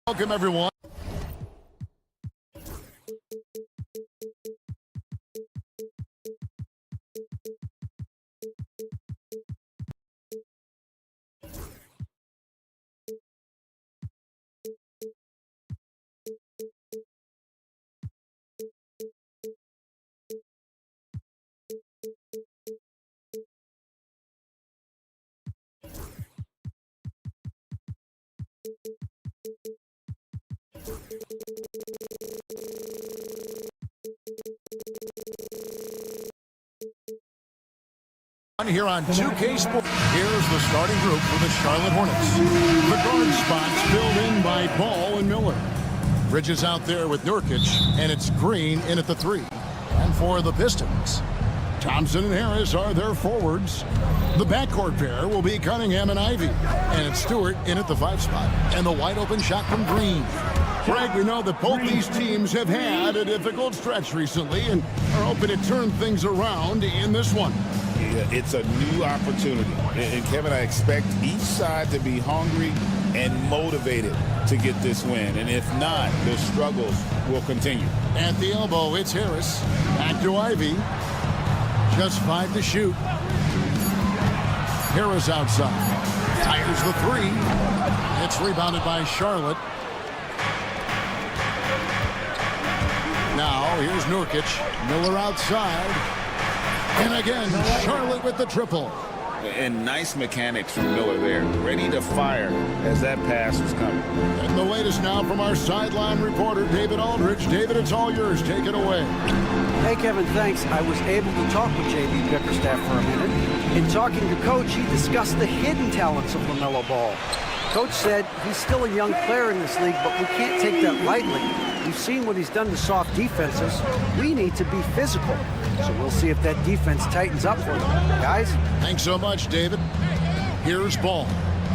Welcome, everyone. Here on 2K Sports, here's the starting group for the Charlotte Hornets. The guard spots filled in by Ball and Miller. Bridges out there with Nurkic, and it's Green in at the 3. And for the Pistons, Thompson and Harris are their forwards. The backcourt pair will be Cunningham and Ivy, and it's Stewart in at the 5 spot. And the wide open shot from Green. Greg, we know that both these teams have had a difficult stretch recently and are hoping to turn things around in this one. Yeah, it's a new opportunity. And Kevin, I expect each side to be hungry and motivated to get this win. And if not, the struggles will continue. At the elbow, it's Harris. Back to Ivy. Just 5 to shoot. Harris outside. Tires the 3. It's rebounded by Charlotte. Now, here's Nurkic. Miller outside. And again, Charlotte with the triple. And nice mechanics from Miller there. Ready to fire as that pass was coming. And the latest now from our sideline reporter, David Aldridge. David, it's all yours. Take it away. Hey, Kevin, thanks. I was able to talk with J.B. Bickerstaff for a minute. In talking to Coach, he discussed the hidden talents of LaMelo Ball. Coach said he's still a young player in this league, but we can't take that lightly. We've seen what he's done to soft defenses. We need to be physical. So we'll see if that defense tightens up for them. Guys? Thanks so much, David. Here's Ball,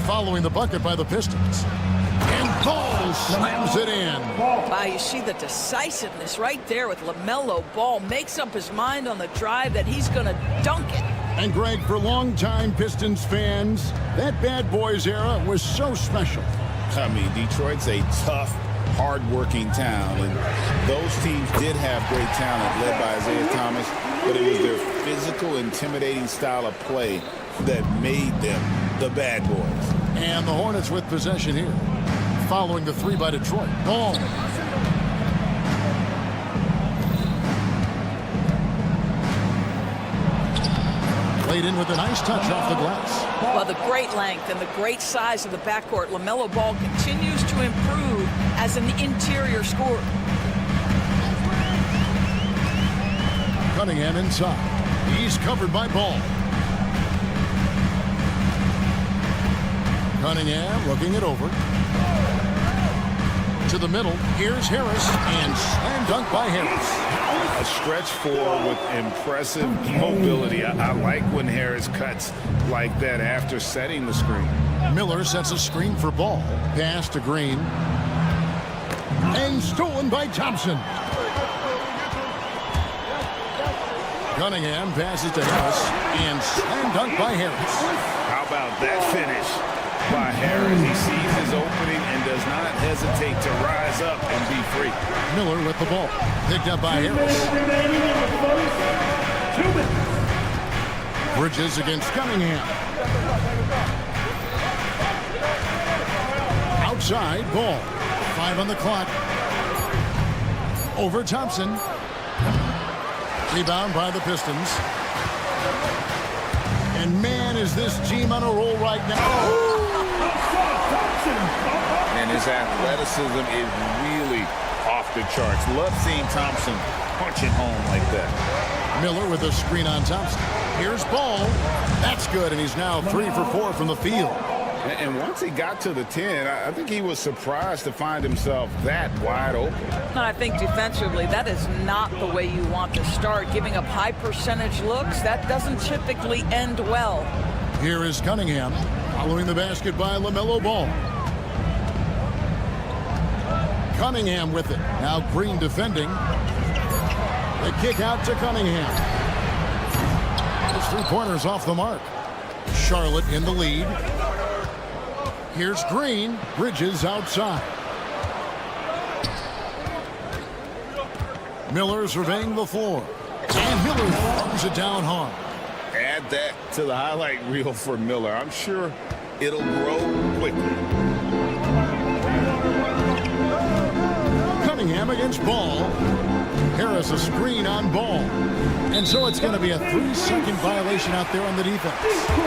following the bucket by the Pistons. And Ball slams it in. Wow, you see the decisiveness right there with LaMelo Ball. Makes up his mind on the drive that he's going to dunk it. And Greg, for longtime Pistons fans, that bad boys era was so special. I mean, Detroit's a tough, hard-working town, and those teams did have great talent led by Isaiah Thomas, but it was their physical, intimidating style of play that made them the bad boys. And the Hornets with possession here, following the 3 by Detroit. Ball. Laid in with a nice touch off the glass. Well, the great length and the great size of the backcourt, LaMelo Ball continues to improve as an interior scorer. Cunningham inside. He's covered by Ball. Cunningham looking it over. To the middle. Here's Harris. And slam dunk by Harris. A stretch 4 with impressive mobility. I like when Harris cuts like that after setting the screen. Miller sets a screen for Ball. Pass to Green. And stolen by Thompson. Cunningham passes to Harris. And slam dunk by Harris. How about that finish by Harris? He sees his opening and does not hesitate to rise up and be free. Miller with the ball. Picked up by Harris. Bridges against Cunningham. Outside, Ball. 5 on the clock. Over Thompson. Rebound by the Pistons. And man, is this team on a roll right now. And his athleticism is really off the charts. Love seeing Thompson punching home like that. Miller with a screen on Thompson. Here's Ball. That's good, and he's now 3 for 4 from the field. And once he got to the 10, I think he was surprised to find himself that wide open. And I think defensively, that is not the way you want to start. Giving up high percentage looks, that doesn't typically end well. Here is Cunningham, following the basket by LaMelo Ball. Cunningham with it. Now Green defending. The kick out to Cunningham. His 3-pointers off the mark. Charlotte in the lead. Here's Green. Bridges outside. Miller surveying the floor. And Miller throws it down hard. Add that to the highlight reel for Miller. I'm sure it'll grow quickly. Cunningham against Ball. Harris a screen on Ball. And so it's going to be a 3-second violation out there on the defense.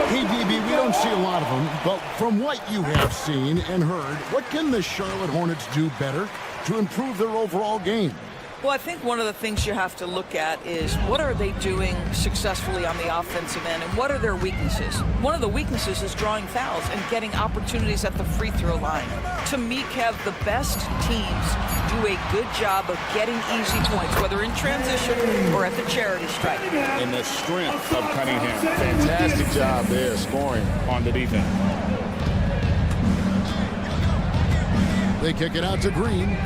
Hey, DB, we don't see a lot of them, but from what you have seen and heard, what can the Charlotte Hornets do better to improve their overall game? Well, I think one of the things you have to look at is what are they doing successfully on the offensive end and what are their weaknesses? One of the weaknesses is drawing fouls and getting opportunities at the free throw line. To me, Kev, the best teams do a good job of getting easy points, whether in transition or at the charity stripe. And the strength of Cunningham. Fantastic job there scoring on the defense. They kick it out to Green.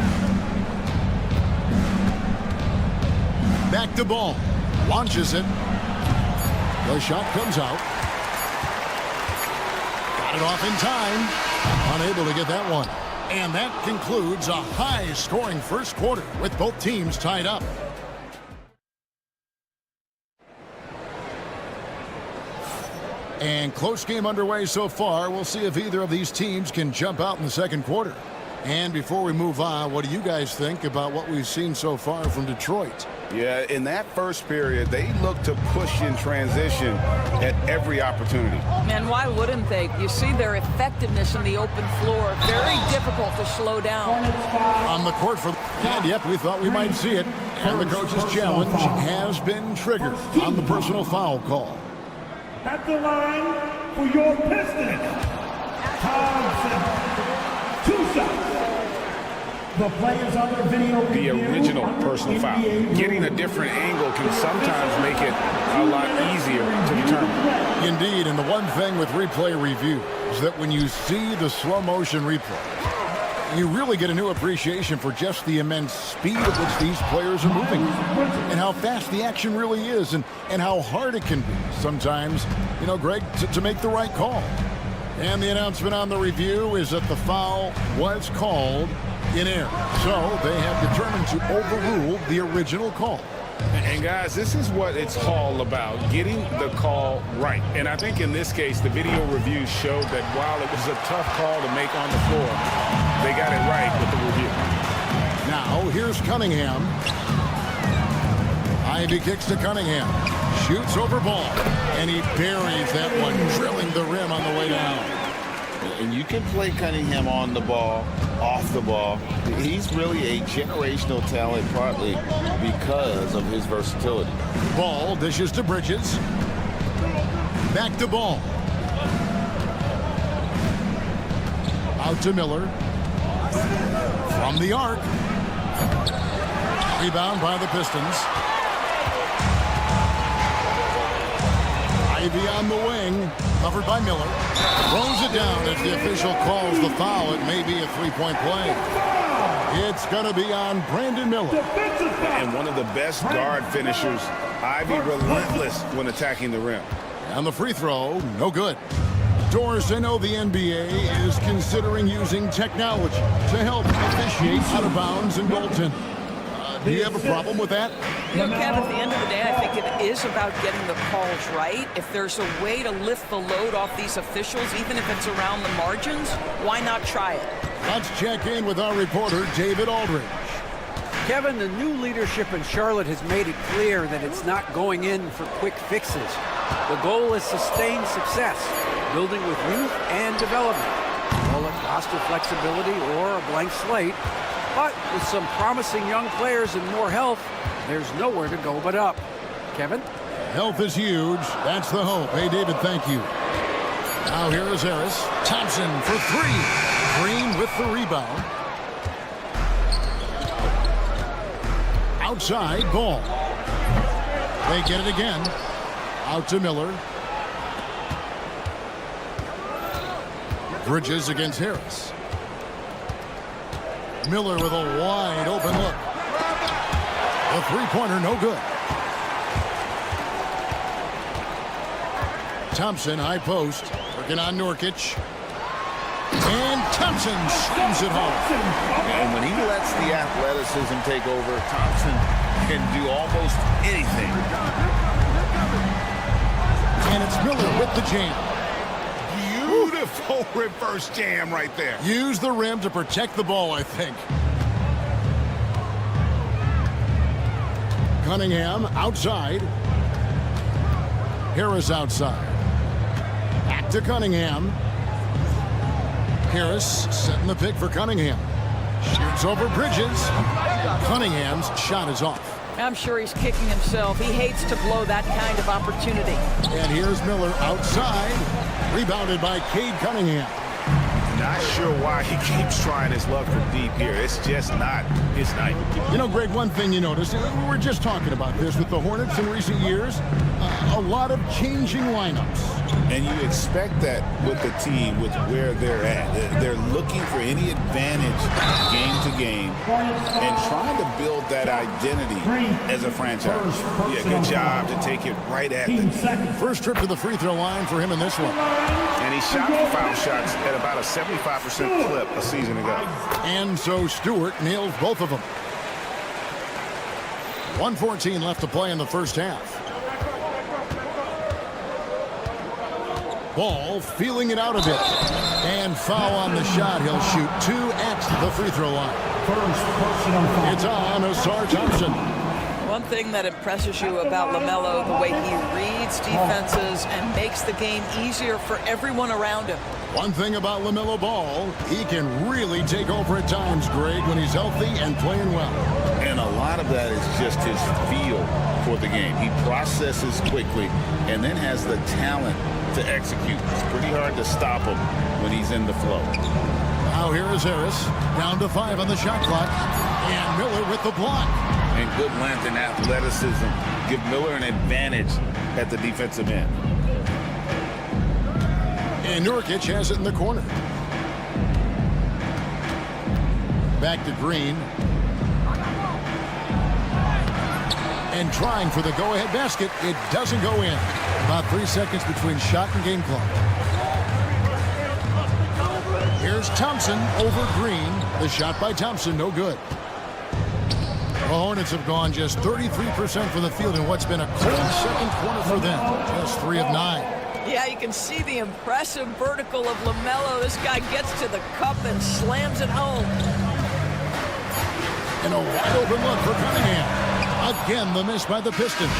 Back to Ball. Launches it. The shot comes out. Got it off in time. Unable to get that one. And that concludes a high-scoring first quarter with both teams tied up. And close game underway so far. We'll see if either of these teams can jump out in the second quarter. And before we move on, what do you guys think about what we've seen so far from Detroit? Yeah, in that first period, they looked to push in transition at every opportunity. And why wouldn't they? You see their effectiveness in the open floor. Very difficult to slow down. On the court for... And yep, we thought we might see it. And the coach's challenge has been triggered on the personal foul call. At the line for your Pistons, Thompson. 2 shots. The players on their video The original personal foul. Getting a different angle can sometimes make it a lot easier to determine. Indeed, and the one thing with replay review is that when you see the slow motion replay, you really get a new appreciation for just the immense speed at which these players are moving and how fast the action really is and how hard it can be sometimes, you know, Greg, to make the right call. And the announcement on the review is that the foul was called in air. So they have determined to overrule the original call. And guys, this is what it's all about, getting the call right. And I think in this case, the video review showed that while it was a tough call to make on the floor, they got it right with the review. Now, here's Cunningham. Ivy kicks to Cunningham. Shoots over Ball. And he buries that one, drilling the rim on the way down. And you can play Cunningham on the ball, off the ball. He's really a generational talent, partly because of his versatility. Ball dishes to Bridges. Back to Ball. Out to Miller. From the arc. Rebound by the Pistons. Ivy on the wing. Covered by Miller. Throws it down as the official calls the foul. It may be a three-point play. It's going to be on Brandon Miller. And one of the best guard finishers, Ivy, relentless when attacking the rim. And the free throw, no good. Doris, I know the NBA is considering using technology to help officiate out of bounds and goaltending. Do you have a problem with that? You know, Kev, at the end of the day, I think it is about getting the calls right. If there's a way to lift the load off these officials, even if it's around the margins, why not try it? Let's check in with our reporter, David Aldridge. Kevin, the new leadership in Charlotte has made it clear that it's not going in for quick fixes. The goal is sustained success, building with youth and development. Call it roster flexibility or a blank slate. But with some promising young players and more health, there's nowhere to go but up. Kevin? Health is huge. That's the hope. Hey, David, thank you. Now here is Harris. Thompson for three. Green with the rebound. Outside, Ball. They get it again. Out to Miller. Bridges against Harris. Miller with a wide open look. A three-pointer, no good. Thompson, high post, working on Nurkic. And Thompson slams it home. And when he lets the athleticism take over, Thompson can do almost anything. And it's Miller with the jam. Beautiful reverse jam right there. Use the rim to protect the ball, I think. Cunningham outside. Harris outside. Back to Cunningham. Harris setting the pick for Cunningham. Shoots over Bridges. Cunningham's shot is off. I'm sure he's kicking himself. He hates to blow that kind of opportunity. And here's Miller outside. Rebounded by Cade Cunningham. Not sure why he keeps trying his luck for deep here. It's just not his night. You know, Greg, one thing you notice, we were just talking about this with the Hornets in recent years, a lot of changing lineups. And you expect that with the team, with where they're at. They're looking for any advantage game to game and trying to build that identity as a franchise. Yeah, good job to take it right at the First trip to the free throw line for him in this one. And he shot foul shots at about a 75% clip a season ago. And so Stewart nails both of them. 1:14 left to play in the first half. Ball feeling it out a bit. And foul on the shot. He'll shoot 2 at the free throw line. It's on Asar Thompson. One thing that impresses you about LaMelo, the way he reads defenses and makes the game easier for everyone around him. One thing about LaMelo Ball, he can really take over at times, Greg, when he's healthy and playing well. And a lot of that is just his feel for the game. He processes quickly and then has the talent to execute. It's pretty hard to stop him when he's in the flow. Now here is Harris, down to 5 on the shot clock, and Miller with the block. And good length and athleticism give Miller an advantage at the defensive end. And Nurkic has it in the corner. Back to Green. And trying for the go-ahead basket. It doesn't go in. About 3 seconds between shot and game clock. Here's Thompson over Green. The shot by Thompson, no good. The Hornets have gone just 33% from the field in what's been a cold second quarter for them. Just 3 of 9. Yeah, you can see the impressive vertical of LaMelo. This guy gets to the cup and slams it home. And a wide open look for Cunningham. Again, the miss by the Pistons.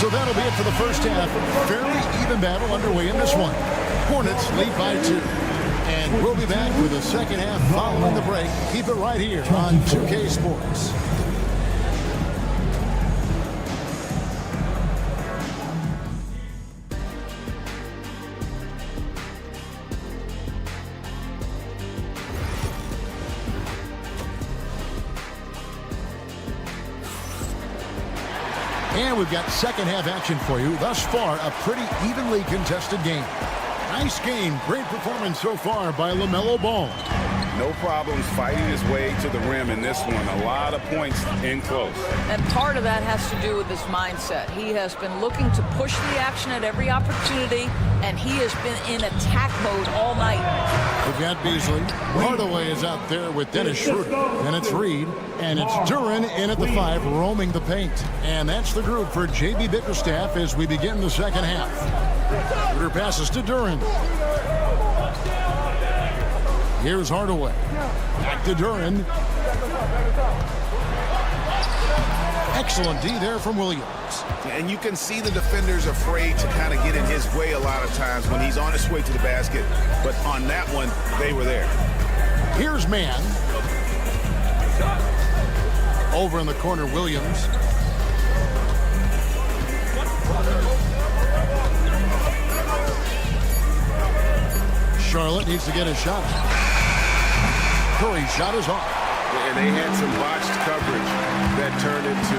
So that'll be it for the first half. Fairly even battle underway in this one. Hornets lead by 2. And we'll be back with the second half following the break. Keep it right here on 2K Sports. And we've got second half action for you. Thus far, a pretty evenly contested game. Nice game. Great performance so far by LaMelo Ball. No problems fighting his way to the rim in this one. A lot of points in close. And part of that has to do with his mindset. He has been looking to push the action at every opportunity, and he has been in attack mode all night. We've got Beasley. Hardaway is out there with Dennis Schroeder. And it's Reed. And it's Duren in at the 5, roaming the paint. And that's the group for J.B. Bickerstaff as we begin the second half. Schroeder passes to Duren. Here's Hardaway. Back to Duren. Excellent D there from Williams. And you can see the defenders afraid to kind of get in his way a lot of times when he's on his way to the basket. But on that one, they were there. Here's man. Over in the corner, Williams. Charlotte needs to get a shot. Curry's shot is off. And they had some botched coverage that turned into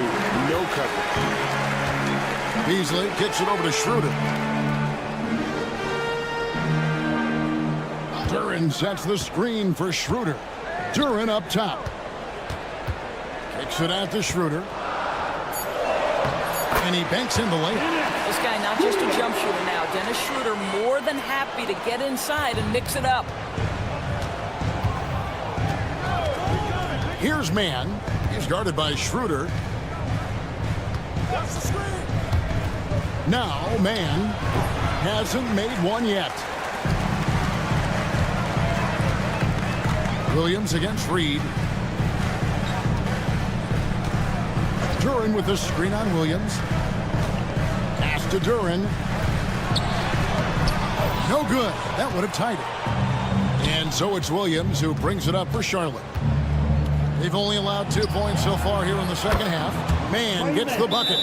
no coverage. Beasley kicks it over to Schroeder. Duren sets the screen for Schroeder. Duren up top. Kicks it out to Schroeder. And he banks in the layup. This guy not just a jump shooter now. Dennis Schroeder more than happy to get inside and mix it up. Here's man. He's guarded by Schroeder. Now, man hasn't made one yet. Williams against Reed. Duren with the screen on Williams. Pass to Duren. No good. That would have tied it. And so it's Williams who brings it up for Charlotte. They've only allowed 2 points so far here in the second half. Man gets the bucket.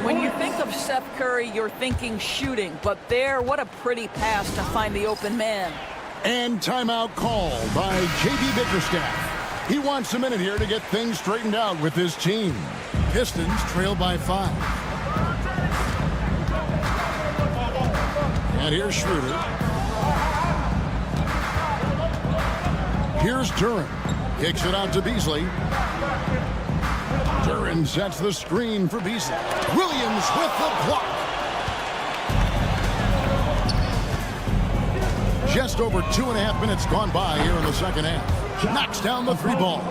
When you think of Seth Curry, you're thinking shooting. But there, what a pretty pass to find the open man. And timeout called by J.B. Bickerstaff. He wants a minute here to get things straightened out with his team. Pistons trail by 5. And here's Schroeder. Here's Duren. Kicks it out to Beasley. Duren sets the screen for Beasley. Williams with the block. Just over 2.5 minutes gone by here in the second half. Knocks down the 3 ball.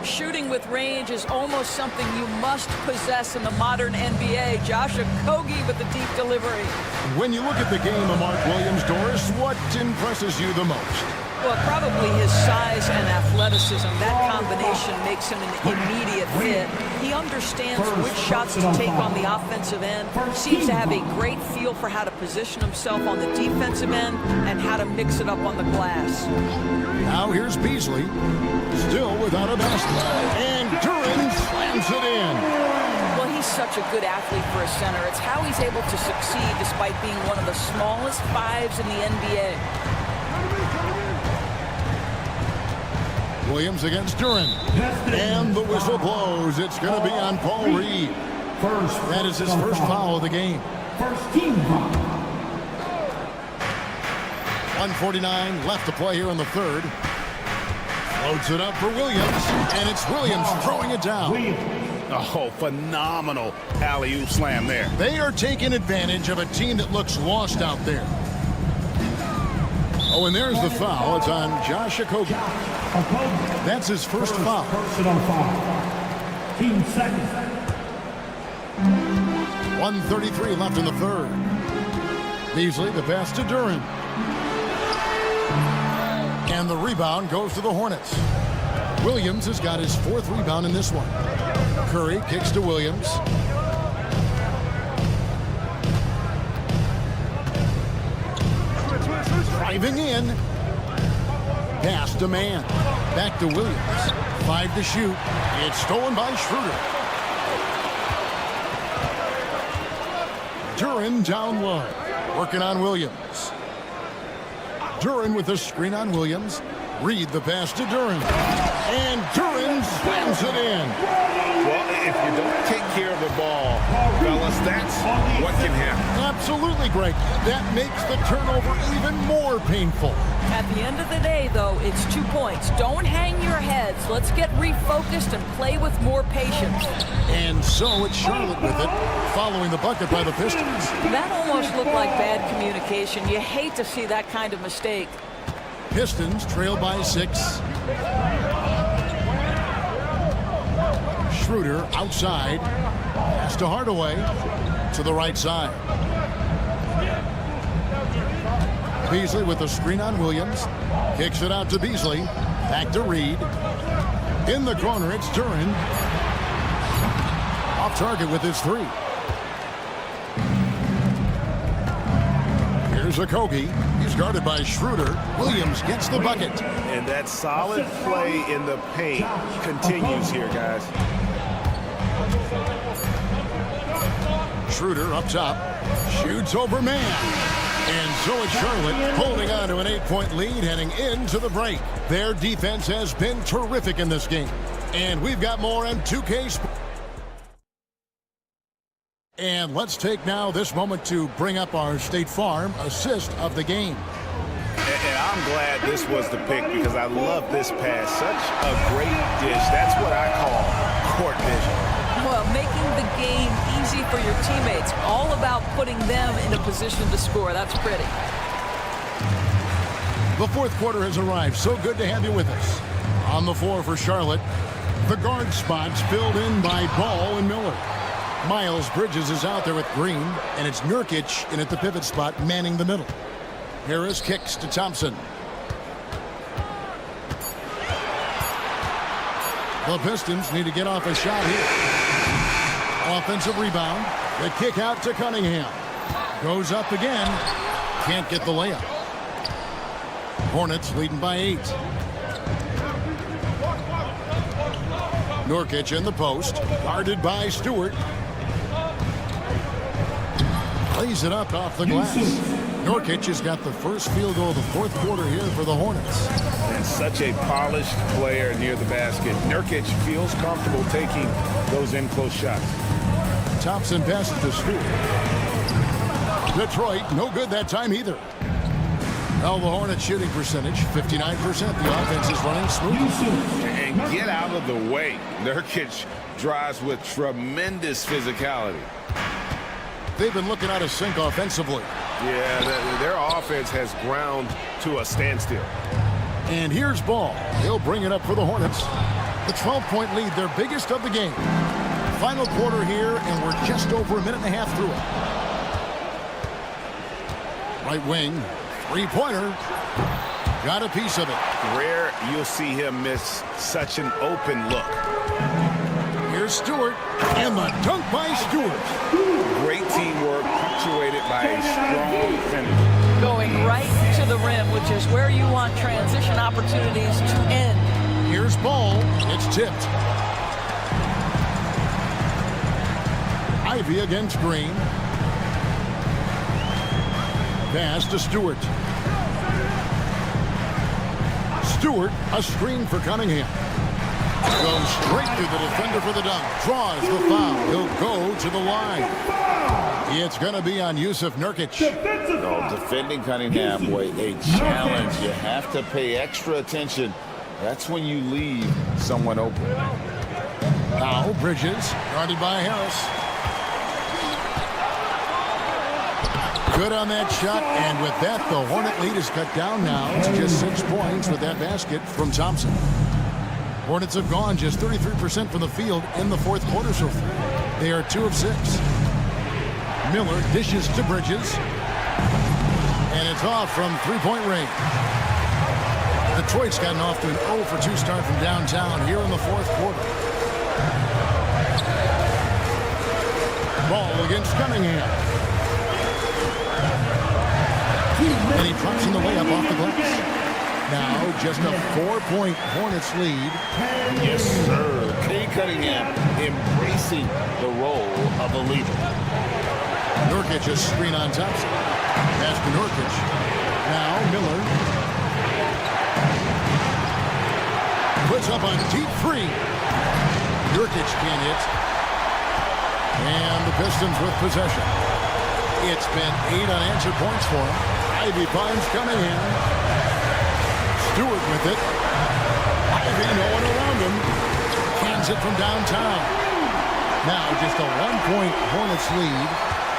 Shooting with range is almost something you must possess in the modern NBA. Josh Okogie with the deep delivery. When you look at the game of Mark Williams, Doris, what impresses you the most? Well, probably his size and athleticism. That combination makes him an immediate fit. He understands which shots to take on the offensive end, seems to have a great feel for how to position himself on the defensive end and how to mix it up on the glass. Now here's Beasley, still without a basket. And Duren slams it in. Well, he's such a good athlete for a center. It's how he's able to succeed despite being one of the smallest 5s in the NBA. Williams against Duren. And the whistle blows. It's going to be on Paul Reed. That is his first foul of the game. First team foul. 1:49 left to play here in the third. Floats it up for Williams. And it's Williams throwing it down. Oh, phenomenal alley-oop slam there. They are taking advantage of a team that looks lost out there. Oh, and there's the foul. It's on Josh Okogie. That's his first foul. Personal foul. Team second. 1:33 left in the third. Beasley, the pass to Duren. And the rebound goes to the Hornets. Williams has got his 4th rebound in this one. Curry kicks to Williams. Driving in. Pass to man. Back to Williams. 5 to shoot. It's stolen by Schroeder. Duren down low. Working on Williams. Duren with the screen on Williams. Reed the pass to Duren. And Duren slams it in. Well, if you don't take care of the ball, fellas, that's what can happen. Absolutely, Greg. That makes the turnover even more painful. At the end of the day, though, it's 2 points. Don't hang your heads. Let's get refocused and play with more patience. And so it's Charlotte with it, following the bucket by the Pistons. That almost looked like bad communication. You hate to see that kind of mistake. Pistons trail by 6. Schroeder outside. Pass to Hardaway to the right side. Beasley with the screen on Williams. Kicks it out to Beasley. Back to Reed. In the corner, it's Duren. Off target with his 3. Here's Okogie. He's guarded by Schroeder. Williams gets the bucket. And that solid play in the paint continues here, guys. Schroeder up top. Shoots over man. And so it's Charlotte holding on to an 8-point lead heading into the break. Their defense has been terrific in this game. And we've got more on 2K Sports. And let's take now this moment to bring up our State Farm assist of the game. And I'm glad this was the pick because I love this pass. Such a great dish. That's what I call court vision. Well, making the game easy for your teammates. All about putting them in a position to score. That's pretty. The fourth quarter has arrived. So good to have you with us. On the floor for Charlotte, the guard spots filled in by Ball and Miller. Miles Bridges is out there with Green, and it's Nurkic in at the pivot spot, manning the middle. Harris kicks to Thompson. The Pistons need to get off a shot here. Offensive rebound. The kick out to Cunningham. Goes up again. Can't get the layup. Hornets leading by 8. Nurkic in the post. Guarded by Stewart. Lays it up off the glass. Nurkic has got the first field goal of the fourth quarter here for the Hornets. And such a polished player near the basket. Nurkic feels comfortable taking those in-close shots. Thompson passes to Stewart. Detroit, no good that time either. Well, the Hornets shooting percentage, 59%. The offense is running smoothly. And get out of the way. Nurkic drives with tremendous physicality. They've been looking out of sync offensively. Yeah, their offense has ground to a standstill. And here's Ball. He'll bring it up for the Hornets. The 12-point lead, their biggest of the game. Final quarter here, and we're just over a minute and a half through it. Right wing, three-pointer. Got a piece of it. Rare you'll see him miss such an open look. Here's Stewart, and the dunk by Stewart. Great teamwork, punctuated by a strong finish. Going right to the rim, which is where you want transition opportunities to end. Here's Ball. It's tipped. Ivy against Green. Pass to Stewart. Stewart, a screen for Cunningham. Goes straight to the defender for the dunk. Draws the foul. He'll go to the line. It's going to be on Yusuf Nurkic. No, defending Cunningham, boy, a challenge. You have to pay extra attention. That's when you leave someone open. Now Bridges, guarded by Harris. Good on that shot, and with that, the Hornet lead is cut down now to just 6 points with that basket from Thompson. Hornets have gone just 33% from the field in the fourth quarter so far. They are 2 of 6. Miller dishes to Bridges, and it's off from three-point range. Detroit's gotten off to an 0 for 2 start from downtown here in the fourth quarter. Ball against Cunningham. And he drops in the layup off the glass. Now just a 4-point Hornets lead. Yes, sir. Kay Cunningham embracing the role of a leader. Nurkic a screen on Thompson. Pass to Nurkic. Now Miller. Puts up a deep three. Nurkic can't hit. And the Pistons with possession. It's been 8 unanswered points for him. Ivy finds Cunningham. Stewart with it. Ivy, no one around him. Cans it from downtown. Now just a 1-point Hornets lead.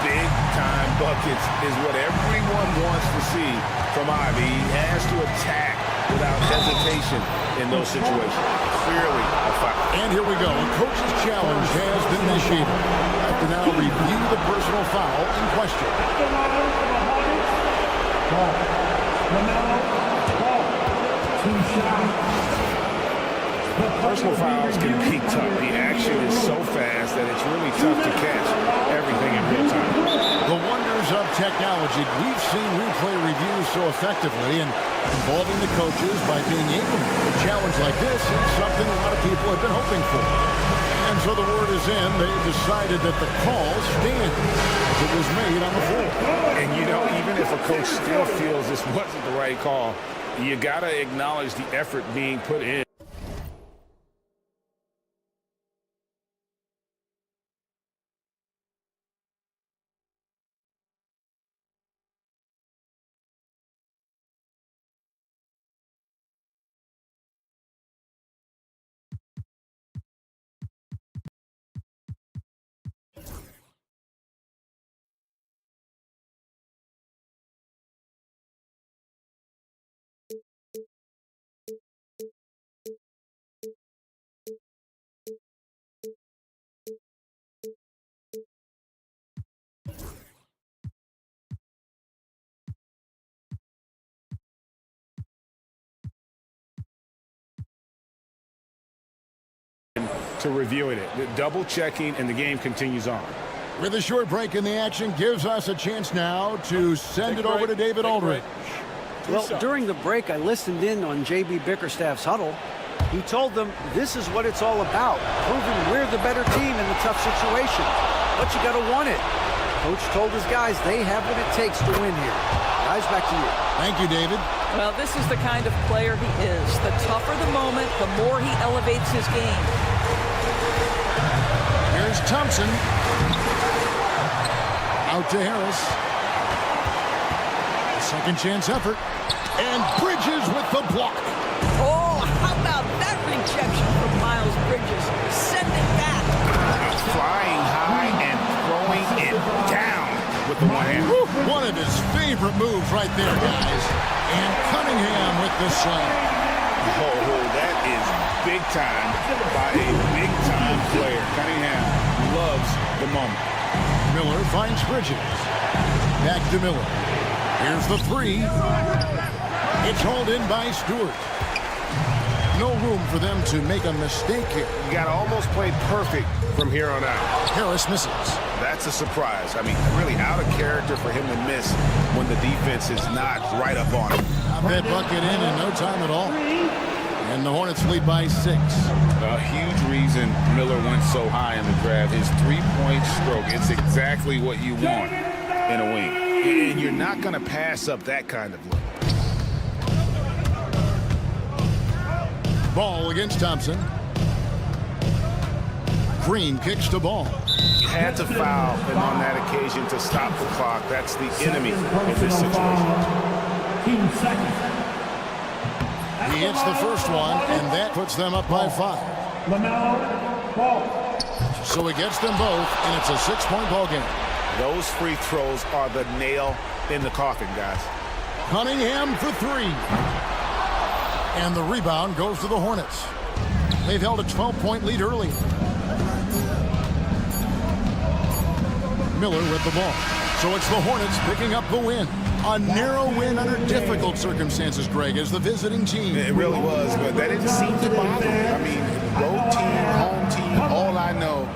Big-time buckets is what everyone wants to see from Ivy. He has to attack without hesitation in those situations. Clearly a foul. And here we go. A coach's challenge has been initiated. To now review the personal foul in question. Personal fouls can be tough. The action is so fast that it's really tough to catch everything in real time. The wonders of technology. We've seen replay reviews so effectively, and involving the coaches by being able to do a challenge like this is something a lot of people have been hoping for. And so the word is in. They've decided that the call stands. It was made on the floor. And you know, even if a coach still feels this wasn't the right call, you got to acknowledge the effort being put in. to reviewing it, double checking, and the game continues on. With a short break in the action, gives us a chance now to send it over to David Aldridge. Well, during the break, I listened in on J.B. Bickerstaff's huddle. He told them this is what it's all about, proving we're the better team in the tough situation. But you got to want it. Coach told his guys they have what it takes to win here. Guys, back to you. Thank you, David. Well, this is the kind of player he is. The tougher the moment, the more he elevates his game. Here's Thompson. Out to Harris. Second chance effort. And Bridges with the block. Oh, how about that rejection from Miles Bridges? Send it back. Flying high and throwing it down with the one hand. One of his favorite moves right there, guys. And Cunningham with the slam. Oh, that is big time by a big time player. Cunningham loves the moment. Miller finds Bridges. Back to Miller. Here's the three. It's hauled in by Stewart. No room for them to make a mistake here. You got to almost play perfect from here on out. Harris misses. That's a surprise. I mean, really out of character for him to miss when the defense is not right up on him. That bucket in no time at all. And the Hornets lead by 6. A huge reason Miller went so high in the draft. His three-point stroke. It's exactly what you want in a wing. And you're not going to pass up that kind of look. Ball against Thompson. Green kicks the ball. Had to foul, and on that occasion to stop the clock. That's the enemy in this situation. Team second. He hits the first one, and that puts them up by 5. LaMelo Ball. So he gets them both, and it's a 6-point ball game. Those free throws are the nail in the coffin, guys. Cunningham for 3. And the rebound goes to the Hornets. They've held a 12-point lead early. Miller with the ball. So it's the Hornets picking up the win. A narrow win under difficult circumstances, Greg, as the visiting team. It really was, but that didn't seem to bother them. I mean, road team, home team, all I know.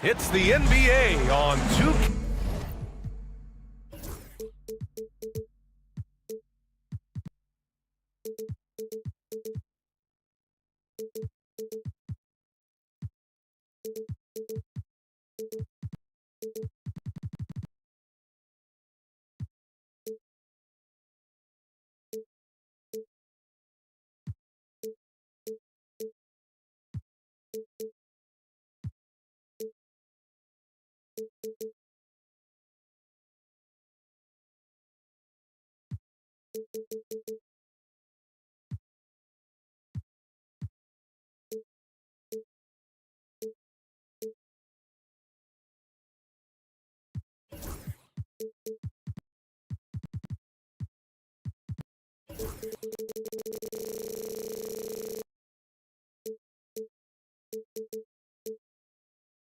It's the NBA on 2K.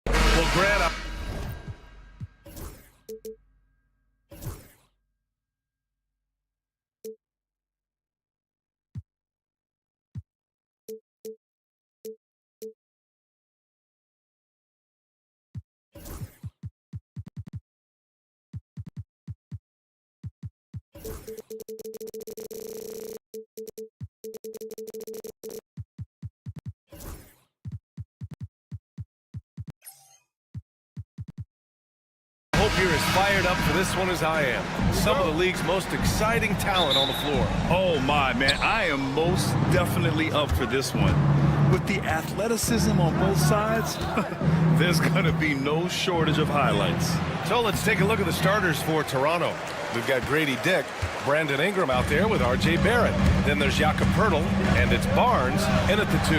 Well, Grant, I hope you're as fired up for this one as I am. Some of the league's most exciting talent on the floor. Oh my, man, I am most definitely up for this one. With the athleticism on both sides, there's gonna be no shortage of highlights. So let's take a look at the starters for Toronto. We've got Grady Dick, Brandon Ingram out there with R.J. Barrett. Then there's Jakob Poeltl, and it's Barnes in at the 2.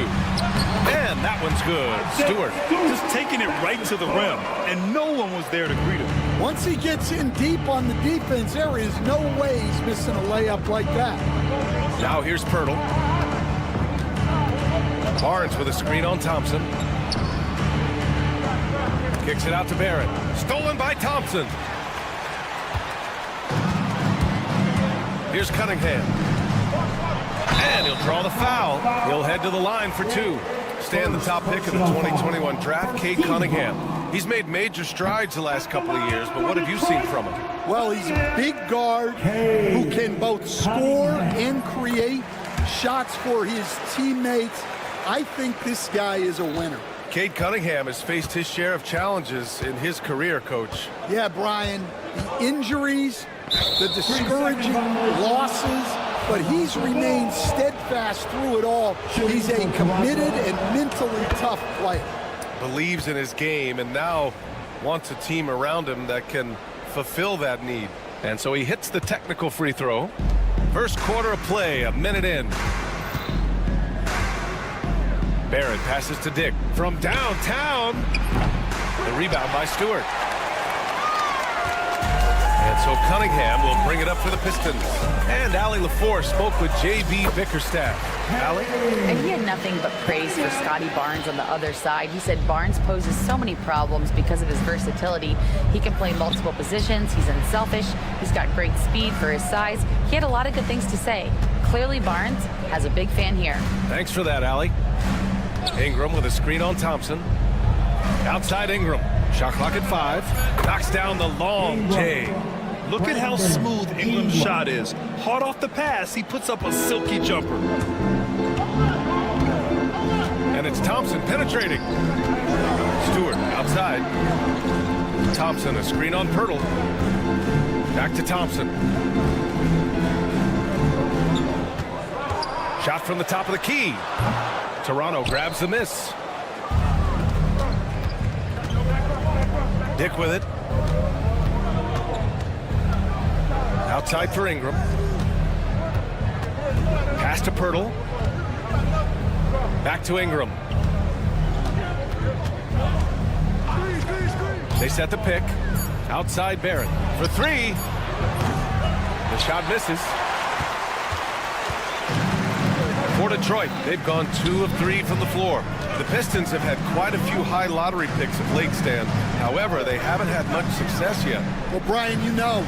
And that one's good. Stewart. Just taking it right to the rim, and no one was there to greet him. Once he gets in deep on the defense, there is no way he's missing a layup like that. Now here's Poeltl. Barnes with a screen on Thompson. Kicks it out to Barrett. Stolen by Thompson. Here's Cunningham. And he'll draw the foul. He'll head to the line for 2. Stand the top pick of the 2021 draft, Cade Cunningham. He's made major strides the last couple of years, but what have you seen from him? Well, he's a big guard who can both score and create shots for his teammates. I think this guy is a winner. Cade Cunningham has faced his share of challenges in his career, Coach. Yeah, Brian, the injuries, the discouraging losses, but he's remained steadfast through it all. He's a committed and mentally tough player. Believes in his game and now wants a team around him that can fulfill that need. And so he hits the technical free throw. First quarter of play, a minute in. Barrett passes to Dick from downtown. The rebound by Stewart. And so Cunningham will bring it up for the Pistons. And Allie LaFour spoke with J.B. Bickerstaff. Allie? And he had nothing but praise for Scotty Barnes on the other side. He said Barnes poses so many problems because of his versatility. He can play multiple positions. He's unselfish. He's got great speed for his size. He had a lot of good things to say. Clearly Barnes has a big fan here. Thanks for that, Allie. Ingram with a screen on Thompson. Outside Ingram. Shot clock at 5. Knocks down the long J. Look at how smooth Ingram's shot is. Hard off the pass, he puts up a silky jumper. And it's Thompson penetrating. Stewart outside. Thompson, a screen on Poeltl. Back to Thompson. Shot from the top of the key. Toronto grabs the miss. Dick with it. Outside for Ingram. Pass to Poeltl. Back to Ingram. They set the pick. Outside Barrett for 3. The shot misses. For Detroit, they've gone 2 of 3 from the floor. The Pistons have had quite a few high lottery picks of late, Stan. However, they haven't had much success yet. Well, Brian, you know,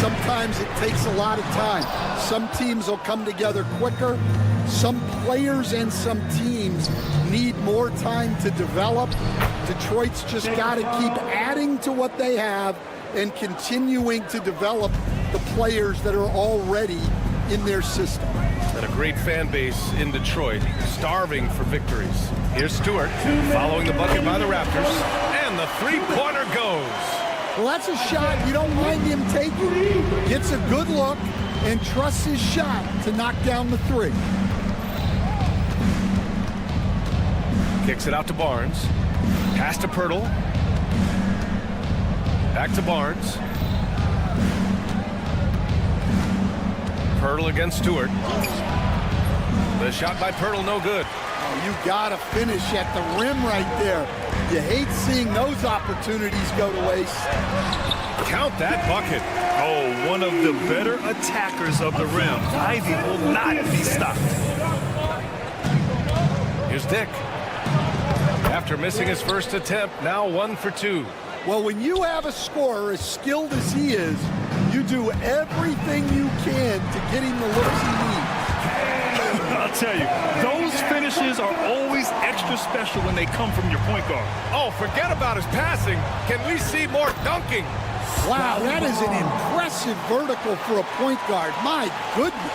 sometimes it takes a lot of time. Some teams will come together quicker. Some players and some teams need more time to develop. Detroit's just got to keep adding to what they have and continuing to develop the players that are already in their system. And a great fan base in Detroit, starving for victories. Here's Stewart following the bucket by the Raptors, and the three-pointer goes. Well, that's a shot you don't mind him taking. Gets a good look and trusts his shot to knock down the three. Kicks it out to Barnes. Pass to Pirtle. Back to Barnes. Pirtle against Stewart. The shot by Pirtle, no good. Oh, you gotta finish at the rim right there. You hate seeing those opportunities go to waste. Count that bucket. Oh, one of the better attackers of the rim. Ivy will not be stopped. Here's Dick. After missing his first attempt, now 1 for 2. Well, when you have a scorer as skilled as he is, you do everything you can to get him the looks he needs. I'll tell you, those finishes are always extra special when they come from your point guard. Oh, forget about his passing. Can we see more dunking? Wow, that is an impressive vertical for a point guard. My goodness.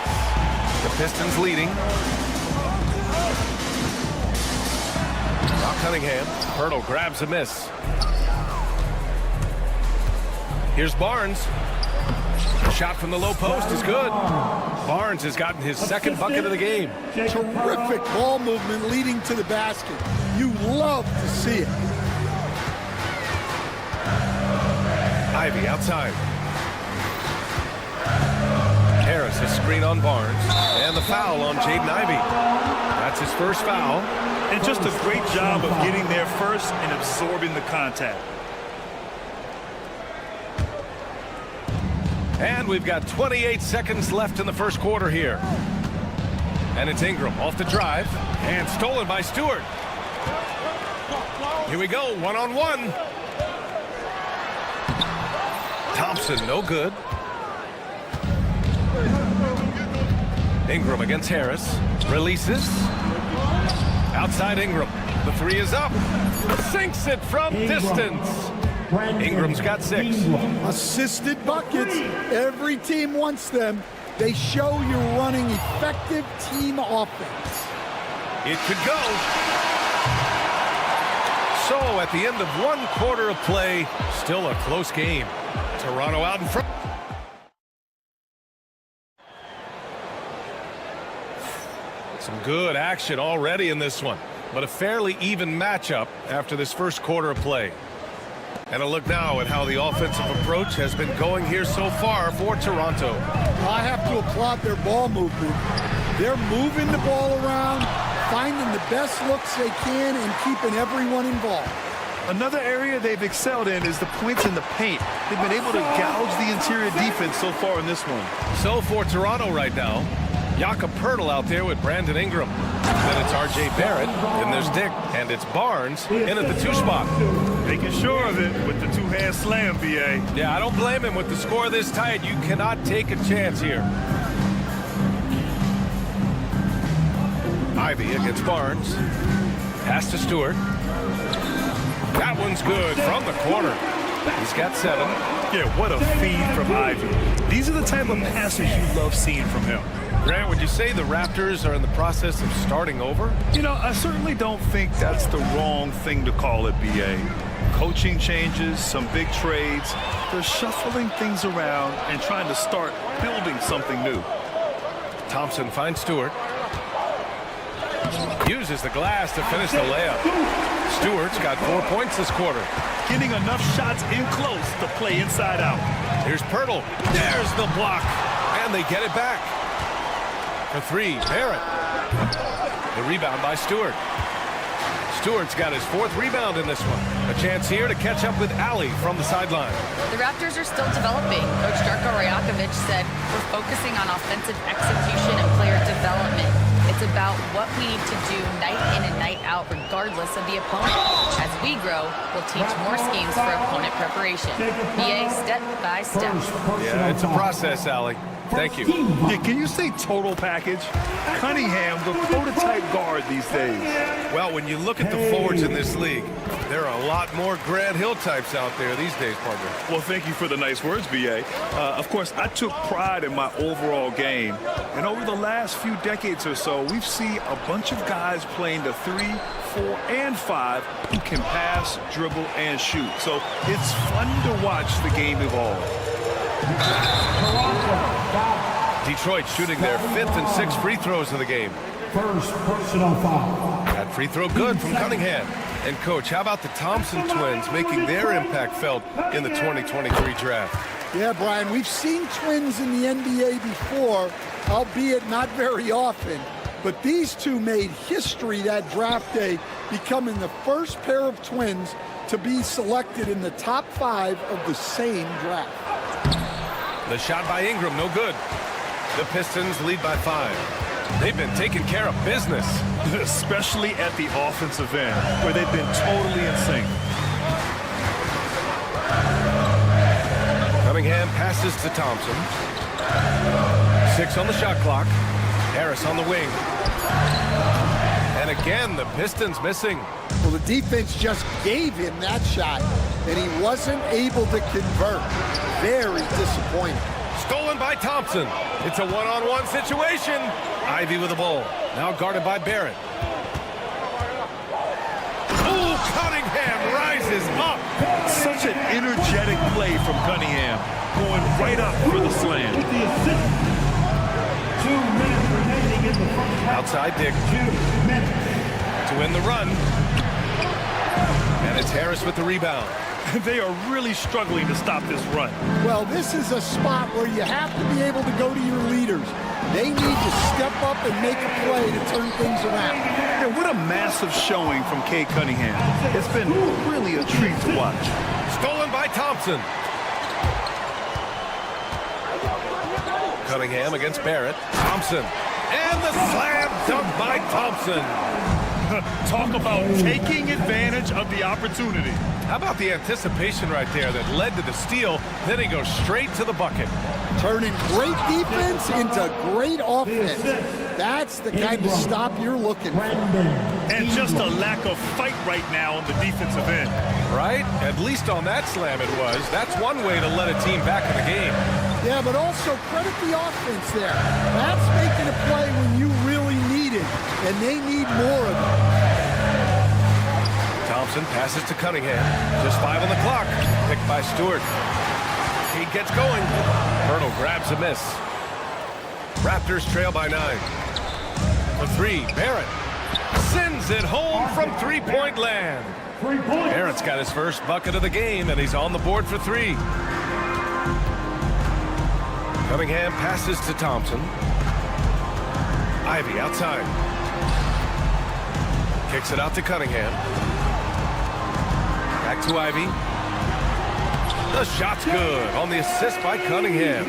The Pistons leading. Now Cunningham. Pirtle grabs a miss. Here's Barnes. A shot from the low post is good. Barnes has gotten his second bucket of the game. Terrific ball movement leading to the basket. You love to see it. Ivy outside. Harris a screen on Barnes. And the foul on Jaden Ivey. That's his first foul. And just a great job of getting there first and absorbing the contact. And we've got 28 seconds left in the first quarter here. And it's Ingram off the drive. And stolen by Stewart. Here we go, one-on-one. Thompson, no good. Ingram against Harris. Releases. Outside Ingram. The three is up. Sinks it from distance. Ingram's got 6. Assisted buckets. Every team wants them. They show you're running effective team offense. It could go. So at the end of 1 quarter of play, still a close game. Toronto out in front. Some good action already in this one, but a fairly even matchup after this first quarter of play. And a look now at how the offensive approach has been going here so far for Toronto. I have to applaud their ball movement. They're moving the ball around, finding the best looks they can, and keeping everyone involved. Another area they've excelled in is the points in the paint. They've been able to gouge the interior defense so far in this one. So for Toronto right now, Jakob Pirtle out there with Brandon Ingram. Then it's R.J. Barrett, and there's Dick, and it's Barnes in at the 2 spot. Making sure of it with the 2-hand slam, B.A. Yeah, I don't blame him. With the score this tight, you cannot take a chance here. Ivy against Barnes. Pass to Stewart. That one's good from the corner. He's got 7. Yeah, what a feed from Ivy. These are the type of passes you love seeing from him. Grant, would you say the Raptors are in the process of starting over? You know, I certainly don't think that's the wrong thing to call it, B.A. Coaching changes, some big trades. They're shuffling things around and trying to start building something new. Thompson finds Stewart. Uses the glass to finish the layup. Stewart's got 4 points this quarter. Getting enough shots in close to play inside out. Here's Pirtle. There's the block. And they get it back. For 3, Barrett. The rebound by Stewart. Stewart's got his 4th rebound in this one. A chance here to catch up with Allie from the sideline. The Raptors are still developing. Coach Darko Rajakovic said, we're focusing on offensive execution and player development. It's about what we need to do night in and night out, regardless of the opponent. As we grow, throw will teach more schemes for opponent preparation. BA step by step. Yeah, it's a process, Allie. Thank you. Yeah, can you say total package? Cunningham, the prototype guard these days. Well, when you look at the forwards in this league, there are a lot more Grant Hill types out there these days, partner. Well, thank you for the nice words, BA. Of course, I took pride in my overall game. And over the last few decades or so, we've seen a bunch of guys playing the 3, 4, and 5 who can pass, dribble, and shoot. So it's fun to watch the game evolve. Detroit shooting their 5th and 6th free throws of the game. First personal foul. That free throw good from Cunningham. And, Coach, how about the Thompson twins making their impact felt in the 2023 draft? Yeah, Brian, we've seen twins in the NBA before, albeit not very often. But these two made history that draft day, becoming the first pair of twins to be selected in the top 5 of the same draft. The shot by Ingram, no good. The Pistons lead by 5. They've been taking care of business. Especially at the offensive end, where they've been totally in sync. Cunningham passes to Thompson. 6 on the shot clock. Harris on the wing. And again, the Pistons missing. Well, the defense just gave him that shot, and he wasn't able to convert. Very disappointing. Stolen by Thompson. It's a one-on-one situation. Ivy with the ball. Now guarded by Barrett. Oh, Cunningham rises up. Such an energetic play from Cunningham, going right up for the slam. 2 minutes remaining in the first half. Outside Dick 2 minutes. to win the run. And it's Harris with the rebound. They are really struggling to stop this run. Well, this is a spot where you have to be able to go to your leaders. They need to step up and make a play to turn things around. And what a massive showing from Cade Cunningham. It's been really a treat to watch. Stolen by Thompson. Cunningham against Barrett. Thompson. And the slam dunk by Thompson. Talk about taking advantage of the opportunity. How about the anticipation right there that led to the steal? Then he goes straight to the bucket. Turning great defense into great offense. That's the kind of stop you're looking for. And just a lack of fight right now on the defensive end. Right? At least on that slam it was. That's one way to let a team back in the game. Yeah, but also credit the offense there. That's making a play when you really need it, and they need more of it. Thompson passes to Cunningham. Just 5 on the clock. Picked by Stewart. He gets going. Hurdle grabs a miss. Raptors trail by 9. For 3, Barrett sends it home from three-point land. 3 points. Barrett's got his first bucket of the game, and he's on the board for 3. Cunningham passes to Thompson. Ivy outside. Kicks it out to Cunningham. Back to Ivy. The shot's good on the assist by Cunningham.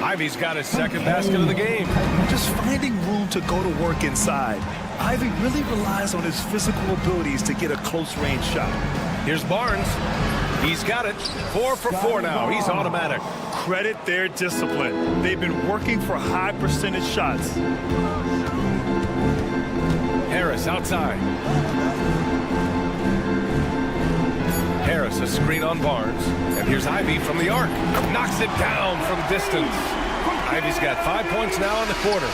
Ivy's got his second basket of the game. Just finding room to go to work inside. Ivy really relies on his physical abilities to get a close-range shot. Here's Barnes. He's got it. 4 for 4 now. He's automatic. Credit their discipline. They've been working for high percentage shots. Harris outside. Harris, a screen on Barnes. And here's Ivy from the arc. Knocks it down from distance. Ivy's got 5 points now in the quarter.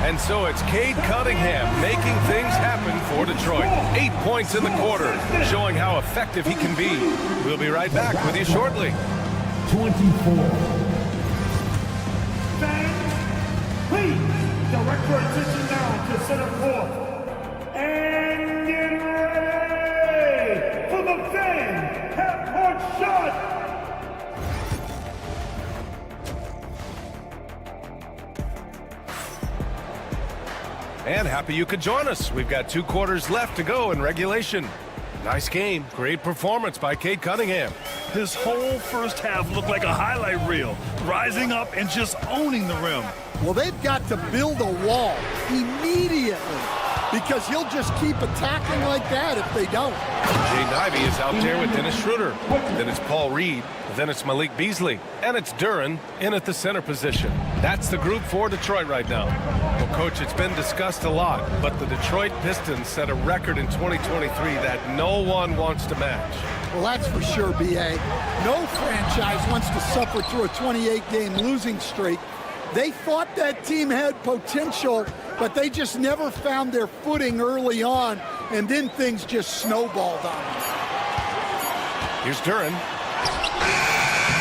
And so it's Cade Cunningham making things happen for Detroit. 8 points in the quarter, showing how effective he can be. We'll be right back with you shortly. 24. Fans, please direct your attention now to center court. And get ready for the fan half-court shot. And happy you could join us. We've got 2 quarters left to go in regulation. Nice game. Great performance by Cade Cunningham. His whole first half looked like a highlight reel, rising up and just owning the rim. Well, they've got to build a wall immediately because he'll just keep attacking like that if they don't. Jaden Ivey is out there with Dennis Schroeder. Then it's Paul Reed. Then it's Malik Beasley. And it's Duren in at the center position. That's the group for Detroit right now. Well, Coach, it's been discussed a lot, but the Detroit Pistons set a record in 2023 that no one wants to match. Well, that's for sure, B.A. No franchise wants to suffer through a 28-game losing streak. They thought that team had potential, but they just never found their footing early on, and then things just snowballed on them. Here's Duren.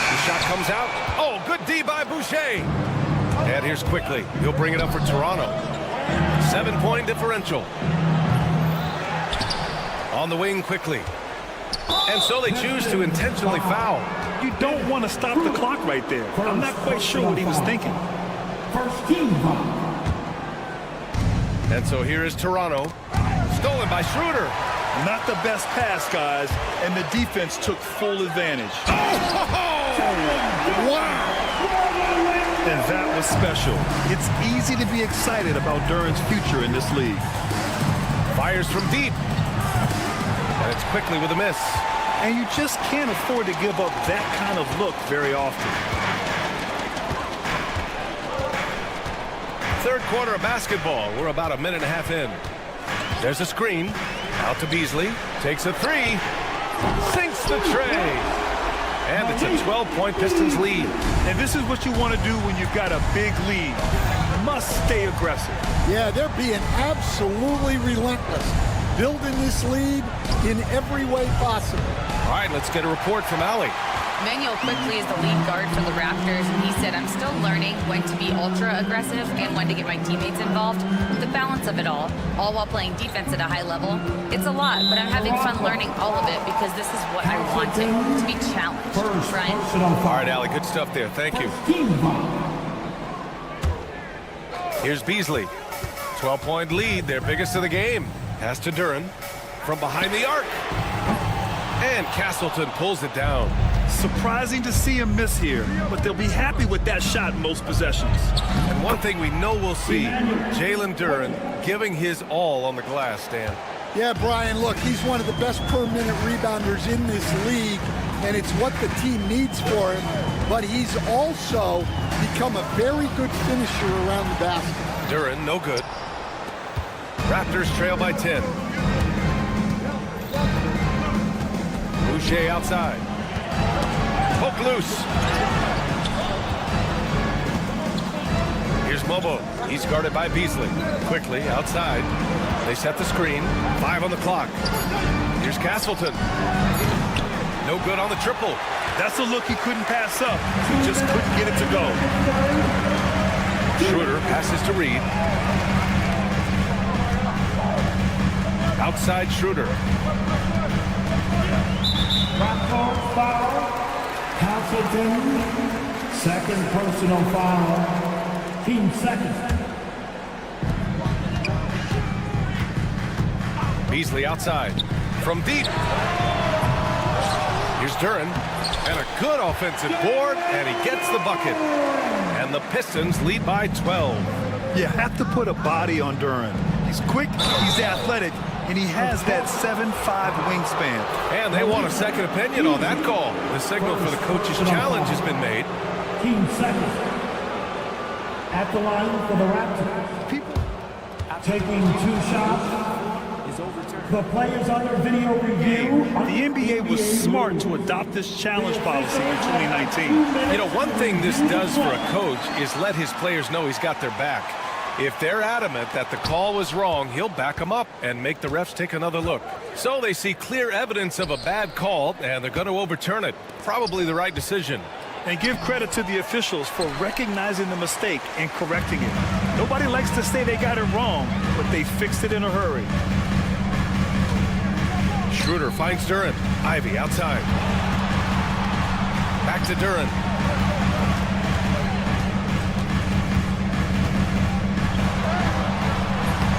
The shot comes out. Oh, good D by Boucher. And here's Quickly. He'll bring it up for Toronto. 7-point differential. On the wing, Quickly. And so they choose to intentionally foul. You don't want to stop the clock right there. I'm not quite sure what he was thinking. First team foul. And so here is Toronto. Stolen by Schroeder. Not the best pass, guys, and the defense took full advantage. Wow! And that was special. It's easy to be excited about Duren's future in this league. Fires from deep. And it's Quickly with a miss. And you just can't afford to give up that kind of look very often. Third quarter of basketball. We're about a minute and a half in. There's a screen. Out to Beasley. Takes a three. Sinks the tray. And it's a 12-point Pistons lead. And this is what you want to do when you've got a big lead. Must stay aggressive. Yeah, they're being absolutely relentless, building this lead in every way possible. All right, let's get a report from Allie. Manuel Quickly is the lead guard for the Raptors, and he said, I'm still learning when to be ultra aggressive and when to get my teammates involved. The balance of it all while playing defense at a high level. It's a lot, but I'm having fun learning all of it because this is what I wanted, to be challenged. Brian? All right, Allie, good stuff there. Thank you. Here's Beasley. 12-point lead, their biggest of the game. Pass to Duren from behind the arc. And Castleton pulls it down. Surprising to see him miss here, but they'll be happy with that shot in most possessions. And one thing we know we'll see, Jalen Duren giving his all on the glass, Stan. Yeah, Brian, look, he's one of the best per-minute rebounders in this league, and it's what the team needs for him, but he's also become a very good finisher around the basket. Duren, no good. Raptors trail by 10. Boucher outside. Poke loose. Here's Mobo. He's guarded by Beasley. Quickly outside. They set the screen. 5 on the clock. Here's Castleton. No good on the triple. That's a look he couldn't pass up. He just couldn't get it to go. Schroeder passes to Reed. Outside Schroeder. Raptors foul. Castleton. Second personal foul. Team second. Beasley outside. From deep. Here's Duren. And a good offensive board. And he gets the bucket. And the Pistons lead by 12. You have to put a body on Duren. He's quick, he's athletic, and he has that 7'5" wingspan. And they want a second opinion on that call. The signal for the coach's challenge has been made. Team second. At the line for the Raptors. Taking 2 shots. The players under video review. The NBA was smart to adopt this challenge policy in 2019. You know, one thing this does for a coach is let his players know he's got their back. If they're adamant that the call was wrong, he'll back them up and make the refs take another look. So they see clear evidence of a bad call, and they're going to overturn it. Probably the right decision. And give credit to the officials for recognizing the mistake and correcting it. Nobody likes to say they got it wrong, but they fixed it in a hurry. Schroeder finds Duren. Ivy outside. Back to Duren.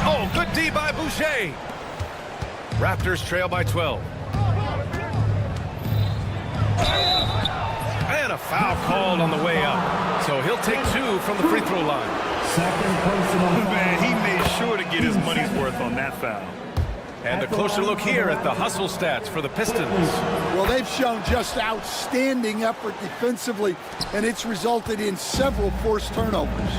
Oh, good D by Boucher. Raptors trail by 12. And a foul called on the way up. So he'll take 2 from the free throw line. Second personal foul. Man, he made sure to get his money's worth on that foul. And a closer look here at the hustle stats for the Pistons. Well, they've shown just outstanding effort defensively, and it's resulted in several forced turnovers.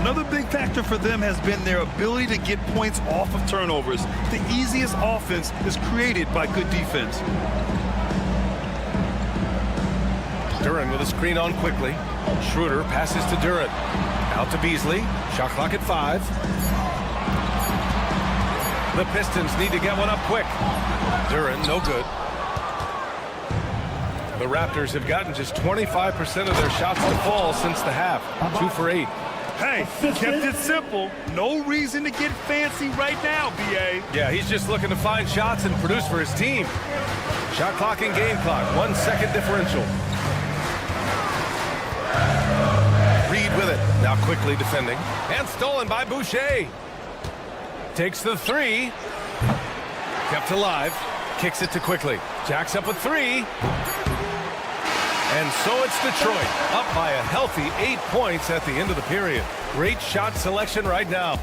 Another big factor for them has been their ability to get points off of turnovers. The easiest offense is created by good defense. Duran with a screen on quickly. Schroeder passes to Duran. Out to Beasley. Shot clock at 5. The Pistons need to get one up quick. Duran, no good. The Raptors have gotten just 25% of their shots to fall since the half. 2 for 8. Hey, kept it simple. No reason to get fancy right now, B.A. Yeah, he's just looking to find shots and produce for his team. Shot clock and game clock. 1 second differential. Reed with it. Now quickly defending. And stolen by Boucher. Takes the 3. Kept alive. Kicks it to quickly. Jacks up a 3. And so it's Detroit, up by a healthy 8 points at the end of the period. Great shot selection right now.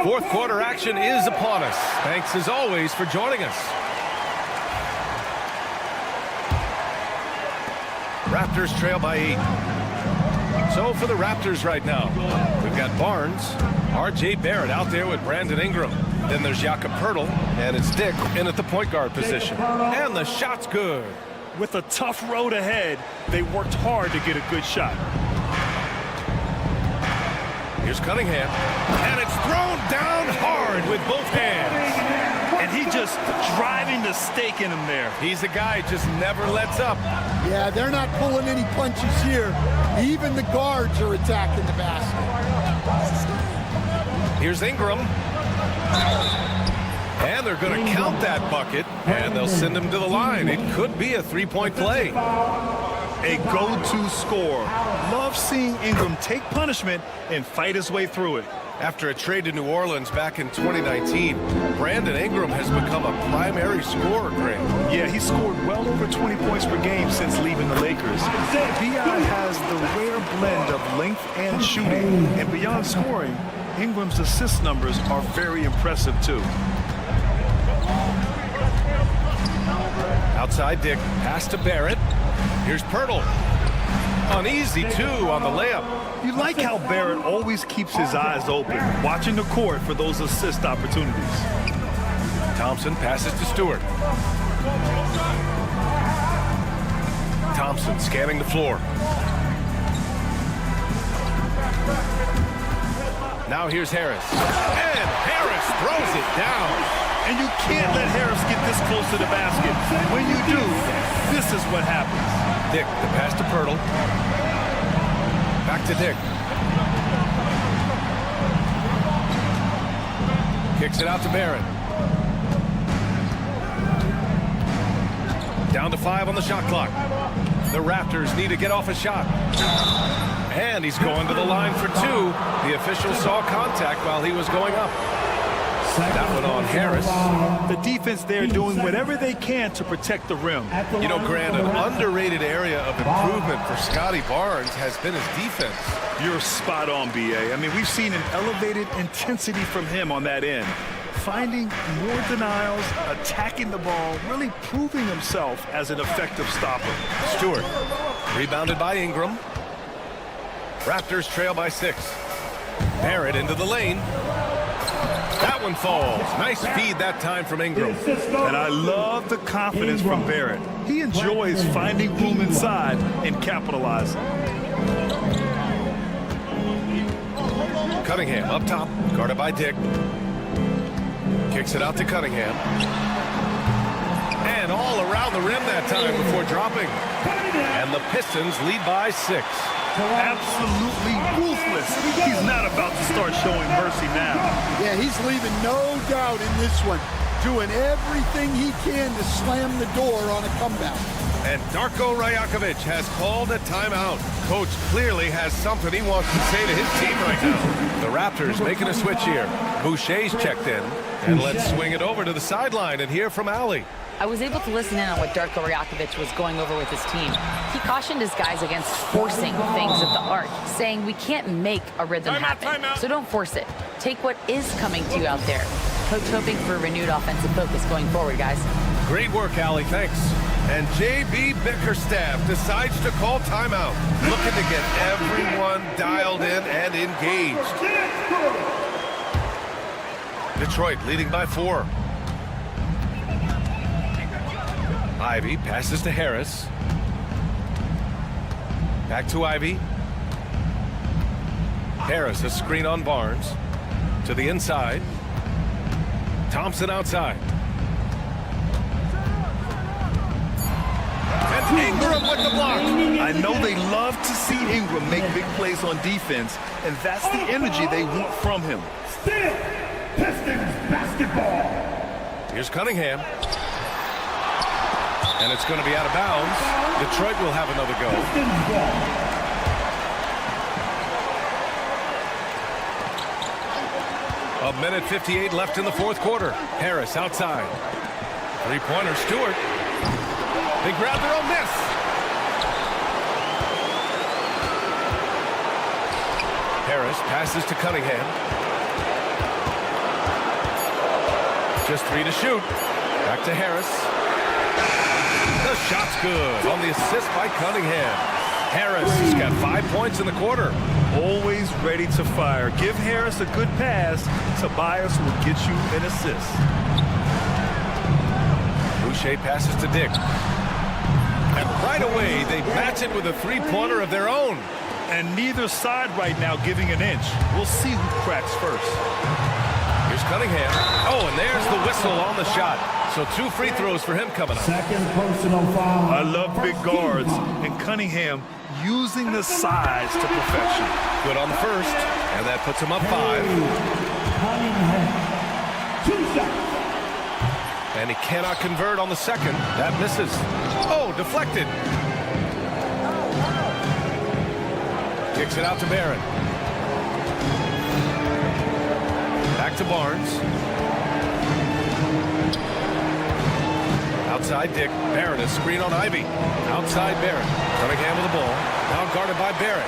Fourth quarter action is upon us. Thanks as always for joining us. Raptors trail by 8. So for the Raptors right now, we've got Barnes, R.J. Barrett out there with Brandon Ingram. Then there's Jakob Poeltl, and it's Dick in at the point guard position. And the shot's good. With a tough road ahead, they worked hard to get a good shot. Here's Cunningham, and it's thrown down hard with both hands. And he just driving the stake in him there. He's a guy just never lets up. Yeah, they're not pulling any punches here. Even the guards are attacking the basket. Here's Ingram. And they're going to count that bucket, and they'll send him to the line. It could be a three-point play. A go-to score. Love seeing Ingram take punishment and fight his way through it. After a trade to New Orleans back in 2019, Brandon Ingram has become a primary scorer, Greg. Yeah, he scored well over 20 points per game since leaving the Lakers. B.I. has the rare blend of length and shooting. And beyond scoring, Ingram's assist numbers are very impressive, too. Outside Dick, pass to Barrett. Here's Poeltl. Uneasy, too, on the layup. You like how Barrett always keeps his eyes open, watching the court for those assist opportunities. Thompson passes to Stewart. Thompson scanning the floor. Now here's Harris. And Harris throws it down. And you can't let Harris get this close to the basket. When you do, this is what happens. Dick, the pass to Poeltl. Back to Dick. Kicks it out to Barrett. Down to 5 on the shot clock. The Raptors need to get off a shot. And he's going to the line for 2. The official saw contact while he was going up. That one on Harris. The defense there doing whatever they can to protect the rim. You know, Grant, an underrated area of improvement for Scotty Barnes has been his defense. You're spot on, B.A. I mean, we've seen an elevated intensity from him on that end. Finding more denials, attacking the ball, really proving himself as an effective stopper. Stewart, rebounded by Ingram. Raptors trail by 6. Barrett into the lane. That one falls. Nice feed that time from Ingram. And I love the confidence from Barrett. He enjoys finding room inside and capitalizing. Cunningham up top, guarded by Dick. Kicks it out to Cunningham. And all around the rim that time before dropping. And the Pistons lead by 6. Absolutely ruthless. He's not about to start showing mercy now. Yeah, he's leaving no doubt in this one. Doing everything he can to slam the door on a comeback. And Darko Rajakovic has called a timeout. Coach clearly has something he wants to say to his team right now. The Raptors making a switch here. Boucher's checked in. And let's swing it over to the sideline and hear from Allie. I was able to listen in on what Darko Rajakovic was going over with his team. He cautioned his guys against forcing things at the arc, saying we can't make a rhythm happen, so don't force it. Take what is coming to you out there. Coach hoping for a renewed offensive focus going forward, guys. Great work, Allie. Thanks. And J.B. Bickerstaff decides to call timeout, looking to get everyone dialed in and engaged. Detroit leading by 4. Ivy passes to Harris. Back to Ivy. Harris, a screen on Barnes. To the inside. Thompson outside. And Ingram with the block. I know they love to see Ingram make big plays on defense, and that's the energy they want from him. Still, Pistons basketball. Here's Cunningham. And it's going to be out of bounds. Detroit will have another go. Pistons ball. A minute 58 left in the fourth quarter. Harris outside. Three-pointer, Stewart. They grab their own miss. Harris passes to Cunningham. Just 3 to shoot. Back to Harris. The shot's good on the assist by Cunningham. Harris has got 5 points in the quarter. Always ready to fire. Give Harris a good pass. Tobias will get you an assist. Boucher passes to Dick. And right away, they match it with a three-pointer of their own. And neither side right now giving an inch. We'll see who cracks first. Here's Cunningham. Oh, and there's the whistle on the shot. So 2 free throws for him coming up. Second personal foul. I love big guards, and Cunningham using the size to perfection. Good on the first, and that puts him up 5. Cunningham. 2 shots. And he cannot convert on the second. That misses. Oh, deflected. Kicks it out to Barron. Back to Barnes. Outside Dick. Barron, a screen on Ivy. Outside Barron. Cunningham with the ball. Now guarded by Barron.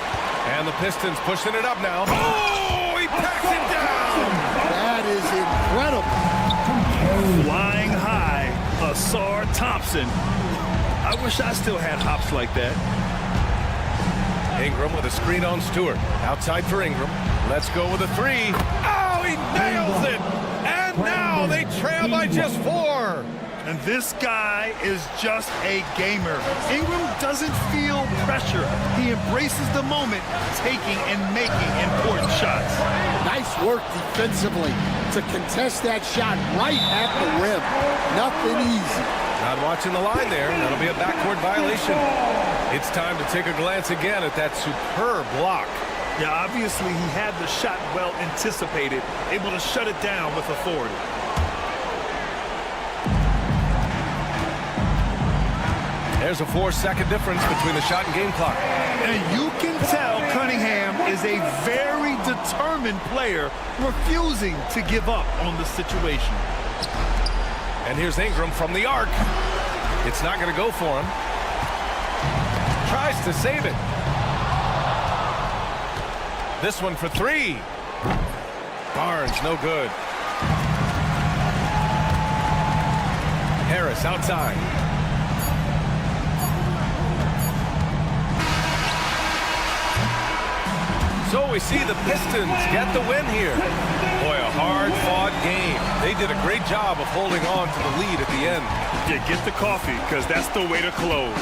And the Pistons pushing it up now. Oh, he packs it down. That is incredible. Flying high, Asar Thompson. I wish I still had hops like that. Ingram with a screen on Stewart. Outside for Ingram. Let's go with a 3. Oh, he nails it. And now they trail by just 4. And this guy is just a gamer. Ingram doesn't feel pressure. He embraces the moment, taking and making important shots. Nice work defensively to contest that shot right at the rim. Nothing easy. Not watching the line there. That'll be a backcourt violation. It's time to take a glance again at that superb block. Yeah, obviously he had the shot well anticipated, able to shut it down with authority. There's a 4-second difference between the shot and game clock. And you can tell Cunningham is a very determined player, refusing to give up on the situation. And here's Ingram from the arc. It's not going to go for him. Tries to save it. This one for 3. Barnes, no good. Harris outside. So we see the Pistons get the win here. Boy, a hard-fought game. They did a great job of holding on to the lead at the end. Yeah, get the coffee, because that's the way to close.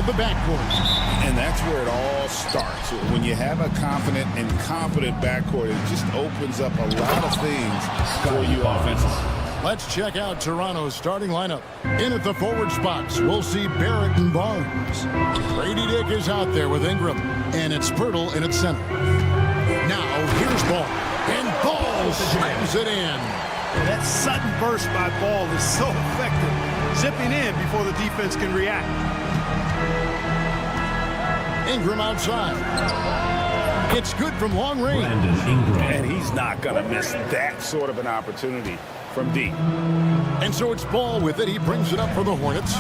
of the backcourt. And that's where it all starts. When you have a confident and competent backcourt, it just opens up a lot of things for you offensively. Let's check out Toronto's starting lineup. In at the forward spots, we'll see Barrett and Barnes. Grady Dick is out there with Ingram, and it's Pirtle in its center. Now, here's Ball, and Ball slams it in. That sudden burst by Ball is so effective, zipping in before the defense can react. Ingram outside. It's good from long range. And he's not going to miss that sort of an opportunity from deep. And so it's Ball with it. He brings it up for the Hornets.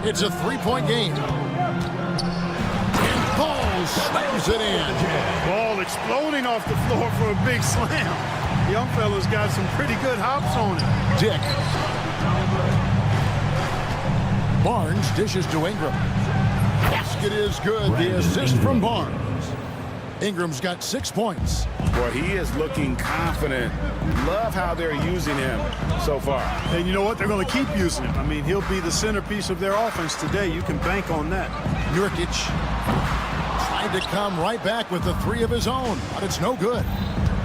It's a three-point game. And Ball slams it in. Ball exploding off the floor for a big slam. Young fella's got some pretty good hops on it. Dick. Barnes dishes to Ingram. Basket is good. The assist from Barnes. Ingram's got 6 points. Boy, he is looking confident. Love how they're using him so far. And you know what? They're going to keep using him. I mean, he'll be the centerpiece of their offense today. You can bank on that. Nurkic tried to come right back with the three of his own, but it's no good.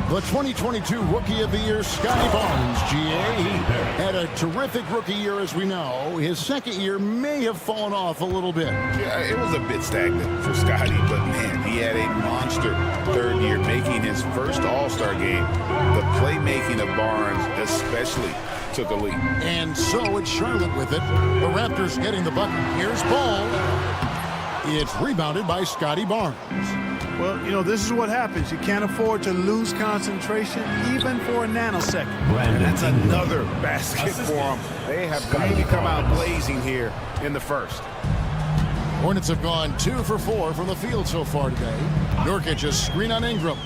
The 2022 Rookie of the Year, Scotty Barnes, GA. He had a terrific rookie year, as we know. His second year may have fallen off a little bit. Yeah, it was a bit stagnant for Scotty, but man, he had a monster third year, making his first All-Star game. The playmaking of Barnes especially took a leap. And so it's Charlotte with it. The Raptors getting the bucket. Here's Ball. It's rebounded by Scotty Barnes. Well, you know, this is what happens. You can't afford to lose concentration even for a nanosecond. And that's another basket for them. They have got to come out blazing here in the first. Hornets have gone 2 for 4 from the field so far today. Nurkic a screen on Ingram.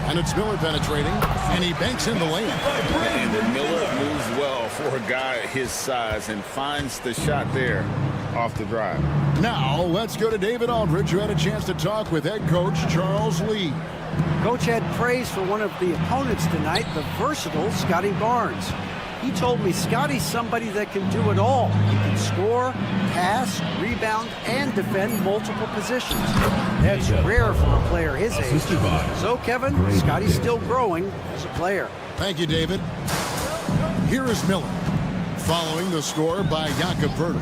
And it's Miller penetrating, and he banks in the lane. And Miller moves well for a guy his size and finds the shot there off the drive. Now, let's go to David Aldridge, who had a chance to talk with head coach Charles Lee. Coach had praise for one of the opponents tonight, the versatile Scotty Barnes. He told me Scotty's somebody that can do it all. He can score, pass, rebound, and defend multiple positions. That's rare for a player his age. So, Kevin, Scotty's still growing as a player. Thank you, David. Here is Miller, following the score by Jakob Poeltl.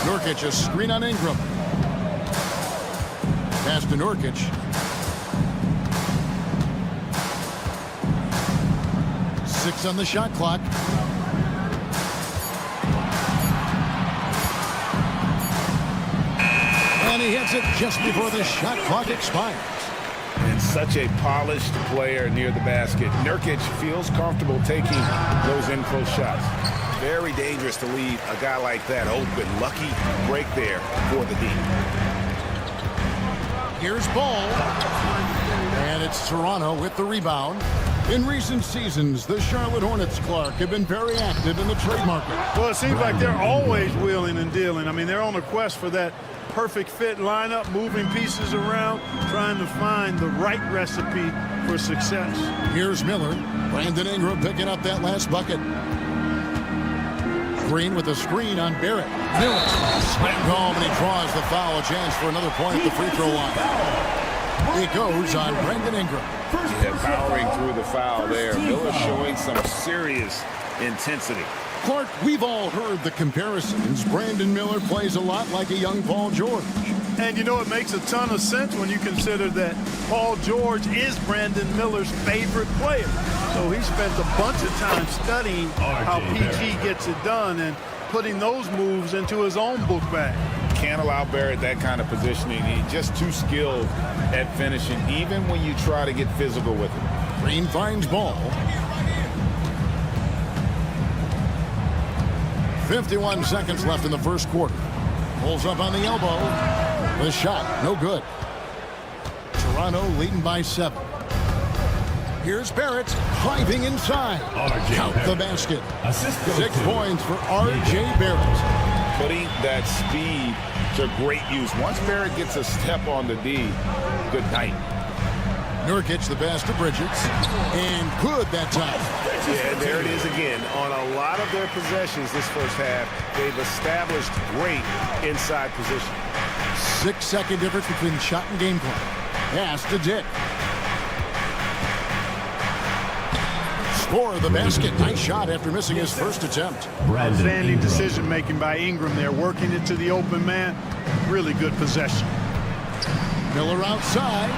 Nurkic a screen on Ingram. Pass to Nurkic. Six on the shot clock. And he hits it just before the shot clock expires. And such a polished player near the basket. Nurkic feels comfortable taking those in-close shots. Very dangerous to leave a guy like that open. Lucky break there for the D. Here's Ball. And it's Toronto with the rebound. In recent seasons, the Charlotte Hornets, Clark, have been very active in the trade market. Well, it seems like they're always wheeling and dealing. I mean, they're on a quest for that perfect fit lineup, moving pieces around, trying to find the right recipe for success. Here's Miller. Brandon Ingram picking up that last bucket. Green with a screen on Barrett. Miller swing home, and he draws the foul. A chance for another point at the free throw line. It goes on Brandon Ingram. Yeah, powering through the foul there. Miller showing some serious intensity. Clark, we've all heard the comparisons. Brandon Miller plays a lot like a young Paul George. And you know, it makes a ton of sense when you consider that Paul George is Brandon Miller's favorite player. So he spent a bunch of time studying how PG gets it done and putting those moves into his own book bag. Can't allow Barrett that kind of positioning. He's just too skilled at finishing, even when you try to get physical with him. Green finds Ball. 51 seconds left in the first quarter. Pulls up on the elbow. The shot, no good. Toronto leading by 7. Here's Barrett driving inside. Count the basket. 6 points for R.J. Barrett. Putting that speed to great use. Once Barrett gets a step on the D, good night. Nurkic the pass to Bridges. And good that time. Yeah, there it is again. On a lot of their possessions this first half, they've established great inside position. 6-second difference between shot and game clock. Pass to Dick. Score the basket. Nice shot after missing his first attempt. Outstanding decision-making by Ingram there, working it to the open man. Really good possession. Miller outside.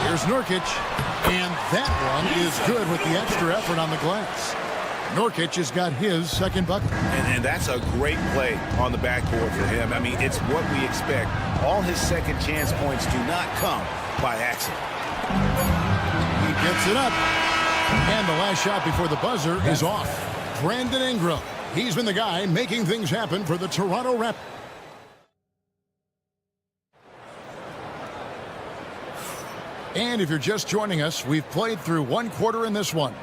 Here's Nurkic. And that one is good with the extra effort on the glass. Nurkic has got his second bucket. And that's a great play on the backboard for him. I mean, it's what we expect. All his second chance points do not come by accident. He gets it up. And the last shot before the buzzer is off. Brandon Ingram. He's been the guy making things happen for the Toronto Raptors. And if you're just joining us, we've played through one quarter in this one.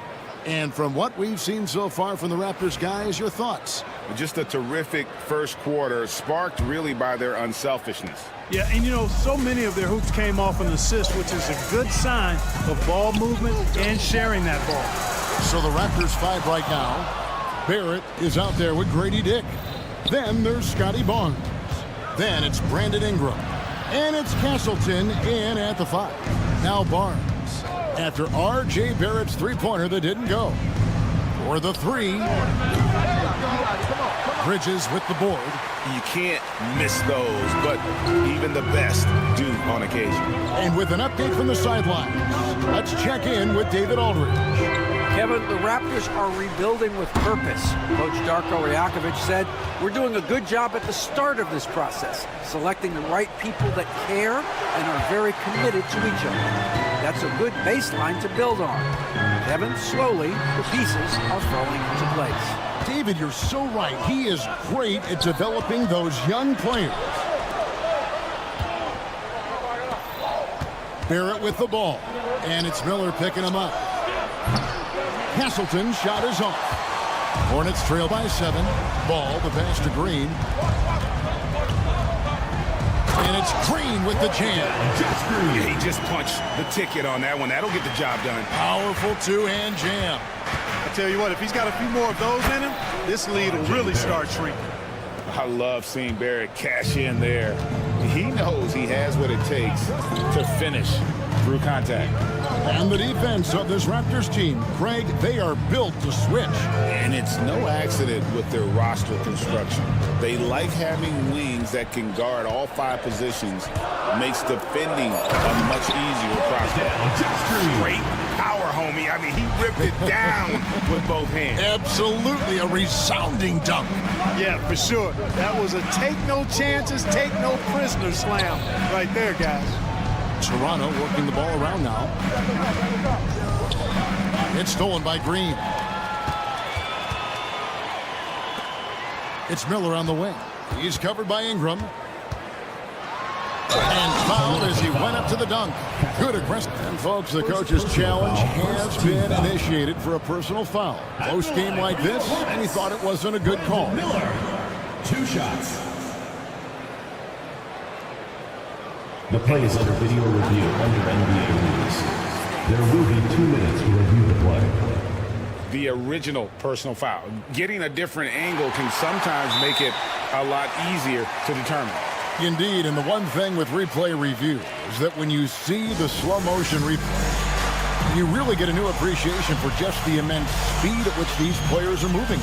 And from what we've seen so far from the Raptors, guys, your thoughts? Just a terrific first quarter, sparked really by their unselfishness. Yeah, and you know, so many of their hoops came off an assist, which is a good sign of ball movement and sharing that ball. So the Raptors 5 right now. Barrett is out there with Grady Dick. Then there's Scotty Barnes. Then it's Brandon Ingram. And it's Castleton in at the 5. Now Barnes. After R.J. Barrett's three-pointer that didn't go. For the 3. Bridges with the board. You can't miss those, but even the best do on occasion. And with an update from the sidelines, let's check in with David Aldridge. Kevin, the Raptors are rebuilding with purpose. Coach Darko Rajakovic said, we're doing a good job at the start of this process, selecting the right people that care and are very committed to each other. That's a good baseline to build on. Kevin, slowly, the pieces are falling into place. David, you're so right. He is great at developing those young players. Barrett with the ball. And it's Miller picking him up. Castleton's shot is off. Hornets trail by 7. Ball, the pass to Green. And it's Green with the jam. He just punched the ticket on that one. That'll get the job done. Powerful two-hand jam. I tell you what, if he's got a few more of those in him, this lead will really start shrinking. I love seeing Barrett cash in there. He knows he has what it takes to finish through contact. And the defense of this Raptors team, Craig, they are built to switch. And it's no accident with their roster construction. They like having wings that can guard all 5 positions. Makes defending a much easier process. Great power, homie. I mean, he ripped it down with both hands. Absolutely a resounding dunk. Yeah, for sure. That was a take no chances, take no prisoner slam right there, guys. Toronto working the ball around now. It's stolen by Green. It's Miller on the wing. He's covered by Ingram. And fouled as he went up to the dunk. Good aggressive. And folks, the coach's challenge has been initiated for a personal foul. Close game like this, and he thought it wasn't a good call. Miller, 2 shots. The play is under video review under NBA rules. There will be 2 minutes to review the play. The original personal foul. Getting a different angle can sometimes make it a lot easier to determine. Indeed, and the one thing with replay review is that when you see the slow motion replay, you really get a new appreciation for just the immense speed at which these players are moving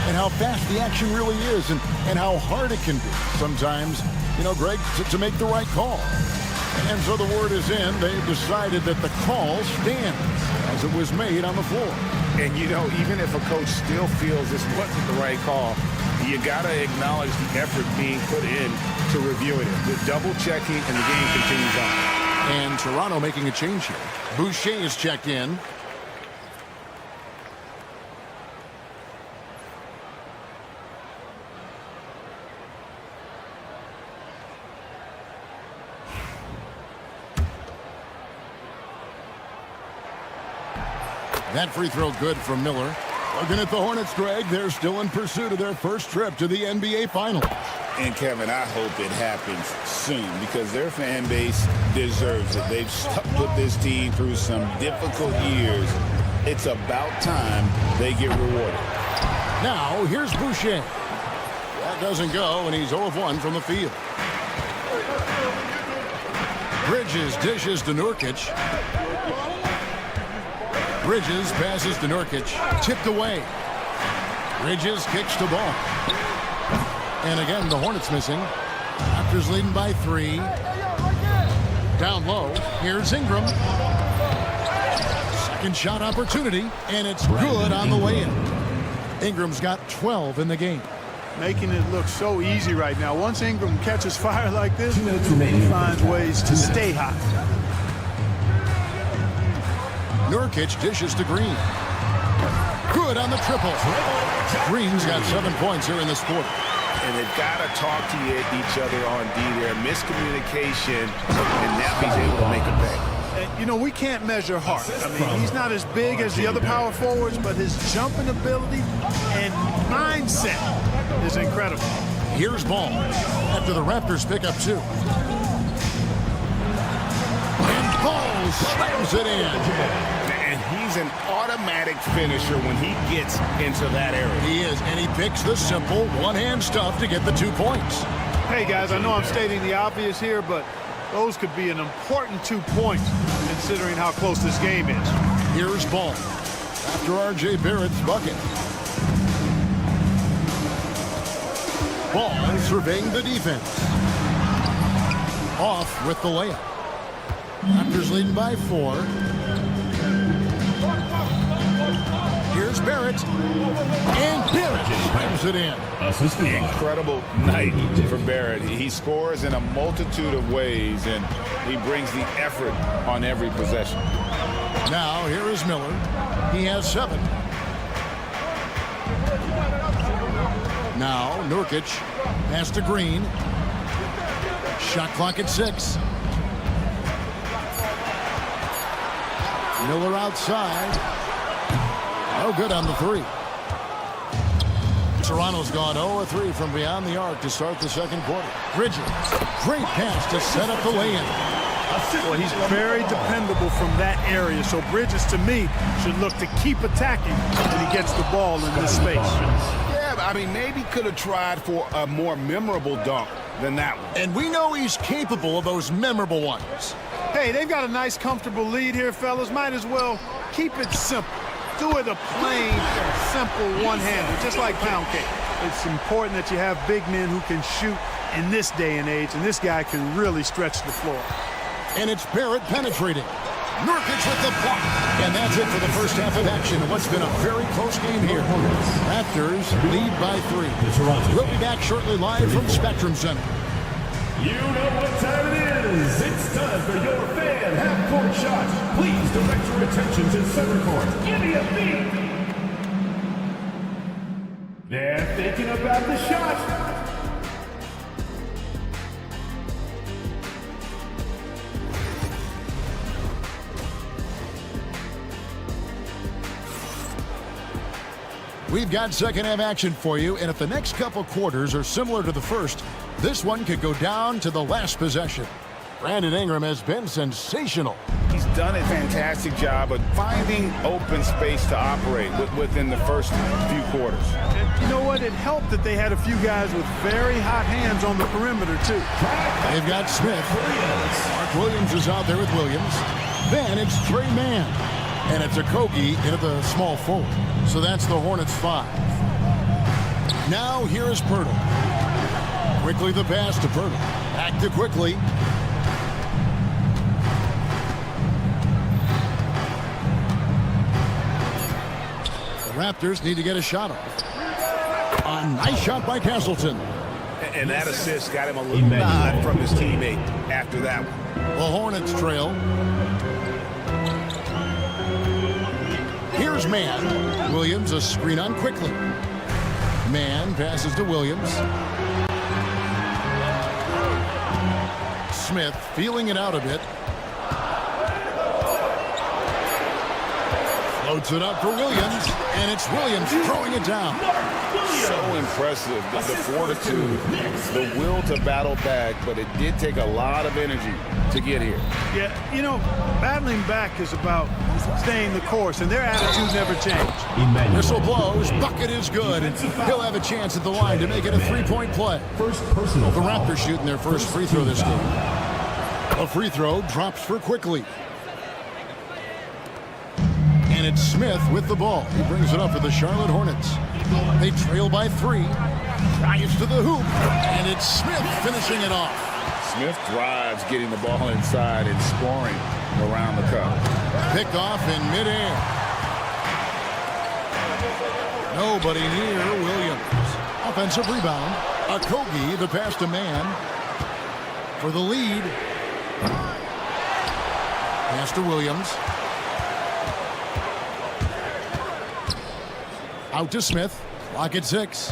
and how fast the action really is and how hard it can be sometimes, you know, Greg, to make the right call. And so the word is in. They've decided that the call stands as it was made on the floor. And, you know, even if a coach still feels this wasn't the right call, you got to acknowledge the effort being put in to reviewing it. The double checking, and the game continues on. And Toronto making a change here. Boucher is checked in. That free throw good from Miller. Looking at the Hornets, Greg, they're still in pursuit of their first trip to the NBA Finals. And, Kevin, I hope it happens soon because their fan base deserves it. They've stuck with this team through some difficult years. It's about time they get rewarded. Now, here's Boucher. That doesn't go, and he's 0 of 1 from the field. Bridges dishes to Nurkic. Bridges passes to Nurkic. Tipped away. Bridges kicks to ball. And again, the Hornets missing. Raptors leading by 3. Down low. Here's Ingram. Second shot opportunity, and it's good on the way in. Ingram's got 12 in the game. Making it look so easy right now. Once Ingram catches fire like this, he finds ways to stay hot. Nurkic dishes to Green. Good on the triple. Green's got 7 points here in this quarter. And they've got to talk to each other on D there. Miscommunication, and now he's able to make a pay. And, you know, we can't measure heart. I mean, he's not as big as the other power forwards, but his jumping ability and mindset is incredible. Here's Ball after the Raptors pick up 2. And Ball slams it in. And he's an automatic finisher when he gets into that area. He is, and he picks the simple one-hand stuff to get the 2 points. Hey, guys, I know I'm stating the obvious here, but those could be an important 2 points considering how close this game is. Here's Ball after R.J. Barrett's bucket. Ball surveying the defense. Off with the layup. Raptors leading by 4. Here's Barrett. And Barrett slams it in. Incredible night for Barrett. He scores in a multitude of ways, and he brings the effort on every possession. Now, here is Miller. He has 7. Now, Nurkic pass to Green. Shot clock at 6. Miller outside. No good on the 3. Toronto's gone 0-3 from beyond the arc to start the second quarter. Bridges, great pass to set up the lay-in. Well, he's very dependable from that area, so Bridges, to me, should look to keep attacking when he gets the ball in this space. Yeah, I mean, maybe could have tried for a more memorable dunk than that one. And we know he's capable of those memorable ones. Hey, they've got a nice, comfortable lead here, fellas. Might as well keep it simple. Do it a plain, simple one-hander, just like pound cake. It's important that you have big men who can shoot in this day and age, and this guy can really stretch the floor. And it's Barrett penetrating. Nurkic with the block. And that's it for the first half of action in what's been a very close game here. Raptors lead by 3. We'll be back shortly live from Spectrum Center. You know what time it is. It's time for your fan half-court shot. Please direct your attention to center court. Give me a beat. They're thinking about the shot. We've got second half action for you, and if the next couple quarters are similar to the first, this one could go down to the last possession. Brandon Ingram has been sensational. He's done a fantastic job of finding open space to operate within the first few quarters. And you know what? It helped that they had a few guys with very hot hands on the perimeter, too. They've got Smith. Mark Williams is out there with Williams. Then it's Trey Mann. And it's Okogie into the small forward. So that's the Hornets 5. Now here is Pirtle. Quickly the pass to Pirtle. Back to Quickly. The Raptors need to get a shot off. A nice shot by Castleton. And that assist got him a little nod from his teammate after that one. The Hornets trail. Here's Mann. Williams a screen on Quickly. Mann passes to Williams. Smith feeling it out a bit. Floats it up for Williams, and it's Williams throwing it down. So impressive, the fortitude, the will to battle back, but it did take a lot of energy to get here. Yeah, you know, battling back is about staying the course, and their attitude never changed. Whistle blows, bucket is good, and he'll have a chance at the line to make it a three-point play. The Raptors shooting their first free throw this game. The free throw drops for quickly. And it's Smith with the ball. He brings it up for the Charlotte Hornets. They trail by 3. Drives to the hoop. And it's Smith finishing it off. Smith drives, getting the ball inside and scoring around the cup. Picked off in midair. Nobody near Williams. Offensive rebound. Okogie, the pass to Man. For the lead. Pass to Williams. Out to Smith. Lock at 6.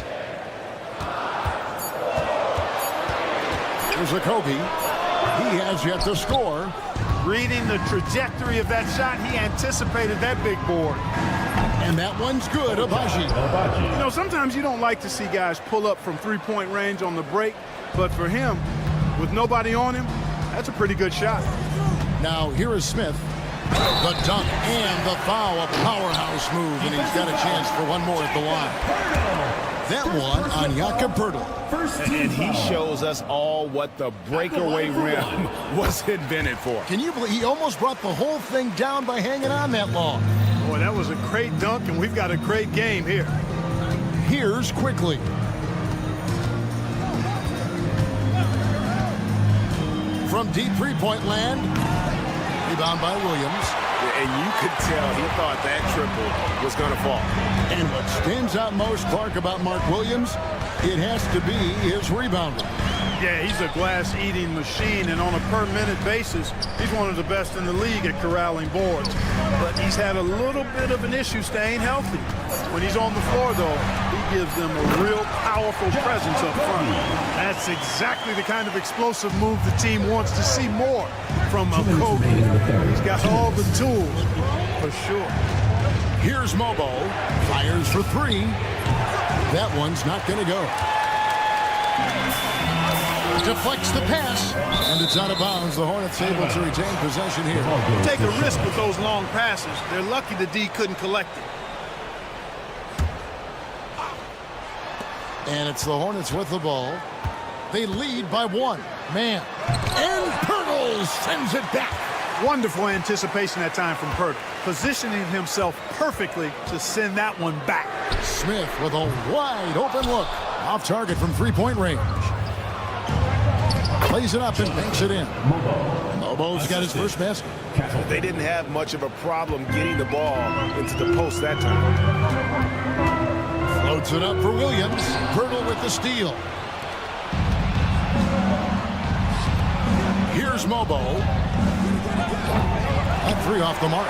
Here's Okogie. He has yet to score. Reading the trajectory of that shot, he anticipated that big board. And that one's good, Abaji. You know, sometimes you don't like to see guys pull up from three-point range on the break, but for him, with nobody on him, that's a pretty good shot. Now, here is Smith. The dunk and the foul, a powerhouse move, and he's got a chance for one more at the line. That one on Jakob Poeltl. And he shows us all what the breakaway rim was invented for. Can you believe he almost brought the whole thing down by hanging on that long? Boy, that was a great dunk, and we've got a great game here. Here's quickly. From deep three-point land. Rebound by Williams. And you could tell he thought that triple was going to fall. And what stands out most, Clark, about Mark Williams, it has to be his rebounding. Yeah, he's a glass-eating machine, and on a per-minute basis, he's one of the best in the league at corralling boards. But he's had a little bit of an issue staying healthy. When he's on the floor, though, he gives them a real powerful presence up front. That's exactly the kind of explosive move the team wants to see more from Okogie. He's got all the tools, for sure. Here's Mobo. Fires for 3. That one's not going to go. Deflects the pass, and it's out of bounds. The Hornets able to retain possession here. Take a risk with those long passes. They're lucky the D couldn't collect it. And it's the Hornets with the ball. They lead by 1. Man. And Poeltl sends it back. Wonderful anticipation that time from Poeltl, positioning himself perfectly to send that one back. Smith with a wide open look. Off target from three-point range. Plays it up and banks it in. Mobo's got his first basket. They didn't have much of a problem getting the ball into the post that time. Floats it up for Williams. Poeltl with the steal. Here's Mobo. That 3 off the mark.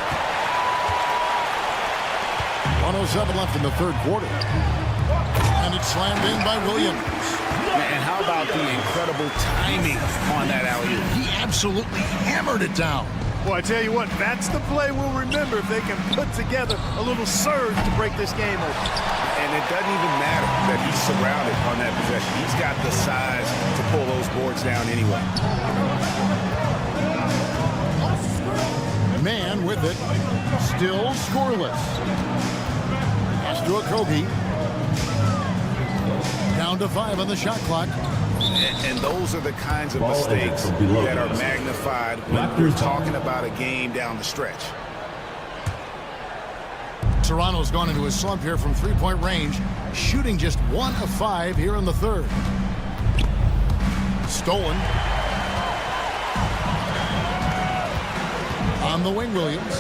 1:07 left in the third quarter. And it's slammed in by Williams. And how about the incredible timing on that alley-oop? He absolutely hammered it down. Well, I tell you what, that's the play we'll remember if they can put together a little surge to break this game open. And it doesn't even matter that he's surrounded on that possession. He's got the size to pull those boards down anyway. Man with it. Still scoreless. Pass to Okogie. Down to 5 on the shot clock. And those are the kinds of mistakes that are magnified when we're talking about a game down the stretch. Toronto's gone into a slump here from three-point range, shooting just 1 of 5 here in the third. Stolen. On the wing, Williams.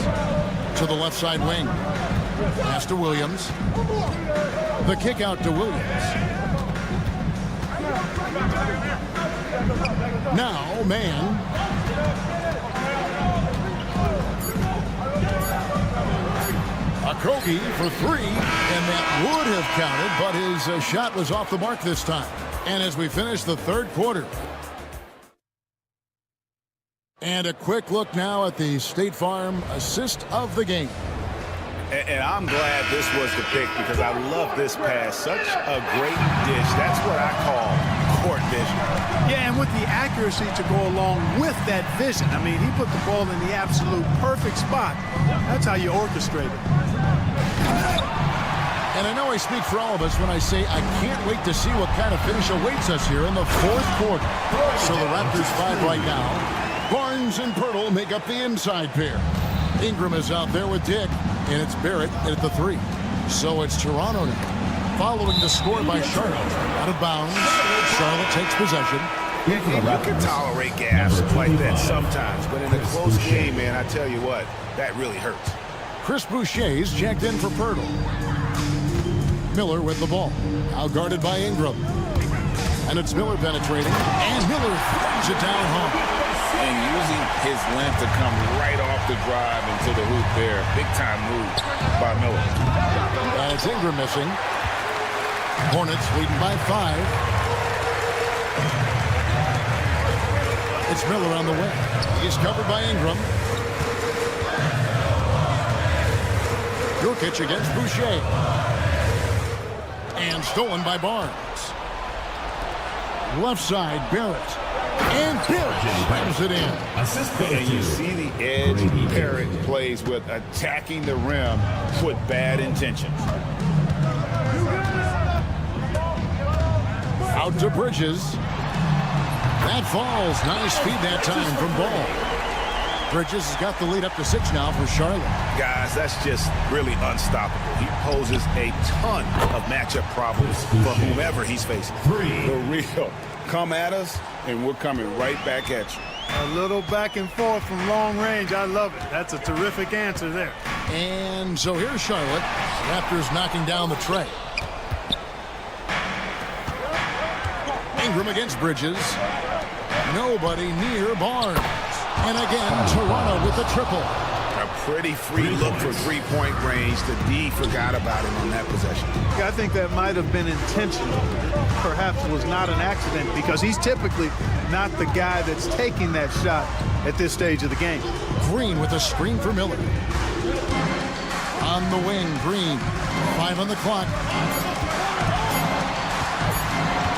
To the left side wing. Pass to Williams. The kick out to Williams. Now, Man. Okogie for 3, and that would have counted, but his shot was off the mark this time. And as we finish the third quarter. And a quick look now at the State Farm assist of the game. And I'm glad this was the pick because I love this pass. Such a great dish. That's what I call court vision. Yeah, and with the accuracy to go along with that vision. I mean, he put the ball in the absolute perfect spot. That's how you orchestrate it. And I know I speak for all of us when I say I can't wait to see what kind of finish awaits us here in the fourth quarter. So the Raptors 5 right now. Barnes Williams and Pirtle make up the inside pair. Ingram is out there with Dick, and it's Barrett at the 3. So it's Toronto now. Following the score by Charlotte. Out of bounds. Charlotte takes possession. You can tolerate gas like that sometimes, but in a close game, man, I tell you what, that really hurts. Chris Boucher's checked in for Pirtle. Miller with the ball. Out guarded by Ingram. And it's Miller penetrating. And Miller throws it down home. And using his length to come right off the drive into the hoop there. Big time move by Miller. And it's Ingram missing. Hornets leading by 5. It's Miller on the wing. He's covered by Ingram. Nurkic against Boucher. And stolen by Barnes. Left side, Barrett. And Barrett slams it in. And you see the edge Barrett plays with, attacking the rim with bad intentions. Out to Bridges. That falls. Nice feed that time from Ball. Bridges has got the lead up to 6 now for Charlotte. Guys, that's just really unstoppable. He poses a ton of matchup problems for whomever he's facing. The real come at us, and we're coming right back at you. A little back and forth from long range. I love it. That's a terrific answer there. And so here's Charlotte. Raptors knocking down the tray. Ingram against Bridges. Nobody near Barnes. And again, Toronto with the triple. A pretty free look for three-point range. The D forgot about him on that possession. I think that might have been intentional. Perhaps was not an accident because he's typically not the guy that's taking that shot at this stage of the game. Green with a screen for Miller. On the wing, Green. 5 on the clock.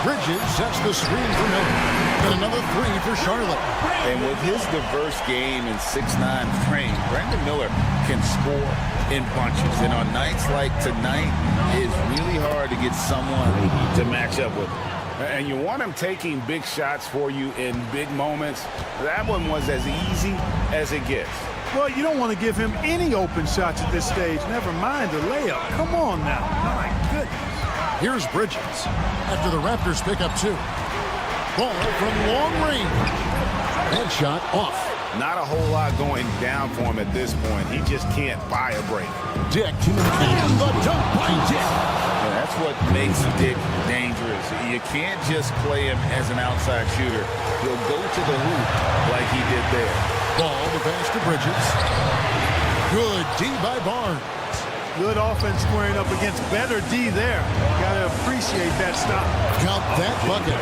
Bridges sets the screen for Miller. And another 3 for Charlotte. And with his diverse game and 6'9" frame, Brandon Miller can score in bunches. And on nights like tonight, it's really hard to get someone to match up with him. And you want him taking big shots for you in big moments. That one was as easy as it gets. Well, you don't want to give him any open shots at this stage. Never mind a layup. Come on now. My goodness. Here's Bridges after the Raptors pick up 2. Ball from long range. Headshot off. Not a whole lot going down for him at this point. He just can't buy a break. Dick. And the dunk by Dick. Yeah, that's what makes Dick dangerous. You can't just play him as an outside shooter. He'll go to the hoop like he did there. Ball the pass to Bridges. Good D by Barnes. Good offense squaring up against better D there. Got to appreciate that stop. Count that bucket.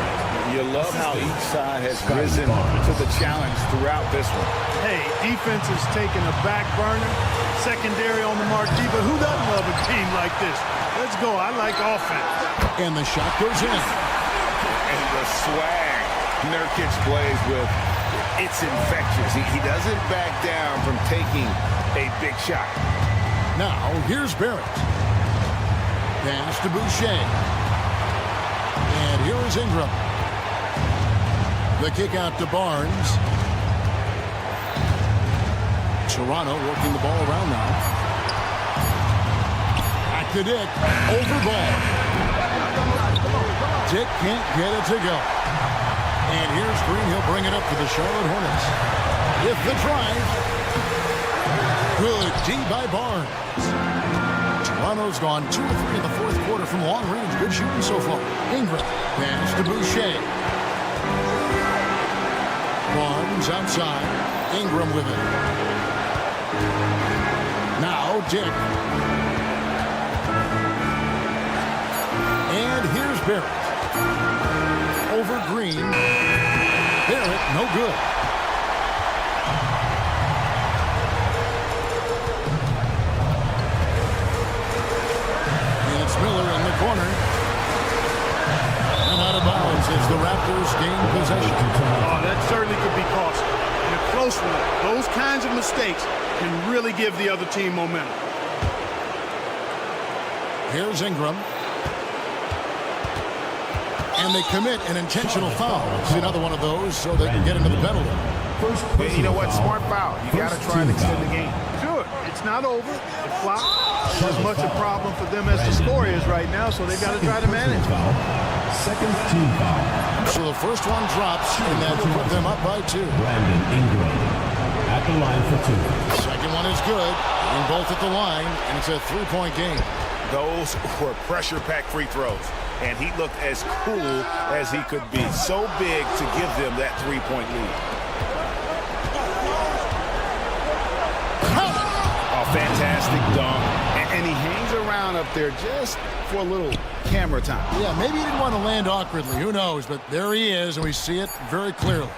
You love how each side has risen to the challenge throughout this one. Hey, defense is taking a back burner, secondary on the marquee, but who doesn't love a game like this? Let's go. I like offense. And the shot goes in. And the swag Nurkic plays with, it's infectious. He doesn't back down from taking a big shot. Now, here's Barrett. Pass to Boucher. And here is Ingram. The kick out to Barnes. Toronto working the ball around now. Back to Dick. Over ball. Dick can't get it to go. And here's Green. He'll bring it up for the Charlotte Hornets. With the drive. Good D by Barnes. Toronto's gone 2 of 3 in the fourth quarter from long range. Good shooting so far. Ingram. Pass to Boucher. Barnes outside. Ingram with it. Now Dick. And here's Barrett. Over Green. Barrett, no good. And it's Miller in the corner. And out of bounds as the Raptors gain possession. Oh, that certainly could be costly. In a close one, those kinds of mistakes can really give the other team momentum. Here's Ingram. And they commit an intentional foul. It's another one of those so they can get into the penalty. first And you know what? Smart foul. You got to try and extend the game. Sure, it's not over. The clock is as much a problem for them as the score is right now, so they got to try to manage. Second team foul. So the first one drops, and that will put them up by 2. Brandon Ingram at the line for 2. Second one is good, and both at the line, and it's a 3-point game. Those were pressure-packed free throws, and he looked as cool as he could be. So big to give them that 3-point lead. A fantastic dunk, and he hangs around up there just for a little camera time. Yeah, maybe he didn't want to land awkwardly. Who knows? But there he is, and we see it very clearly.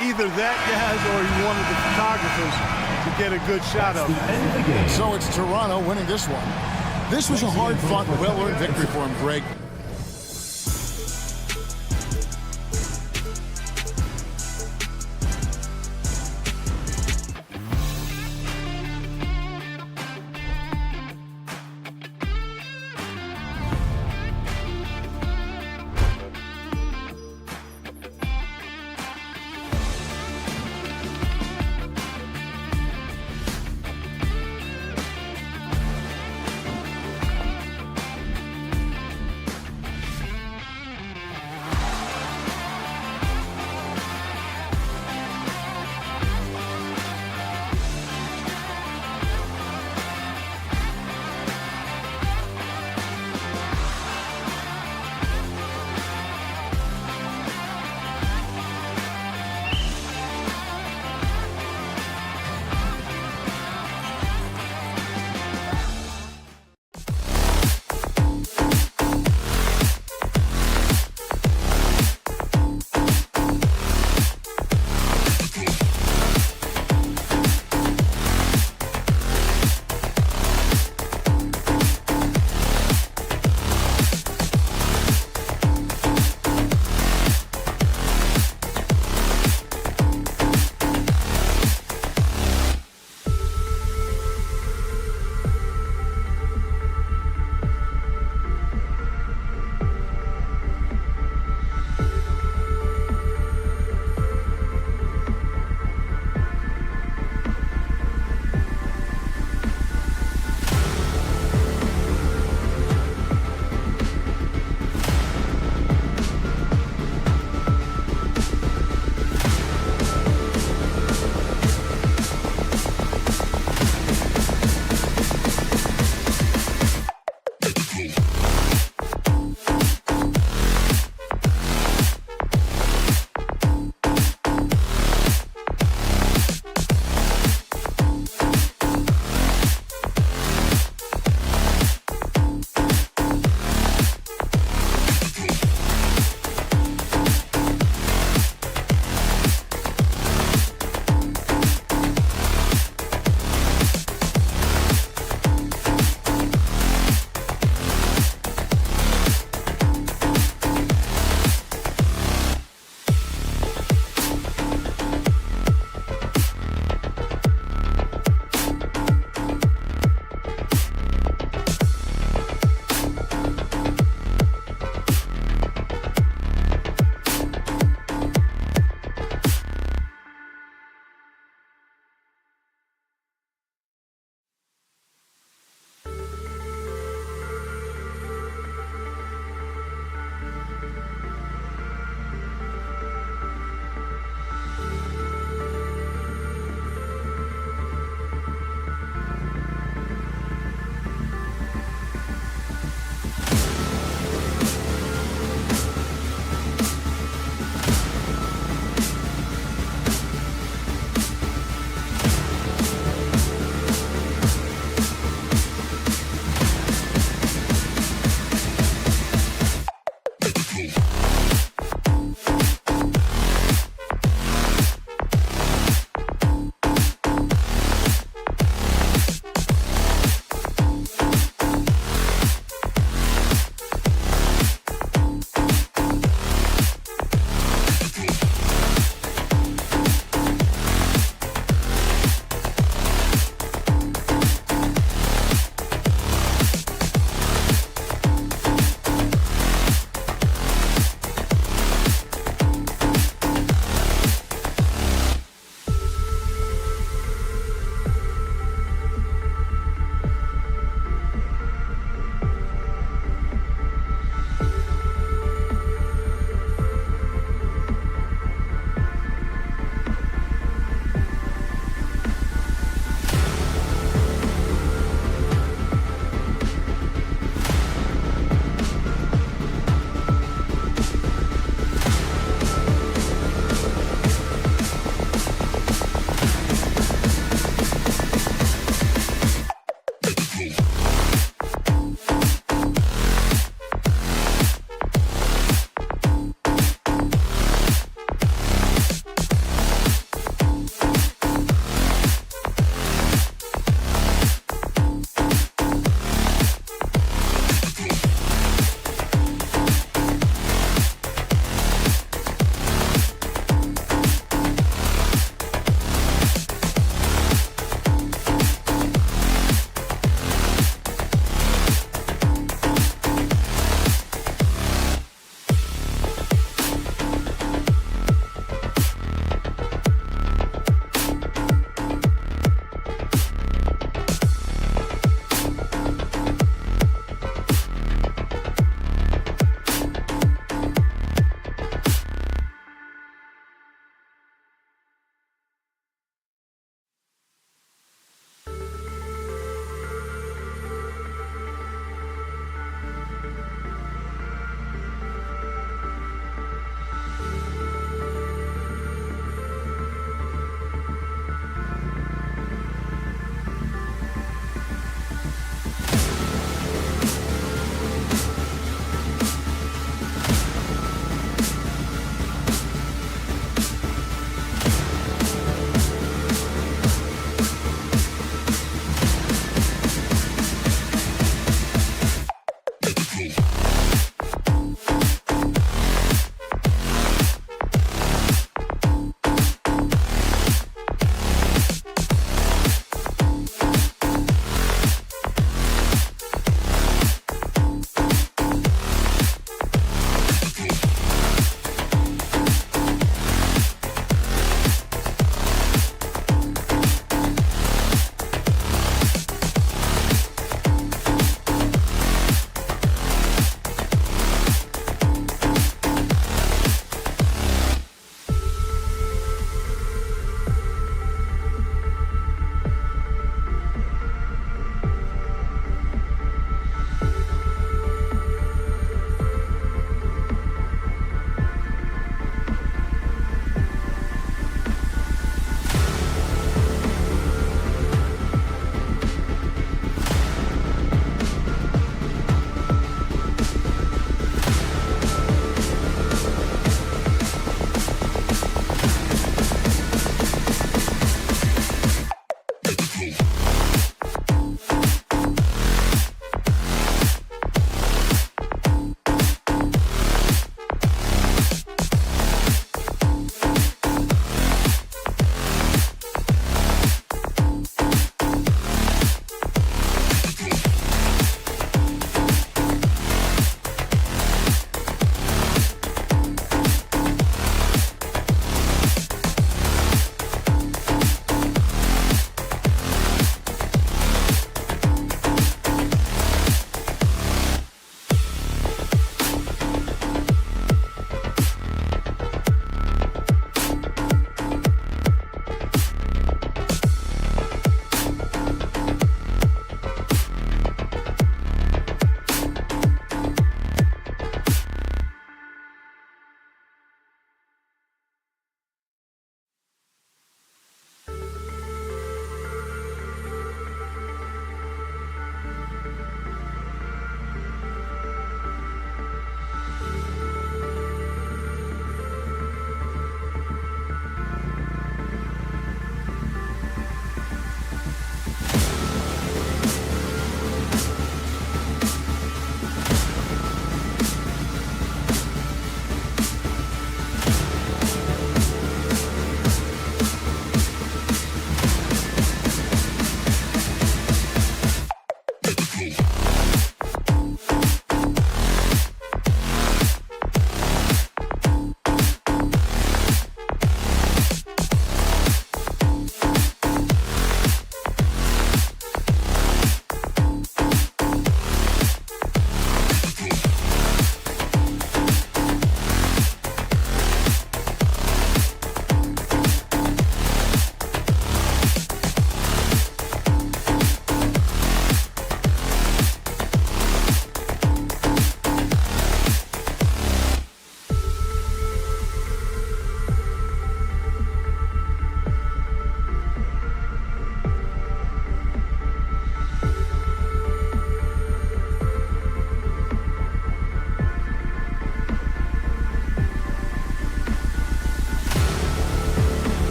Either that, guys, or he wanted the photographers to get a good shot of him. So it's Toronto winning this one. This was a hard-fought, well-earned victory for him, Greg.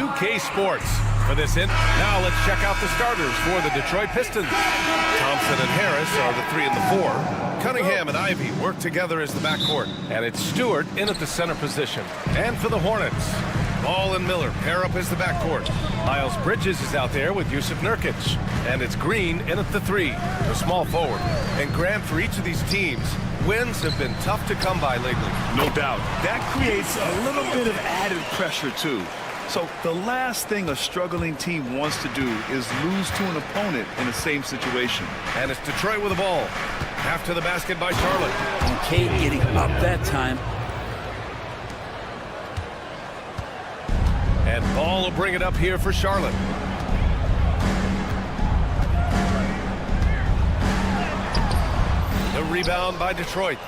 2K Sports. For this now let's check out the starters for the Detroit Pistons. Thompson and Harris are the 3 and the 4. Cunningham and Ivy work together as the backcourt. And it's Stewart in at the center position. And for the Hornets, Ball and Miller pair up as the backcourt. Miles Bridges is out there with Yusuf Nurkic. And it's Green in at the 3, the small forward. And Grant, for each of these teams, wins have been tough to come by lately. No doubt. That creates a little bit of added pressure, too. So the last thing a struggling team wants to do is lose to an opponent in the same situation. And it's Detroit with the ball. After the basket by Charlotte. And Kate getting up that time. And Ball will bring it up here for Charlotte. The rebound by Detroit.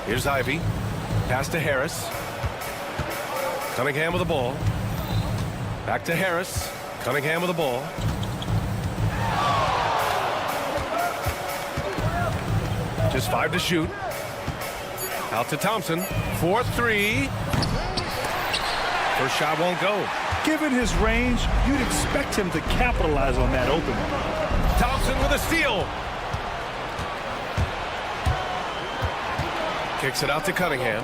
Here's Ivy. Pass to Harris. Cunningham with the ball. Back to Harris. Cunningham with the ball. Just 5 to shoot. Out to Thompson. 4-3. First shot won't go. Given his range, you'd expect him to capitalize on that open one. Thompson with a steal. Kicks it out to Cunningham.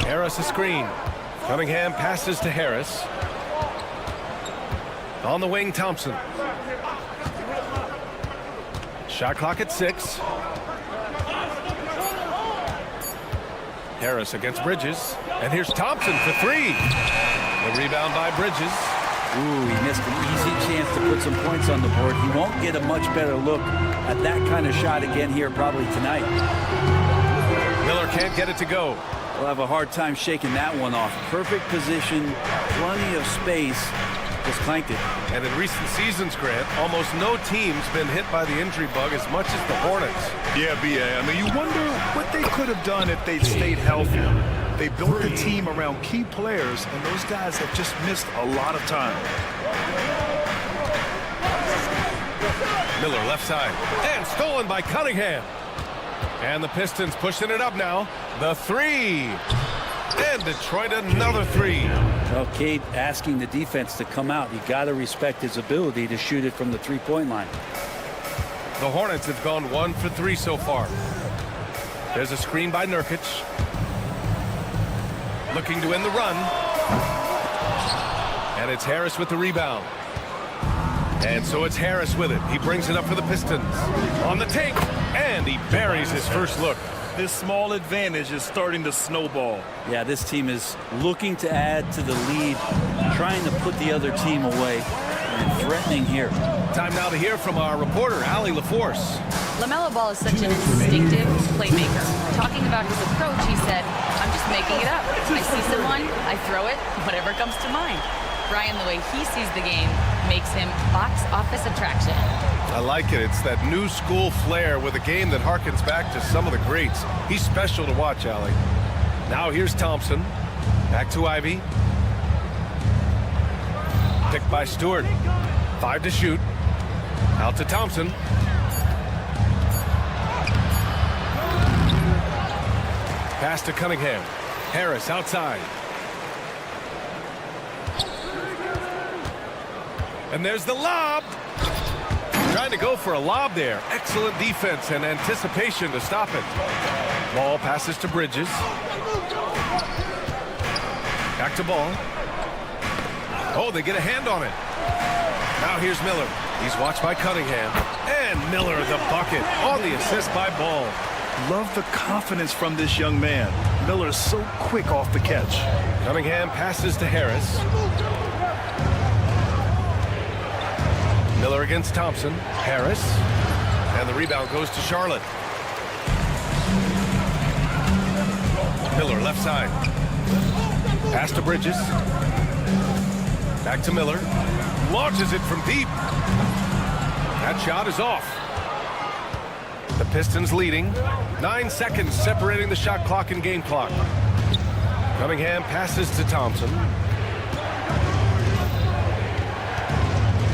Harris a screen. Cunningham passes to Harris. On the wing, Thompson. Shot clock at 6. Harris against Bridges. And here's Thompson for 3. The rebound by Bridges. Ooh, he missed an easy chance to put some points on the board. He won't get a much better look at that kind of shot again here probably tonight. Miller can't get it to go. We'll have a hard time shaking that one off. Perfect position, plenty of space. Just clanked it. And in recent seasons, Grant, almost no team's been hit by the injury bug as much as the Hornets. Yeah, B.A. I mean, you wonder what they could have done if they'd stayed healthy. They built the team around key players, and those guys have just missed a lot of time. Miller left side. And stolen by Cunningham. And the Pistons pushing it up now. The 3. And Detroit another 3. Well, Cade asking the defense to come out. You got to respect his ability to shoot it from the three-point line. The Hornets have gone 1 for 3 so far. There's a screen by Nurkic. Looking to end the run. And it's Harris with the rebound. And so it's Harris with it. He brings it up for the Pistons. On the take. And he buries his first look. This small advantage is starting to snowball. Yeah, this team is looking to add to the lead, trying to put the other team away, and threatening here. Time now to hear from our reporter, Allie LaForce. LaMelo Ball is such an instinctive playmaker. Talking about his approach, he said, I'm just making it up. I see someone, I throw it, whatever comes to mind. Brian, the way he sees the game makes him box office attraction. I like it. It's that new school flair with a game that harkens back to some of the greats. He's special to watch, Allie. Now here's Thompson. Back to Ivy. Picked by Stewart. 5 to shoot. Out to Thompson. Pass to Cunningham. Harris outside. And there's the lob. Trying to go for a lob there. Excellent defense and anticipation to stop it. Ball passes to Bridges. Back to Ball. Oh, they get a hand on it. Now here's Miller. He's watched by Cunningham. And Miller the bucket on the assist by Ball. Love the confidence from this young man. Miller is so quick off the catch. Cunningham passes to Harris. Miller against Thompson. Harris. And the rebound goes to Charlotte. Miller left side. Pass to Bridges. Back to Miller. Launches it from deep. That shot is off. The Pistons leading. 9 seconds separating the shot clock and game clock. Cunningham passes to Thompson.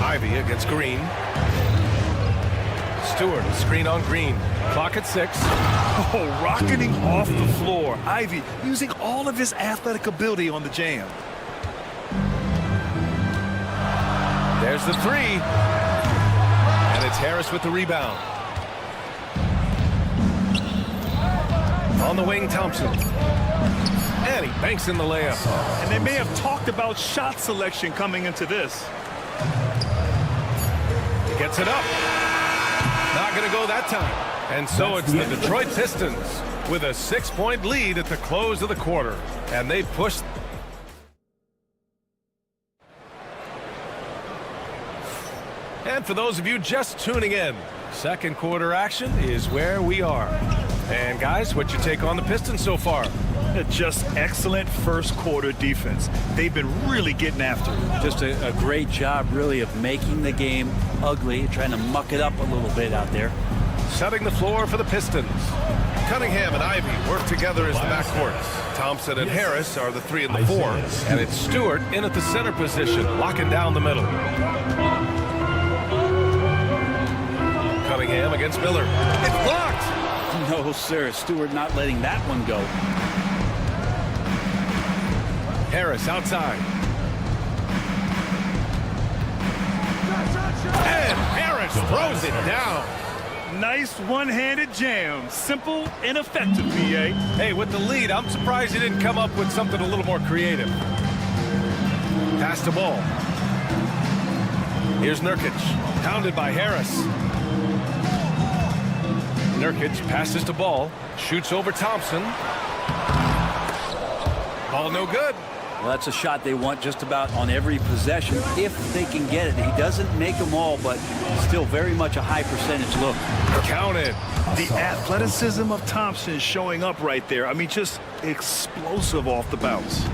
Ivy against Green. Stewart, a screen on Green. Clock at 6. Oh, rocketing off the floor. Ivy using all of his athletic ability on the jam. There's the 3. And it's Harris with the rebound. On the wing, Thompson. And he banks in the layup. And they may have talked about shot selection coming into this. He gets it up. Not going to go that time. And so it's the Detroit Pistons with a 6-point lead at the close of the quarter. And they push. And for those of you just tuning in, second quarter action is where we are. And guys, what's your take on the Pistons so far? Just excellent first quarter defense. They've been really getting after it. Just a great job, really, of making the game ugly, trying to muck it up a little bit out there. Setting the floor for the Pistons. Cunningham and Ivy work together as the backcourt. Thompson and Harris are the 3 and the 4. And it's Stewart in at the center position, locking down the middle. Cunningham against Miller. It's blocked! No, sir. Stewart not letting that one go. Harris outside. And Harris throws it down. Nice one-handed jam. Simple and effective, BA. Hey, with the lead, I'm surprised he didn't come up with something a little more creative. Pass the ball. Here's Nurkic. Pounded by Harris. Nurkic passes to Ball. Shoots over Thompson. Ball no good. Well, that's a shot they want just about on every possession if they can get it. He doesn't make them all, but still very much a high percentage look. Counted. The athleticism of Thompson showing up right there. I mean, just explosive off the bounce.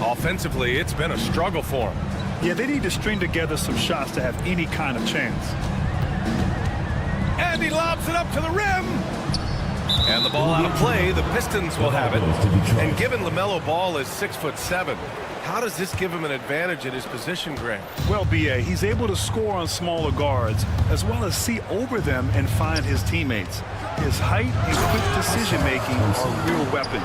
Offensively, it's been a struggle for him. Yeah, they need to string together some shots to have any kind of chance. And he lobs it up to the rim. And the ball out of play. The Pistons will have it. And given LaMelo Ball is 6'7", how does this give him an advantage in his position, Grant? Well, BA, he's able to score on smaller guards, as well as see over them and find his teammates. His height and quick decision-making are real weapons.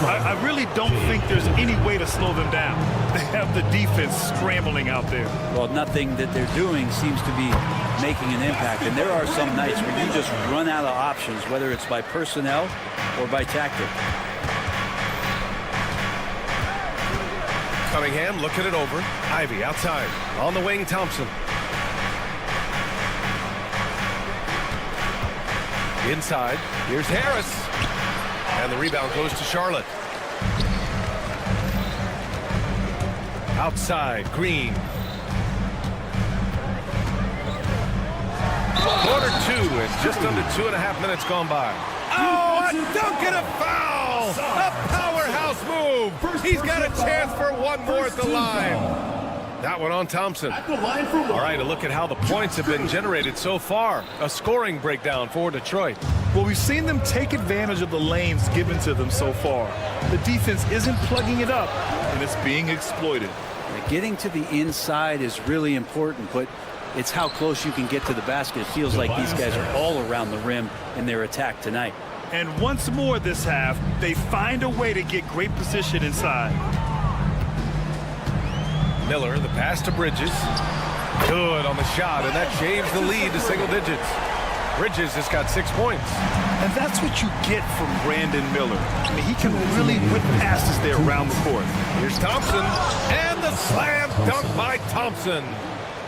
I really don't think there's any way to slow them down. They have the defense scrambling out there. Well, nothing that they're doing seems to be making an impact. And there are some nights where you just run out of options, whether it's by personnel or by tactic. Cunningham looking it over. Ivy outside. On the wing, Thompson. Inside. Here's Harris. And the rebound goes to Charlotte. Outside, Green. Quarter 2 and just under 2.5 minutes gone by. Oh, a dunk and a foul! A powerhouse move! He's got a chance for one more at the line. That one on Thompson. All right, a look at how the points have been generated so far. A scoring breakdown for Detroit. Well, we've seen them take advantage of the lanes given to them so far. The defense isn't plugging it up, and it's being exploited. Getting to the inside is really important, but it's how close you can get to the basket. It feels like these guys are all around the rim in their attack tonight. And once more this half, they find a way to get great position inside. Miller, the pass to Bridges. Good on the shot, and that shaves the lead to single digits. Bridges has got 6 points. And that's what you get from Brandon Miller. I mean, he can really whip passes there around the court. Here's Thompson, and the slam dunk by Thompson.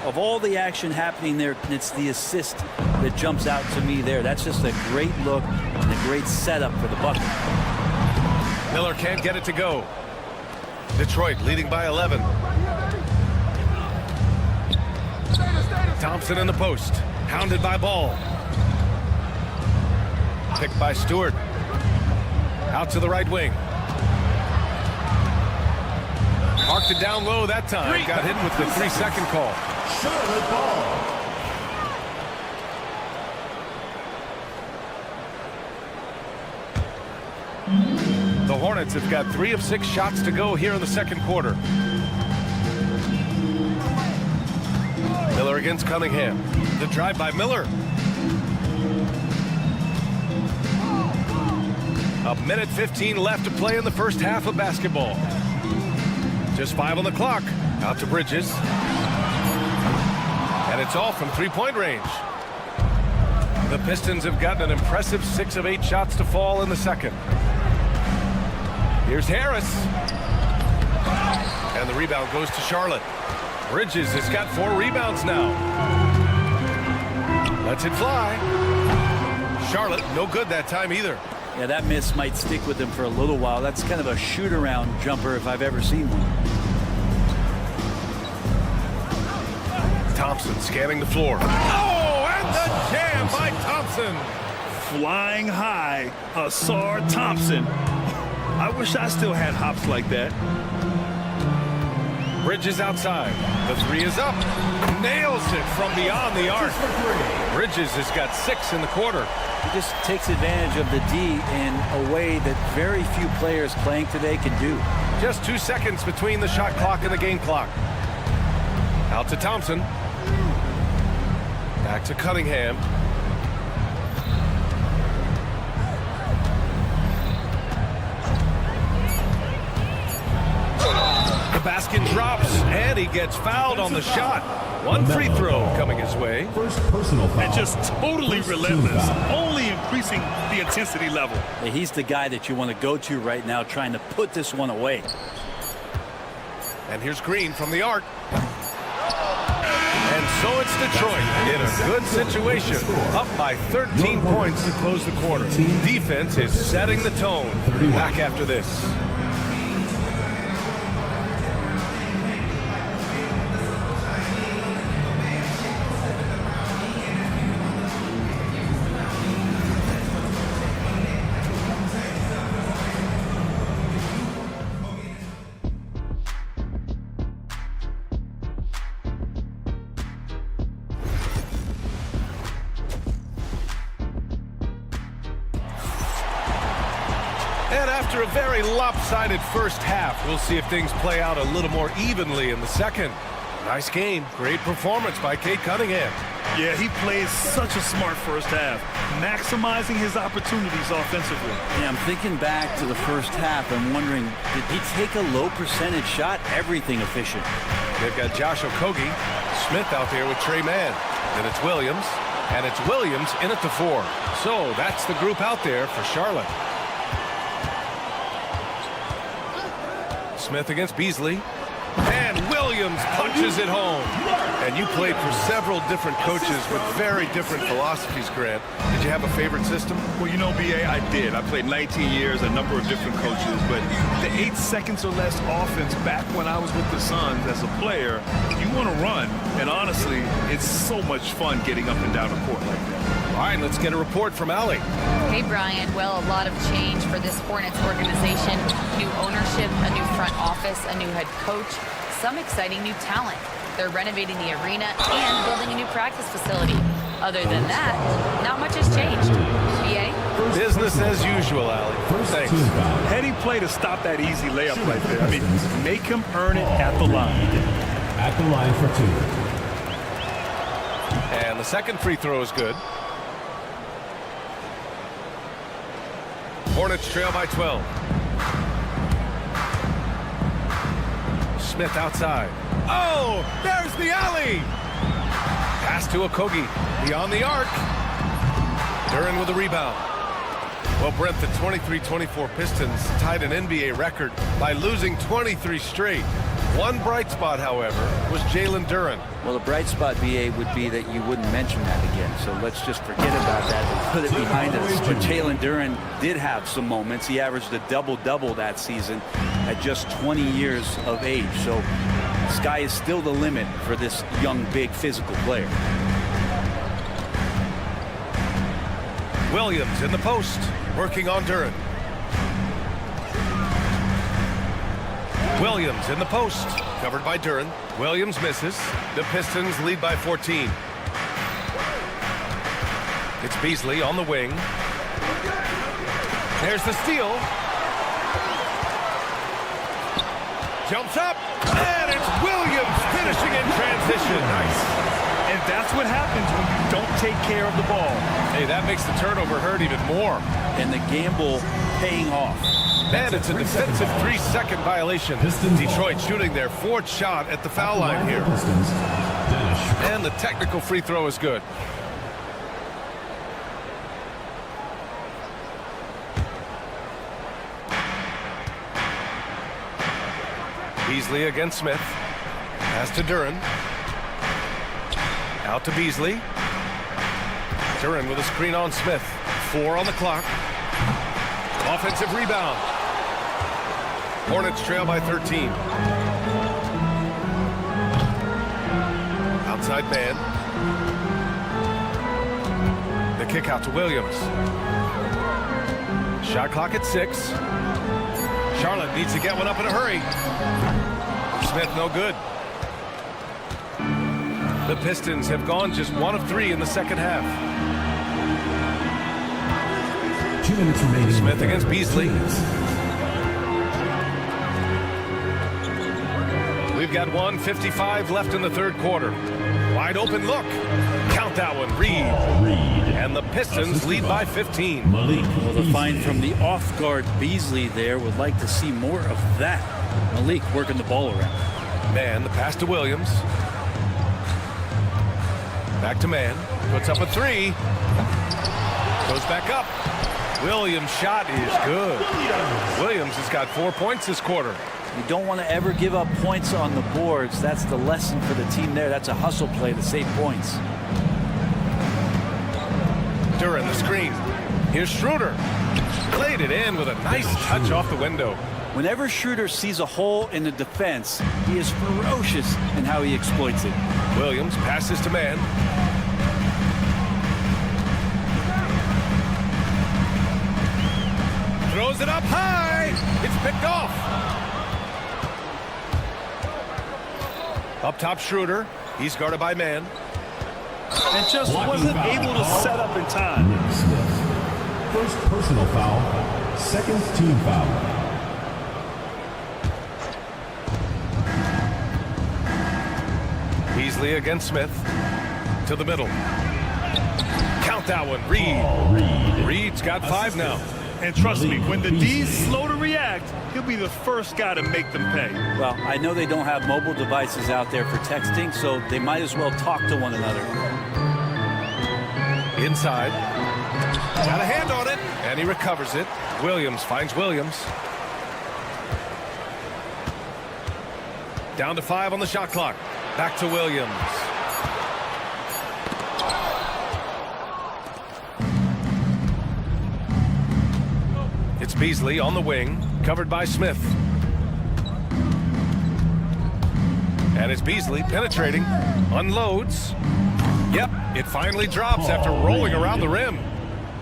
Of all the action happening there, it's the assist that jumps out to me there. That's just a great look and a great setup for the bucket. Miller can't get it to go. Detroit leading by 11. Thompson in the post. Hounded by Ball. Picked by Stewart. Out to the right wing. Marked it down low that time. Got hit with the 3-second call. Charlotte Ball. The Hornets have got 3 of 6 shots to go here in the second quarter. Miller against Cunningham. The drive by Miller. A minute 15 left to play in the first half of basketball. Just 5 on the clock. Out to Bridges. And it's all from three-point range. The Pistons have gotten an impressive 6 of 8 shots to fall in the second. Here's Harris. And the rebound goes to Charlotte. Bridges has got 4 rebounds now. Lets it fly. Charlotte, no good that time either. Yeah, that miss might stick with him for a little while. That's kind of a shoot-around jumper if I've ever seen one. Thompson scanning the floor. Oh, and the jam by Thompson. Flying high, Asar Thompson. I wish I still had hops like that. Bridges outside. The 3 is up. Nails it from beyond the arc. Bridges has got 6 in the quarter. He just takes advantage of the D in a way that very few players playing today can do. Just 2 seconds between the shot clock and the game clock. Out to Thompson. Back to Cunningham. The basket drops, and he gets fouled on the shot. 1 free throw coming his way. First personal foul. And just totally relentless, only increasing the intensity level. Hey, he's the guy that you want to go to right now trying to put this one away. And here's Green from the arc. And so it's Detroit in a good situation, up by 13 points to close the quarter. Defense is setting the tone. Back after this. And after a very lopsided first half, we'll see if things play out a little more evenly in the second. Nice game. Great performance by Cade Cunningham. Yeah, he plays such a smart first half, maximizing his opportunities offensively. Yeah, I'm thinking back to the first half and wondering, did he take a low percentage shot? Everything efficient. They've got Josh Okogie, Smith out there with Trey Mann. Then it's Williams, and it's Williams in at the 4. So that's the group out there for Charlotte. Smith against Beasley. And Williams punches it home. And you played for several different coaches with very different philosophies, Grant. Did you have a favorite system? Well, you know, B.A., I did. I played 19 years, a number of different coaches, but the 8 seconds or less offense back when I was with the Suns as a player, you want to run. And honestly, it's so much fun getting up and down the court like that. All right, let's get a report from Allie. Hey, Brian. Well, a lot of change for this Hornets organization. New ownership, a new front office, a new head coach, some exciting new talent. They're renovating the arena and building a new practice facility. Other than that, not much has changed. BA? Business as usual, Allie. Thanks. Heady play to stop that easy layup right there. I mean, make him earn it at the line. At the line for 2. And the second free throw is good. Hornets trail by 12. Smith outside. Oh, there's the alley. Pass to Okogie. Beyond the arc. Duren with the rebound. Well, Brent, the 23-24 Pistons tied an NBA record by losing 23 straight. One bright spot, however, was Jalen Duren. Well, the bright spot, BA, would be that you wouldn't mention that again. So let's just forget about that and put it behind us. But Jalen Duren did have some moments. He averaged a double-double that season at just 20 years of age. So the sky is still the limit for this young, big, physical player. Williams in the post, working on Duren. Williams in the post, covered by Duren. Williams misses. The Pistons lead by 14. It's Beasley on the wing. There's the steal. Jumps up, and it's Williams finishing in transition. Nice. And that's what happens when you don't take care of the ball. Hey, that makes the turnover hurt even more. And the gamble paying off. And it's a defensive 3-second violation. Detroit shooting their 4th shot at the foul line here. And the technical free throw is good. Beasley against Smith. Pass to Duren. Out to Beasley. Duren with a screen on Smith. 4 on the clock. Offensive rebound. Hornets trail by 13. Outside man. The kick out to Williams. Shot clock at 6. Charlotte needs to get one up in a hurry. Smith no good. The Pistons have gone just 1 of 3 in the second half. 2 minutes remaining. Smith against Beasley. We've got 1:55 left in the third quarter. Wide open look. Count that one. Reed. And the Pistons lead by 15. Well, the find from the off-guard Beasley there would like to see more of that. Malik working the ball around. Man, the pass to Williams. Back to man. Puts up a 3. Goes back up. Williams' shot is good. Williams has got 4 points this quarter. You don't want to ever give up points on the boards. That's the lesson for the team there. That's a hustle play to save points. Duren the screen. Here's Schroeder. Played it in with a nice touch off the window. Whenever Schroeder sees a hole in the defense, he is ferocious in how he exploits it. Williams passes to man. Throws it up high. It's picked off. Up top, Schroeder. He's guarded by man. And just wasn't able to set up in time. First personal foul, second team foul. Beasley against Smith. To the middle. Count that one. Reed. Reed's got 5 now. And trust me, when the D's slow to react, he'll be the first guy to make them pay. Well, I know they don't have mobile devices out there for texting, so they might as well talk to one another. Inside. Got a hand on it, and he recovers it. Williams finds Williams. Down to 5 on the shot clock. Back to Williams. It's Beasley on the wing, covered by Smith. And it's Beasley penetrating, unloads. Yep, it finally drops after rolling around the rim.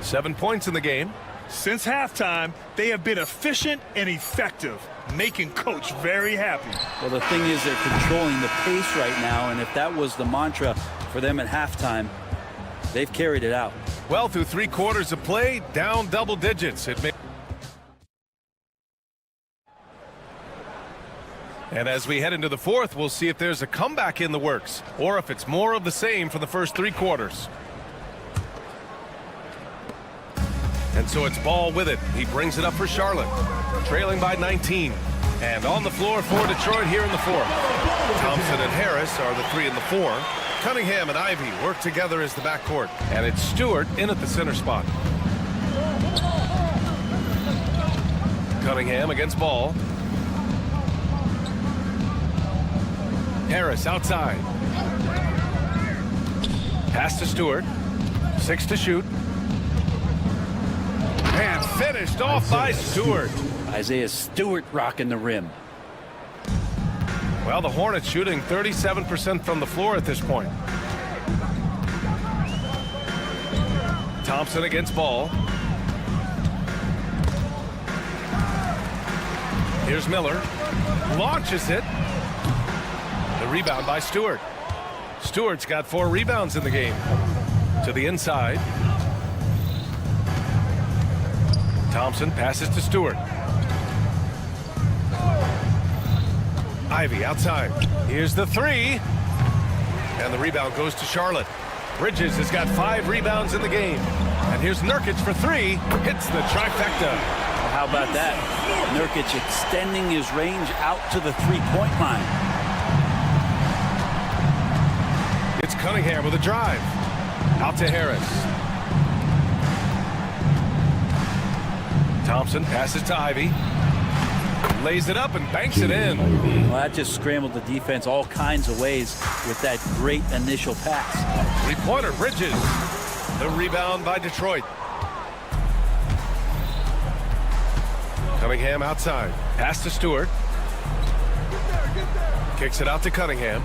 7 points in the game. Since halftime, they have been efficient and effective, making Coach very happy. Well, the thing is they're controlling the pace right now, and if that was the mantra for them at halftime, they've carried it out. Well, through 3 quarters of play, down double digits. And as we head into the fourth, we'll see if there's a comeback in the works or if it's more of the same for the first 3 quarters. And so it's Ball with it. He brings it up for Charlotte, trailing by 19. And on the floor for Detroit here in the fourth. Thompson and Harris are the 3 and the 4. Cunningham and Ivy work together as the backcourt. And it's Stewart in at the center spot. Cunningham against Ball. Harris outside. Pass to Stewart. 6 to shoot. And finished off by Stewart. Isaiah Stewart rocking the rim. Well, the Hornets shooting 37% from the floor at this point. Thompson against Ball. Here's Miller. Launches it. The rebound by Stewart. Stewart's got 4 rebounds in the game. To the inside. Thompson passes to Stewart. Ivy outside. Here's the 3. And the rebound goes to Charlotte. Bridges has got 5 rebounds in the game. And here's Nurkic for 3. Hits the trifecta. Well, how about that? Nurkic extending his range out to the three-point line. It's Cunningham with a drive. Out to Harris. Thompson passes to Ivy. Lays it up and banks it in. Well, that just scrambled the defense all kinds of ways with that great initial pass. Three-pointer, Bridges. The rebound by Detroit. Cunningham outside. Pass to Stewart. Kicks it out to Cunningham.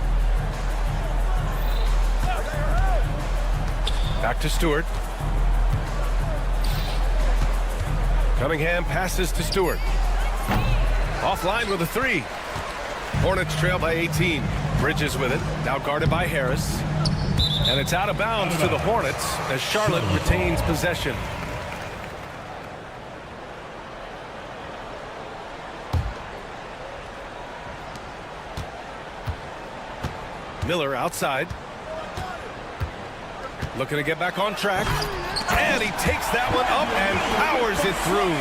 Back to Stewart. Cunningham passes to Stewart. Offline with a 3. Hornets trail by 18. Bridges with it. Now guarded by Harris. And it's out of bounds to the Hornets as Charlotte retains possession. Miller outside. Looking to get back on track. And he takes that one up and powers it through.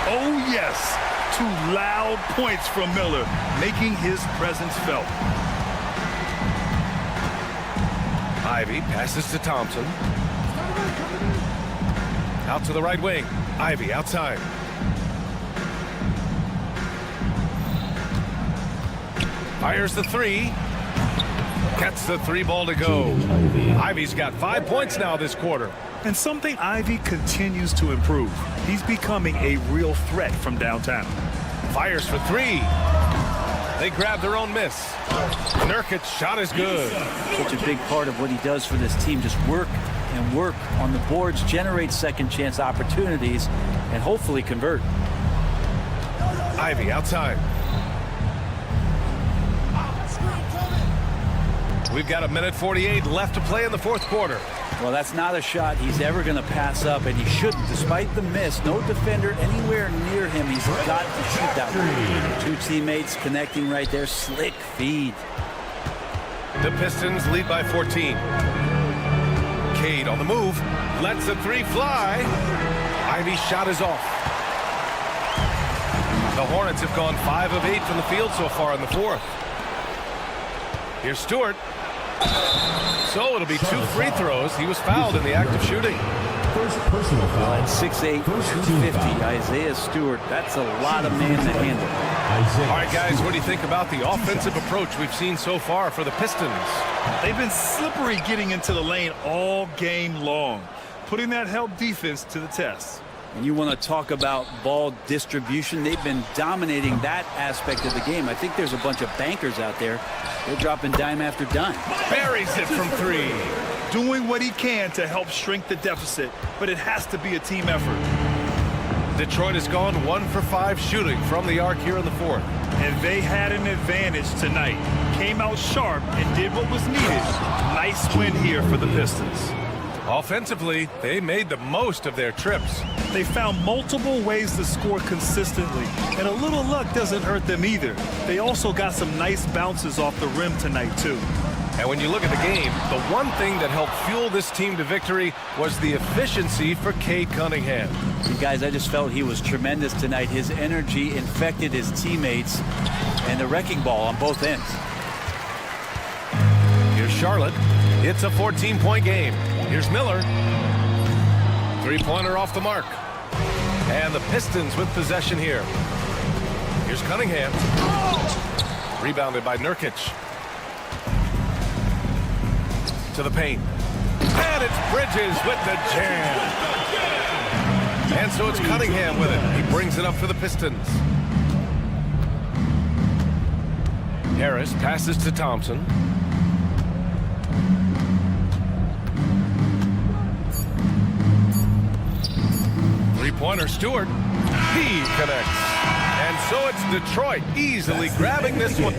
Oh, yes. 2 loud points from Miller, making his presence felt. Ivy passes to Thompson. Out to the right wing. Ivy outside. Fires the 3. Gets the 3 ball to go. Ivy's got 5 points now this quarter. And something Ivy continues to improve. He's becoming a real threat from downtown. Fires for 3. They grab their own miss. Nurkic's shot is good. Such a big part of what he does for this team. Just work and work on the boards, generate second chance opportunities, and hopefully convert. Ivy outside. We've got 1:48 left to play in the 4th quarter. Well, that's not a shot he's ever going to pass up, and he shouldn't. Despite the miss, no defender anywhere near him. He's got to shoot that one. 2 teammates connecting right there. Slick feed. The Pistons lead by 14. Cade on the move. Lets the 3 fly. Ivy's shot is off. The Hornets have gone 5 of 8 from the field so far in the 4th. Here's Stewart. So it'll be 2 free throws. He was fouled in the act of shooting. First personal foul. At 6'8", 250, Isaiah Stewart. That's a lot of man to handle. All right, guys, what do you think about the offensive approach we've seen so far for the Pistons? They've been slippery getting into the lane all game long, putting that help defense to the test. And you want to talk about ball distribution. They've been dominating that aspect of the game. I think there's a bunch of bankers out there. They're dropping dime after dime. Buries it from 3. Doing what he can to help shrink the deficit, but it has to be a team effort. Detroit has gone 1 for 5 shooting from the arc here in the 4th. And they had an advantage tonight. Came out sharp and did what was needed. Nice win here for the Pistons. Offensively, they made the most of their trips. They found multiple ways to score consistently, and a little luck doesn't hurt them either. They also got some nice bounces off the rim tonight, too. And when you look at the game, the one thing that helped fuel this team to victory was the efficiency for Cade Cunningham. You guys, I just felt he was tremendous tonight. His energy infected his teammates, and the wrecking ball on both ends. Here's Charlotte. It's a 14-point game. Here's Miller. 3-pointer off the mark. And the Pistons with possession here. Here's Cunningham. Rebounded by Nurkic. To the paint. And it's Bridges with the jam. And so it's Cunningham with it. He brings it up for the Pistons. Harris passes to Thompson. Three-pointer, Stewart. He connects. And so it's Detroit easily grabbing this one.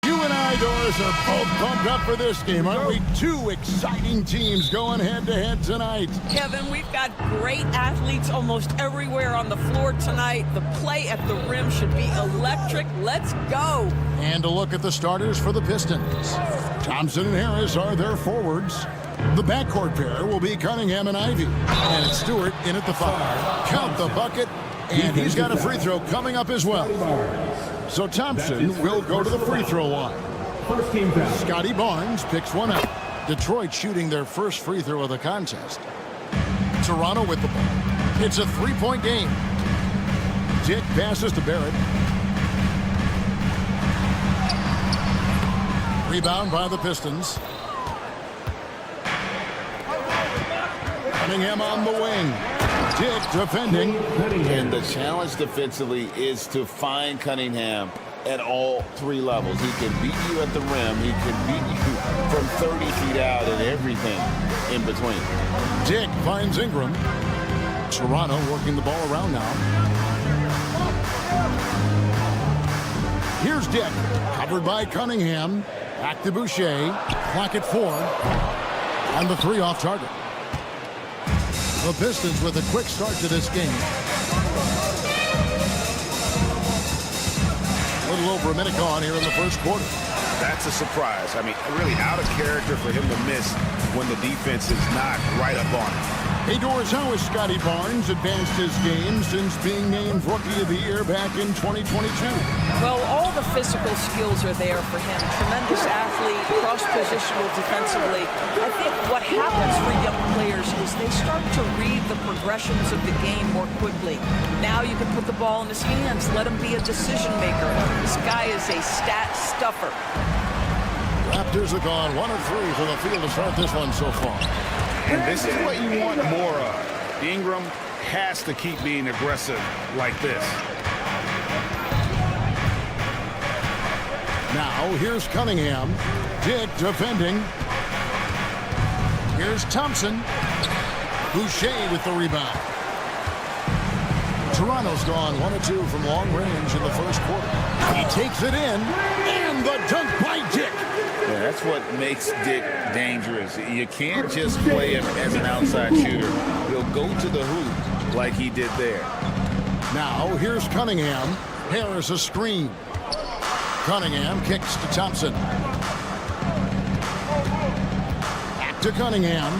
You and I, Doris, are both pumped up for this game, aren't we? Two exciting teams going head-to-head tonight. Kevin, we've got great athletes almost everywhere on the floor tonight. The play at the rim should be electric. Let's go. And a look at the starters for the Pistons. Thompson and Harris are their forwards. The backcourt pair will be Cunningham and Ivy. And it's Stewart in at the 5. Count the bucket, and he's got a free throw coming up as well. So Thompson will go to the free throw line. Scotty Barnes picks one up. Detroit shooting their first free throw of the contest. Toronto with the ball. It's a three-point game. Dick passes to Barrett. Rebound by the Pistons. Cunningham on the wing. Dick defending. And the challenge defensively is to find Cunningham at all three levels. He can beat you at the rim. He can beat you from 30 feet out and everything in between. Dick finds Ingram. Toronto working the ball around now. Here's Dick. Covered by Cunningham. Back to Boucher. Clock at 4. And the 3 off target. The Pistons with a quick start to this game. A little over a minute gone here in the first quarter. That's a surprise. I mean, really out of character for him to miss when the defense is not right up on him. Hey, Doris, how has Scotty Barnes advanced his game since being named Rookie of the Year back in 2022? Well, all the physical skills are there for him. Tremendous athlete, cross-positional defensively. I think what happens for young players is they start to read the progressions of the game more quickly. Now you can put the ball in his hands, let him be a decision maker. This guy is a stat stuffer. Raptors have gone 1 of 3 from the field to start this one so far. And this is what you want more of. Ingram has to keep being aggressive like this. Now, here's Cunningham. Dick defending. Here's Thompson. Boucher with the rebound. Toronto's gone 1 of 2 from long range in the first quarter. He takes it in, and the dunk by Dick. Yeah, that's what makes Dick dangerous. You can't just play him as an outside shooter. He'll go to the hoop like he did there. Now, here's Cunningham. Harris a screen. Cunningham kicks to Thompson. Back to Cunningham.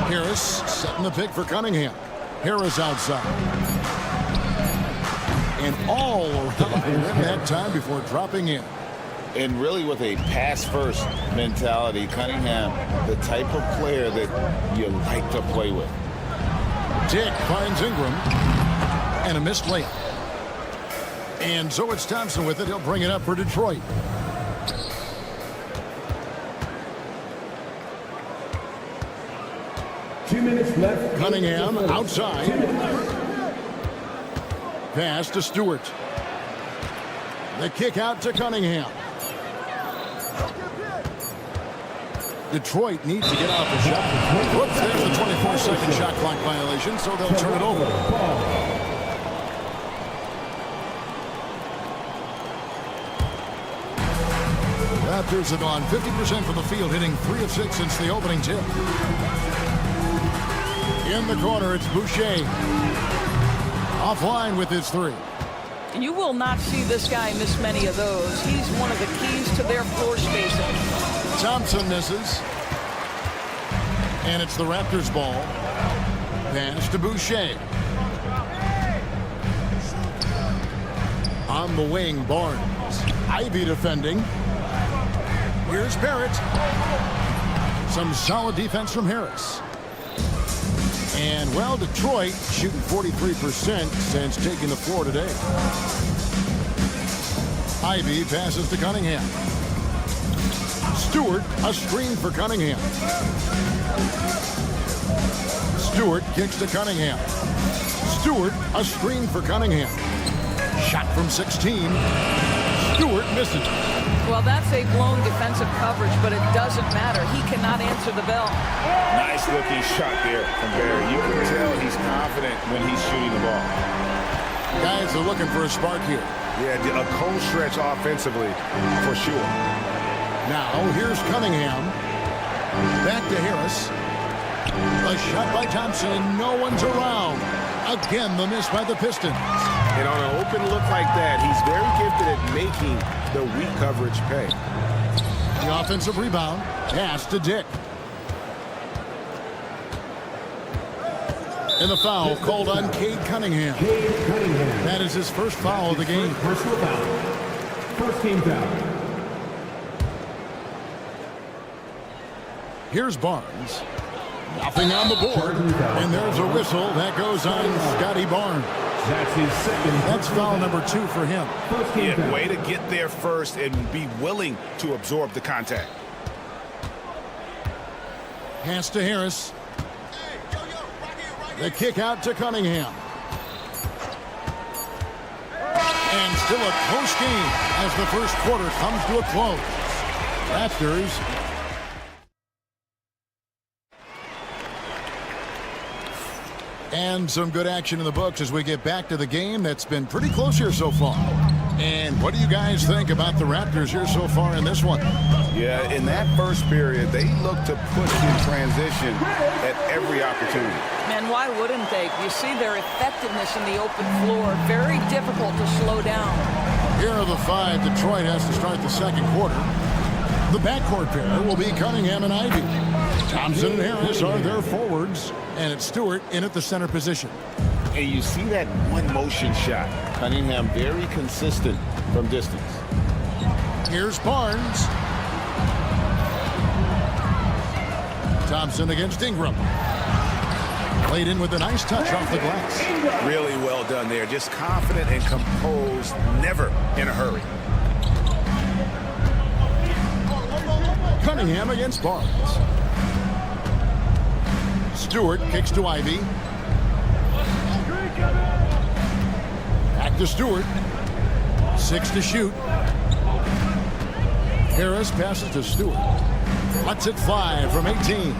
Harris setting the pick for Cunningham. Harris outside. And all around the rim that time before dropping in. And really with a pass-first mentality, Cunningham, the type of player that you like to play with. Dick finds Ingram. And a missed layup. And so it's Thompson with it. He'll bring it up for Detroit. Left. Cunningham outside. Pass to Stewart. The kick out to Cunningham. Detroit needs to get out the shot. Whoops, there's the 24-second shot clock violation, so they'll turn it over. Raptors have gone 50% from the field, hitting 3 of 6 since the opening tip. In the corner, it's Boucher. Offline with his 3. You will not see this guy miss many of those. He's one of the keys to their floor spacing. Thompson misses. And it's the Raptors' ball. Pass to Boucher. On the wing, Barnes. Ivy defending. Here's Barrett. Some solid defense from Harris. And, well, Detroit shooting 43% since taking the floor today. Ivy passes to Cunningham. Stewart, a screen for Cunningham. Stewart kicks to Cunningham. Stewart, a screen for Cunningham. Shot from 16. Stewart misses. Well, that's a blown defensive coverage, but it doesn't matter. He cannot answer the bell. Nice looking shot there from Barry. You can tell he's confident when he's shooting the ball. Guys are looking for a spark here. Yeah, a cold stretch offensively, for sure. Now, here's Cunningham. Back to Harris. A shot by Thompson, and no one's around. Again, the miss by the Pistons. And on an open look like that, he's very gifted at making the weak coverage pay. The offensive rebound. Pass to Dick. And the foul called on Cade Cunningham. That is his first foul of the game. Personal foul. First team foul. Here's Barnes. Nothing on the board. And there's a whistle. That goes on Scotty Barnes. That's his second. That's foul number 2 for him. Yeah, way to get there first and be willing to absorb the contact. Pass to Harris. The kick out to Cunningham. And still a close game as the first quarter comes to a close. Raptors and some good action in the books as we get back to the game that's been pretty close here so far. And what do you guys think about the Raptors here so far in this one? Yeah, in that first period, they looked to push in transition at every opportunity. Man, why wouldn't they? You see their effectiveness in the open floor. Very difficult to slow down. Here are the 5. Detroit has to start the second quarter. The backcourt pair will be Cunningham and Ivy. Thompson and Harris are their forwards, and it's Stewart in at the center position. And you see that one motion shot. Cunningham very consistent from distance. Here's Barnes. Thompson against Ingram. Played in with a nice touch off the glass. Really well done there. Just confident and composed, never in a hurry. Cunningham against Barnes. Stewart kicks to Ivy. Back to Stewart. 6 to shoot. Harris passes to Stewart. Lets it fly from 18.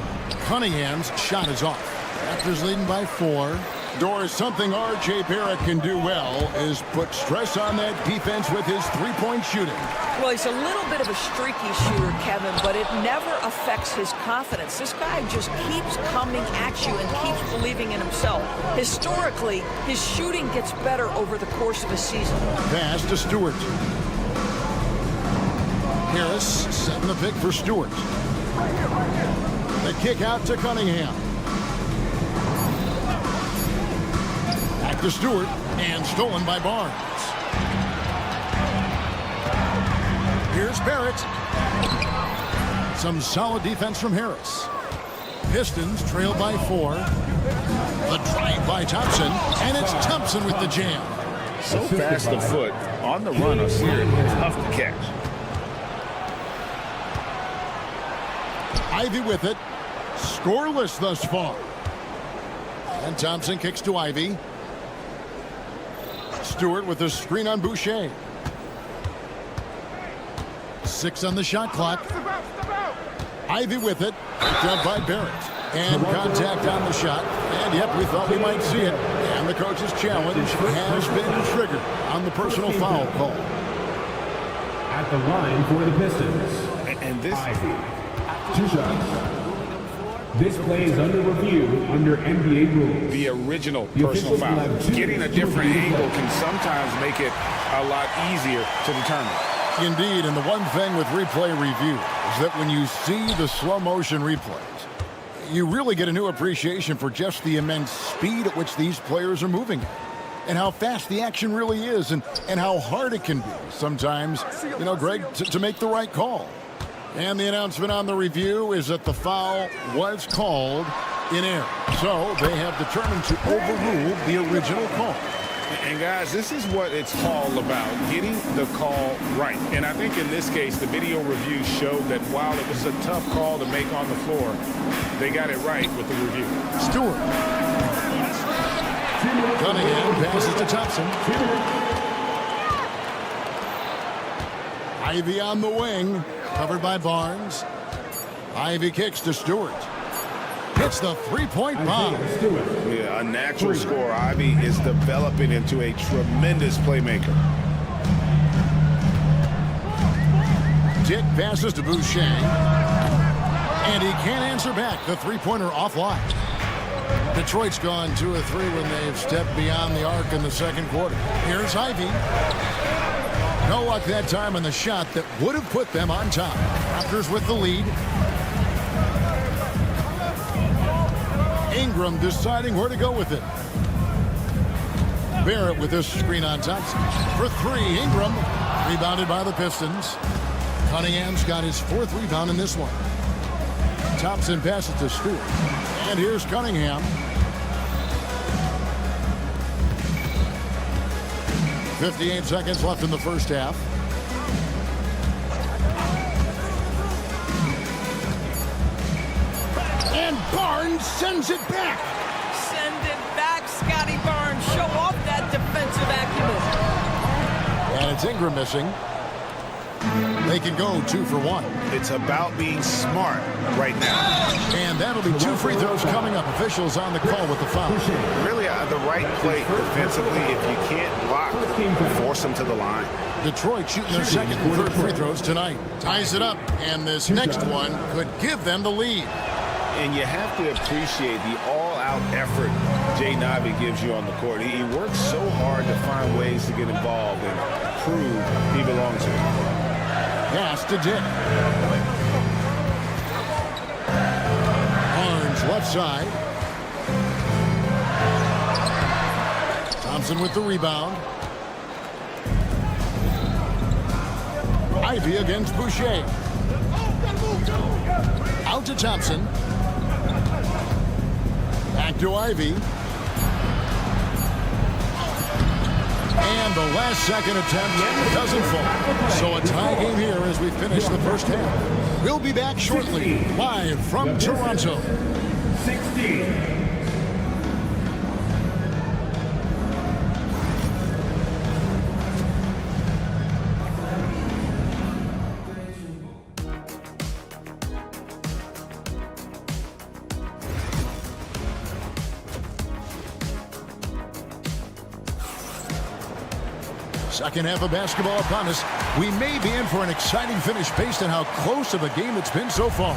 Cunningham's shot is off. Raptors leading by 4. Doris, something R.J. Barrett can do well is put stress on that defense with his three-point shooting. Well, he's a little bit of a streaky shooter, Kevin, but it never affects his confidence. This guy just keeps coming at you and keeps believing in himself. Historically, his shooting gets better over the course of a season. Pass to Stewart. Harris setting the pick for Stewart. The kick out to Cunningham. Back to Stewart, and stolen by Barnes. Here's Barrett. Some solid defense from Harris. Pistons trail by 4. The drive by Thompson, and it's Thompson with the jam. So fast of foot on the run of Sears. Tough to catch. Ivy with it. Scoreless thus far. And Thompson kicks to Ivy. Stewart with a screen on Boucher. 6 on the shot clock. Ivy with it. Picked up by Barrett. And contact on the shot. And yep, we thought we might see it. And the coach's challenge has been triggered on the personal foul call. At the line for the Pistons. And this... Ivy. 2 shots. This play is under review under NBA rules. The original personal foul. Getting a different angle can sometimes make it a lot easier to determine. Indeed, and the one thing with replay review is that when you see the slow motion replays, you really get a new appreciation for just the immense speed at which these players are moving and how fast the action really is and how hard it can be sometimes, you know, Greg, to make the right call. And the announcement on the review is that the foul was called in error. So they have determined to overrule the original call. And guys, this is what it's all about, getting the call right. And I think in this case, the video review showed that while it was a tough call to make on the floor, they got it right with the review. Stewart. Cunningham passes to Thompson. Ivy on the wing, covered by Barnes. Ivy kicks to Stewart. Hits the three-point bomb. Yeah, a natural scorer. Ivy is developing into a tremendous playmaker. Dick passes to Boucher. And he can't answer back. The three-pointer offline. Detroit's gone 2 of 3 when they've stepped beyond the arc in the second quarter. Here's Ivy. No luck that time on the shot that would have put them on top. Raptors with the lead. Ingram deciding where to go with it. Barrett with this screen on Thompson. For 3, Ingram. Rebounded by the Pistons. Cunningham's got his 4th rebound in this one. Thompson passes to Stewart. And here's Cunningham. 58 seconds left in the first half. And Barnes sends it back. Send it back, Scotty Barnes. Show off that defensive acumen. And it's Ingram missing. They can go 2 for 1. It's about being smart right now. And that'll be 2 free throws coming up. Officials on the call with the foul. Really the right play defensively. If you can't block, force them to the line. Detroit shooting their second and third free throws tonight. Ties it up, and this next one could give them the lead. And you have to appreciate the all-out effort Jaden Ivey gives you on the court. He works so hard to find ways to get involved and prove he belongs here. Pass to Dick. Barnes left side. Thompson with the rebound. Ivy against Boucher. Out to Thompson. Back to Ivy. And the last second attempt doesn't fall. So a tie game here as we finish the first half. We'll be back shortly, live from Toronto. 16. Second half of basketball upon us. We may be in for an exciting finish based on how close of a game it's been so far.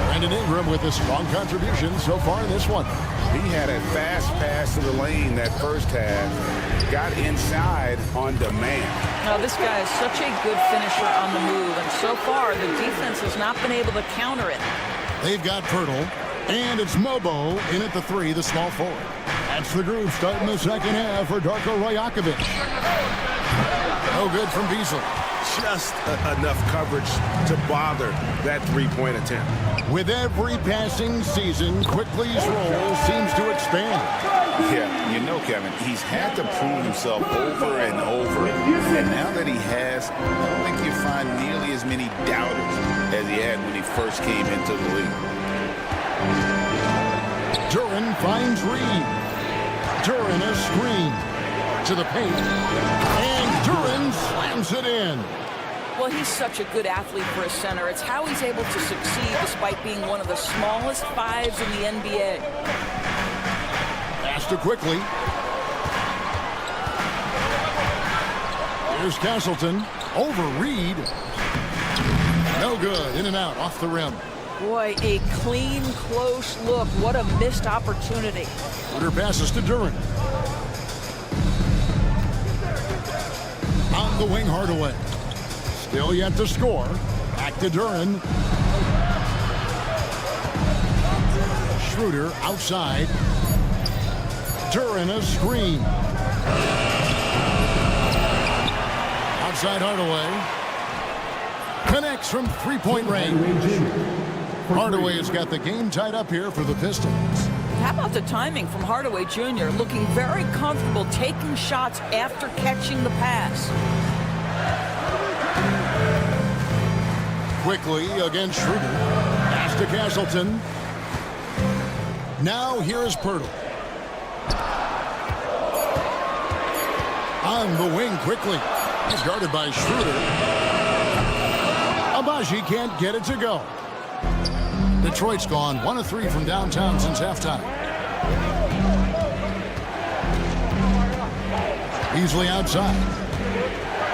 Brandon Ingram with a strong contribution so far in this one. He had a fast pass to the lane that first half. Got inside on demand. Now, this guy is such a good finisher on the move, and so far the defense has not been able to counter it. They've got Pirtle, and it's Mobo in at the 3, the small forward. That's the group starting the second half for Darko Rajakovic. No good from Beasley. just enough coverage to bother that three-point attempt. With every passing season, Quickly's role seems to expand. Yeah, you know, Kevin, he's had to prove himself over and over. And now that he has, I don't think you find nearly as many doubters as he had when he first came into the league. Duren finds Reed. Duren a screen to the paint. And Duren slams it in. Well, he's such a good athlete for a center. It's how he's able to succeed despite being one of the smallest fives in the NBA. Pass to Quickly. Here's Castleton over Reed. No good. In and out off the rim. Boy, a clean, close look. What a missed opportunity. Schroeder passes to Duren. On the wing, Hardaway. Still yet to score. Back to Duren. Schroeder outside. Duren a screen. Outside Hardaway. Connects from three-point range. Hardaway has got the game tied up here for the Pistons. How about the timing from Hardaway Jr. looking very comfortable taking shots after catching the pass. Quickly against Schroeder. Pass to Castleton. Now here's Pirtle. On the wing quickly. He's guarded by Schroeder. Abaji can't get it to go. Detroit's gone 1 of 3 from downtown since halftime. Beasley outside.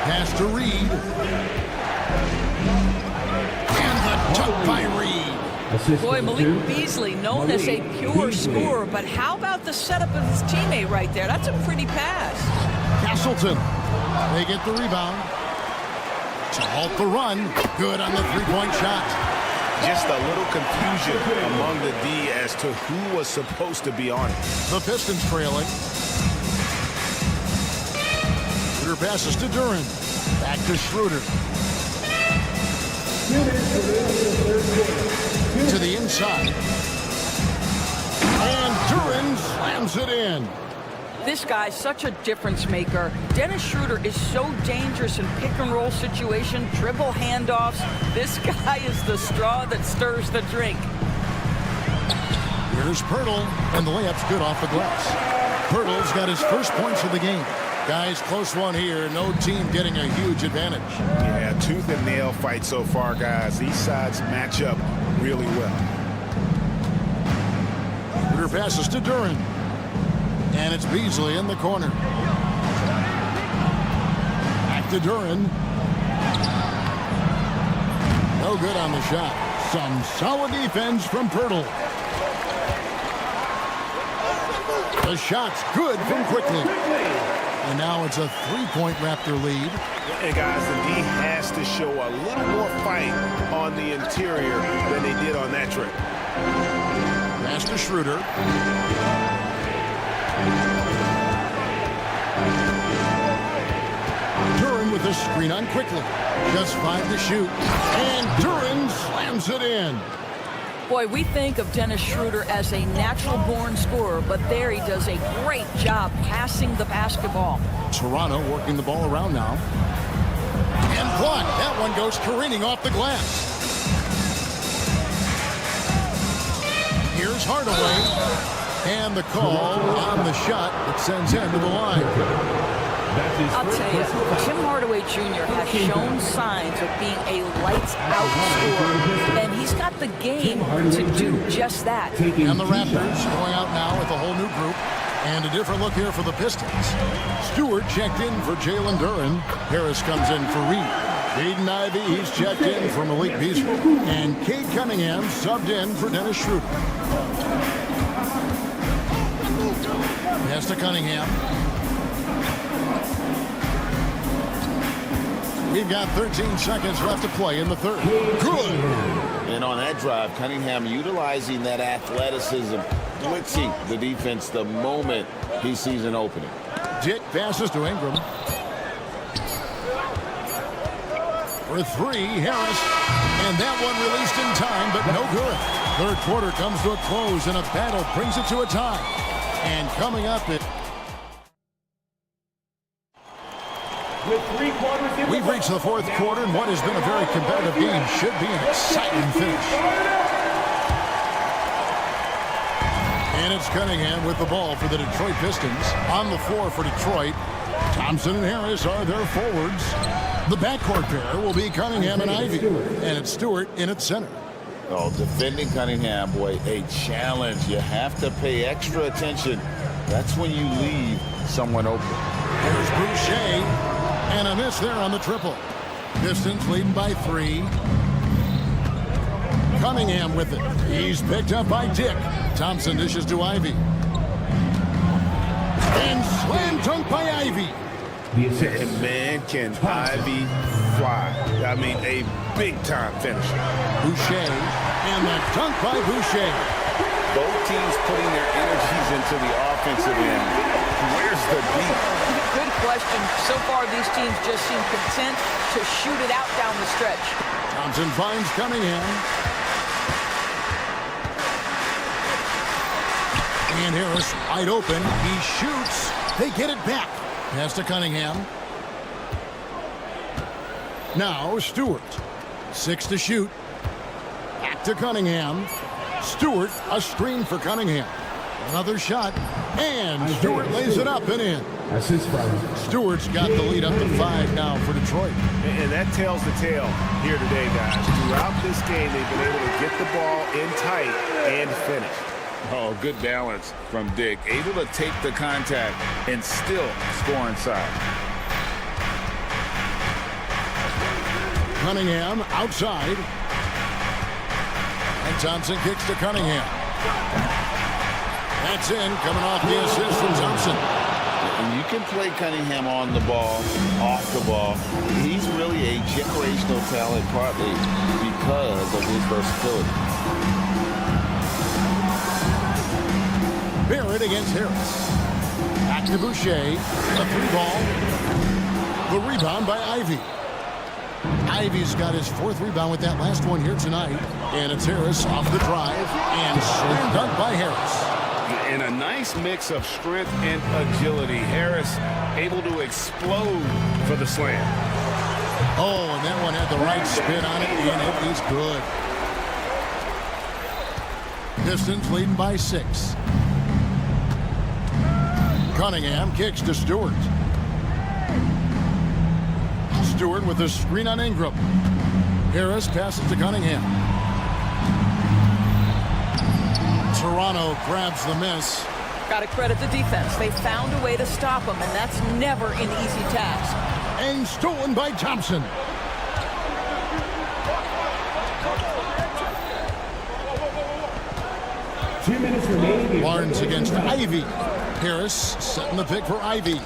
Pass to Reed. And the tuck by Reed. Boy, Malik Beasley, known as a pure scorer, but how about the setup of his teammate right there? That's a pretty pass. Castleton. They get the rebound. To halt the run. Good on the three-point shot. Just a little confusion among the D as to who was supposed to be on it. The Pistons trailing. Schroeder passes to Duren. Back to Schroeder. To the inside. And Duren slams it in. This guy's such a difference maker. Dennis Schroeder is so dangerous in pick-and-roll situation, dribble handoffs. This guy is the straw that stirs the drink. Here's Pirtle, and the layup's good off the glass. Pirtle's got his first points of the game. Guys, close one here. No team getting a huge advantage. Yeah, tooth and nail fight so far, guys. These sides match up really well. Schroeder passes to Duren. And it's Beasley in the corner. Back to Duren. No good on the shot. Some solid defense from Pirtle. The shot's good from Quickly. And now it's a three-point Raptor lead. And guys, the D has to show a little more fight on the interior than they did on that trip. Pass to Schroeder. Duren with the screen on Quickly. Just 5 to shoot. And Duren slams it in. Boy, we think of Dennis Schroeder as a natural-born scorer, but there he does a great job passing the basketball. Toronto working the ball around now. And blocked. That one goes careening off the glass. Here's Hardaway. And the call on the shot that sends him to the line. I'll tell you, Tim Hardaway Jr. has shown signs of being a lights-out scorer, and he's got the game to do just that. And the Raptors going out now with a whole new group. And a different look here for the Pistons. Stewart checked in for Jalen Duren. Harris comes in for Reed. Jaden Ivey, he's checked in for Malik Beasley. And Cade Cunningham subbed in for Dennis Schroeder. Pass to Cunningham. We've got 13 seconds left to play in the third. Good. And on that drive, Cunningham utilizing that athleticism, blitzing the defense the moment he sees an opening. Dick passes to Ingram. For three, Harris. And that one released in time, but no good. Third quarter comes to a close, and a battle brings it to a tie. And coming up, we've reached the fourth quarter, and what has been a very competitive game should be an exciting finish. And it's Cunningham with the ball for the Detroit Pistons. On the floor for Detroit, Thompson and Harris are their forwards. The backcourt pair will be Cunningham and Ivy, and it's Stewart in at center. Oh, defending Cunningham, boy, a challenge. You have to pay extra attention. That's when you leave someone open. Here's Boucher, and a miss there on the triple. Pistons leading by 3. Cunningham with it. He's picked up by Dick. Thompson dishes to Ivy. And slam dunk by Ivy. And man, can Ivy fly. I mean, a big-time finisher. Boucher, and the dunk by Boucher. Both teams putting their energies into the offensive end. Where's the beat? Good question. So far, these teams just seem content to shoot it out down the stretch. Thompson finds Cunningham. And Harris wide open. He shoots. They get it back. Pass to Cunningham. Now Stewart. 6 to shoot. Back to Cunningham. Stewart, a screen for Cunningham. Another shot. And Stewart lays it up and in. Stewart's got the lead up to 5 now for Detroit. And that tells the tale here today, guys. Throughout this game, they've been able to get the ball in tight and finish. Oh, good balance from Dick. Able to take the contact and still score inside. Cunningham outside. And Thompson kicks to Cunningham. That's in, coming off the assist from Thompson. And you can play Cunningham on the ball, off the ball. He's really a generational talent, partly because of his versatility. Barrett against Harris. Back to Boucher. A 3-ball. The rebound by Ivy. Ivy's got his 4th rebound with that last one here tonight. And it's Harris off the drive. And slam dunk by Harris. And a nice mix of strength and agility. Harris able to explode for the slam. Oh, and that one had the right spin on it, and it is good. Pistons leading by 6. Cunningham kicks to Stewart. Stewart with a screen on Ingram. Harris passes to Cunningham. Toronto grabs the miss. Got to credit the defense. They found a way to stop him, and that's never an easy task. And stolen by Thompson. Barnes against Ivy. Harris setting the pick for Ivy.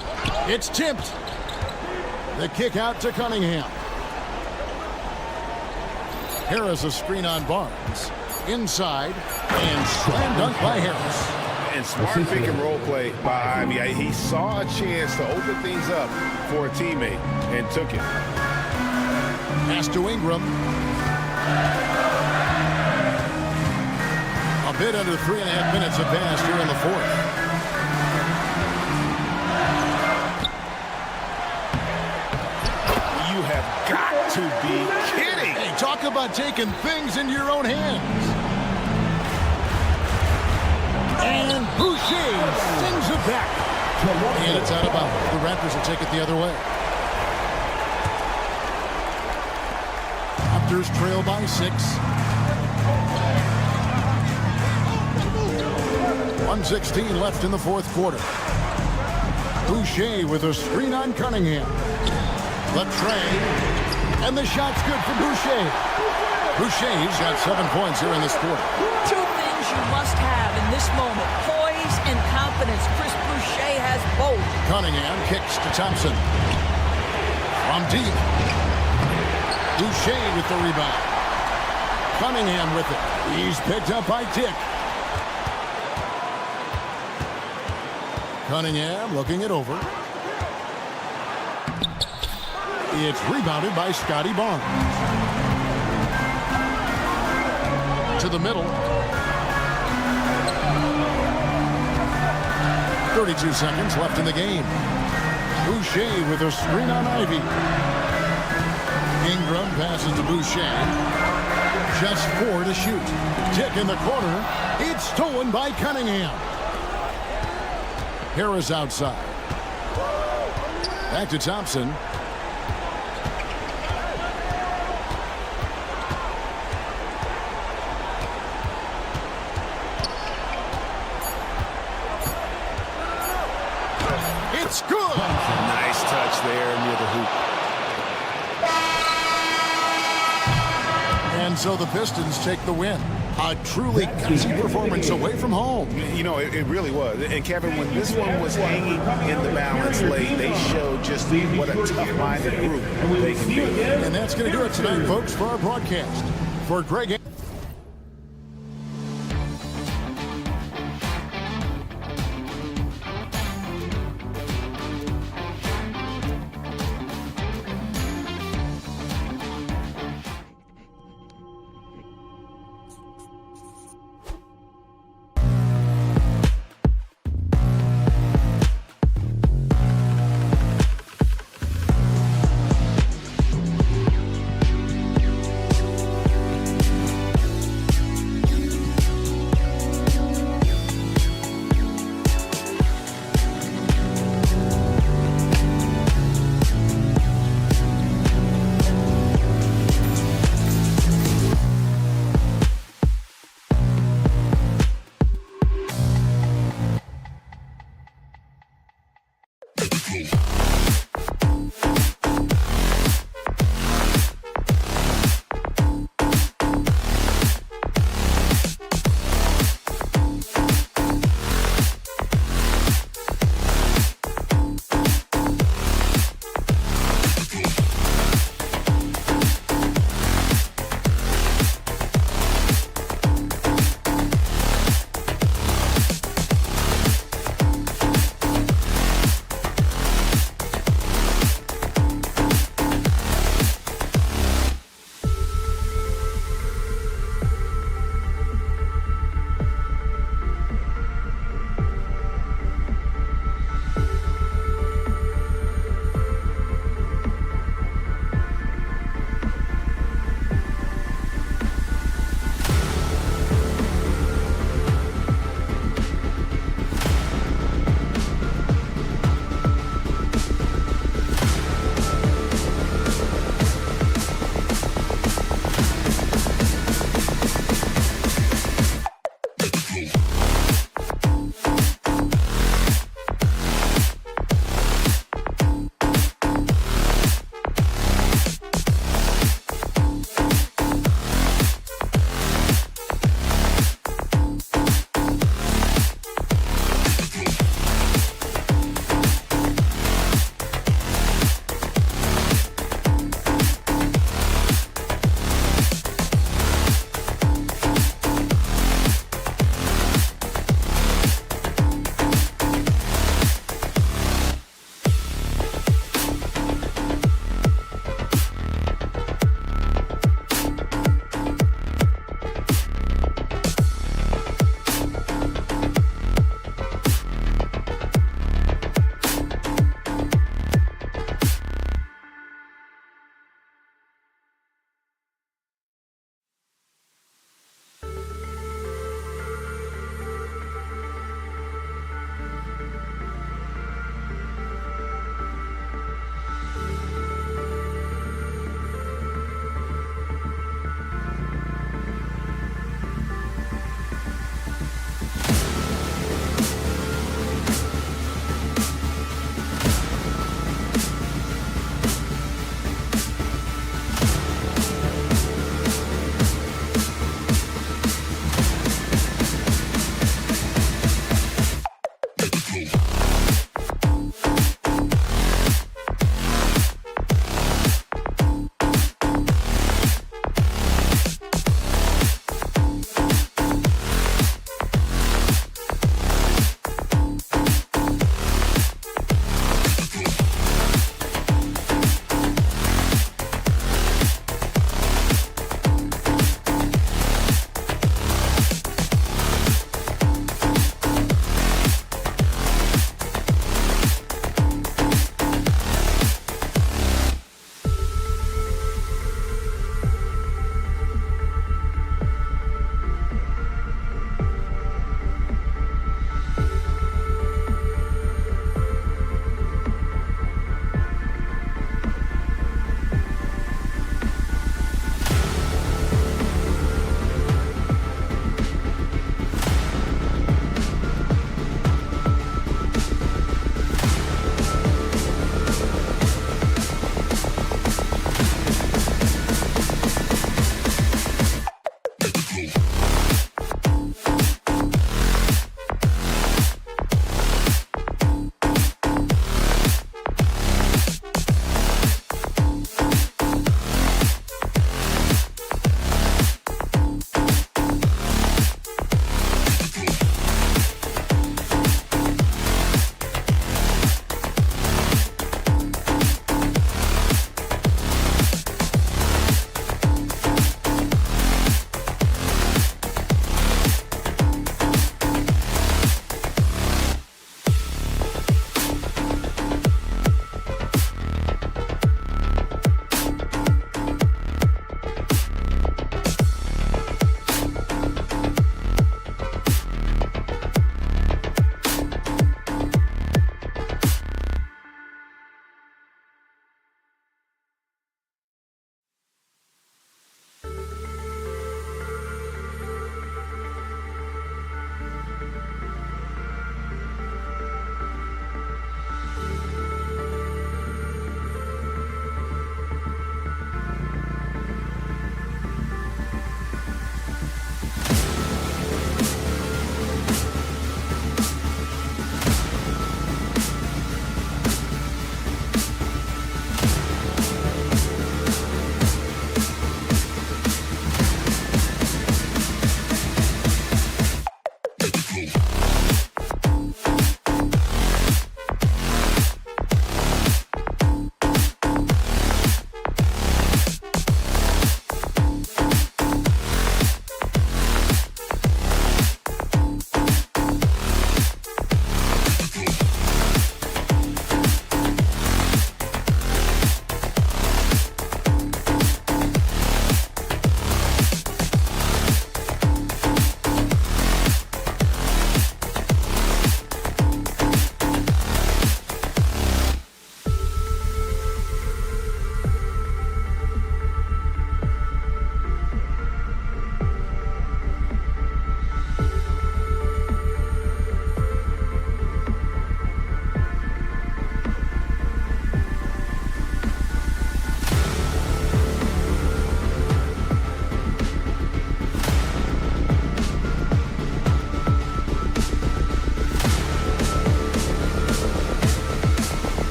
It's tipped. The kick out to Cunningham. Harris a screen on Barnes. Inside. And slam dunk by Harris. And smart pick and roll play by Ivy. He saw a chance to open things up for a teammate and took it. Pass to Ingram. A bit under 3.5 minutes have passed here in the 4th. You have got to be kidding. Hey, talk about taking things into your own hands. And Boucher sends it back. And it's out of bounds. The Raptors will take it the other way. Raptors trail by 6. 1:16 left in the 4th quarter. Boucher with a screen on Cunningham. The tray. And the shot's good for Boucher. Boucher's got 7 points here in this quarter. 2 things you must have in this moment: poise and confidence. Chris Boucher has both. Cunningham kicks to Thompson. From deep. Boucher with the rebound. Cunningham with it. He's picked up by Dick. Cunningham looking it over. It's rebounded by Scotty Barnes. To the middle. 32 seconds left in the game. Boucher with a screen on Ivy. Ingram passes to Boucher. Just 4 to shoot. Tick in the corner. It's stolen by Cunningham. Harris outside. Back to Thompson. It's good. Nice touch there near the hoop. And so the Pistons take the win. A truly gutsy performance away from home. You know, it really was. And Kevin, when this one was hanging in the balance late, they showed just what a tough-minded group they can be. And that's going to do it tonight, folks, for our broadcast. For Greg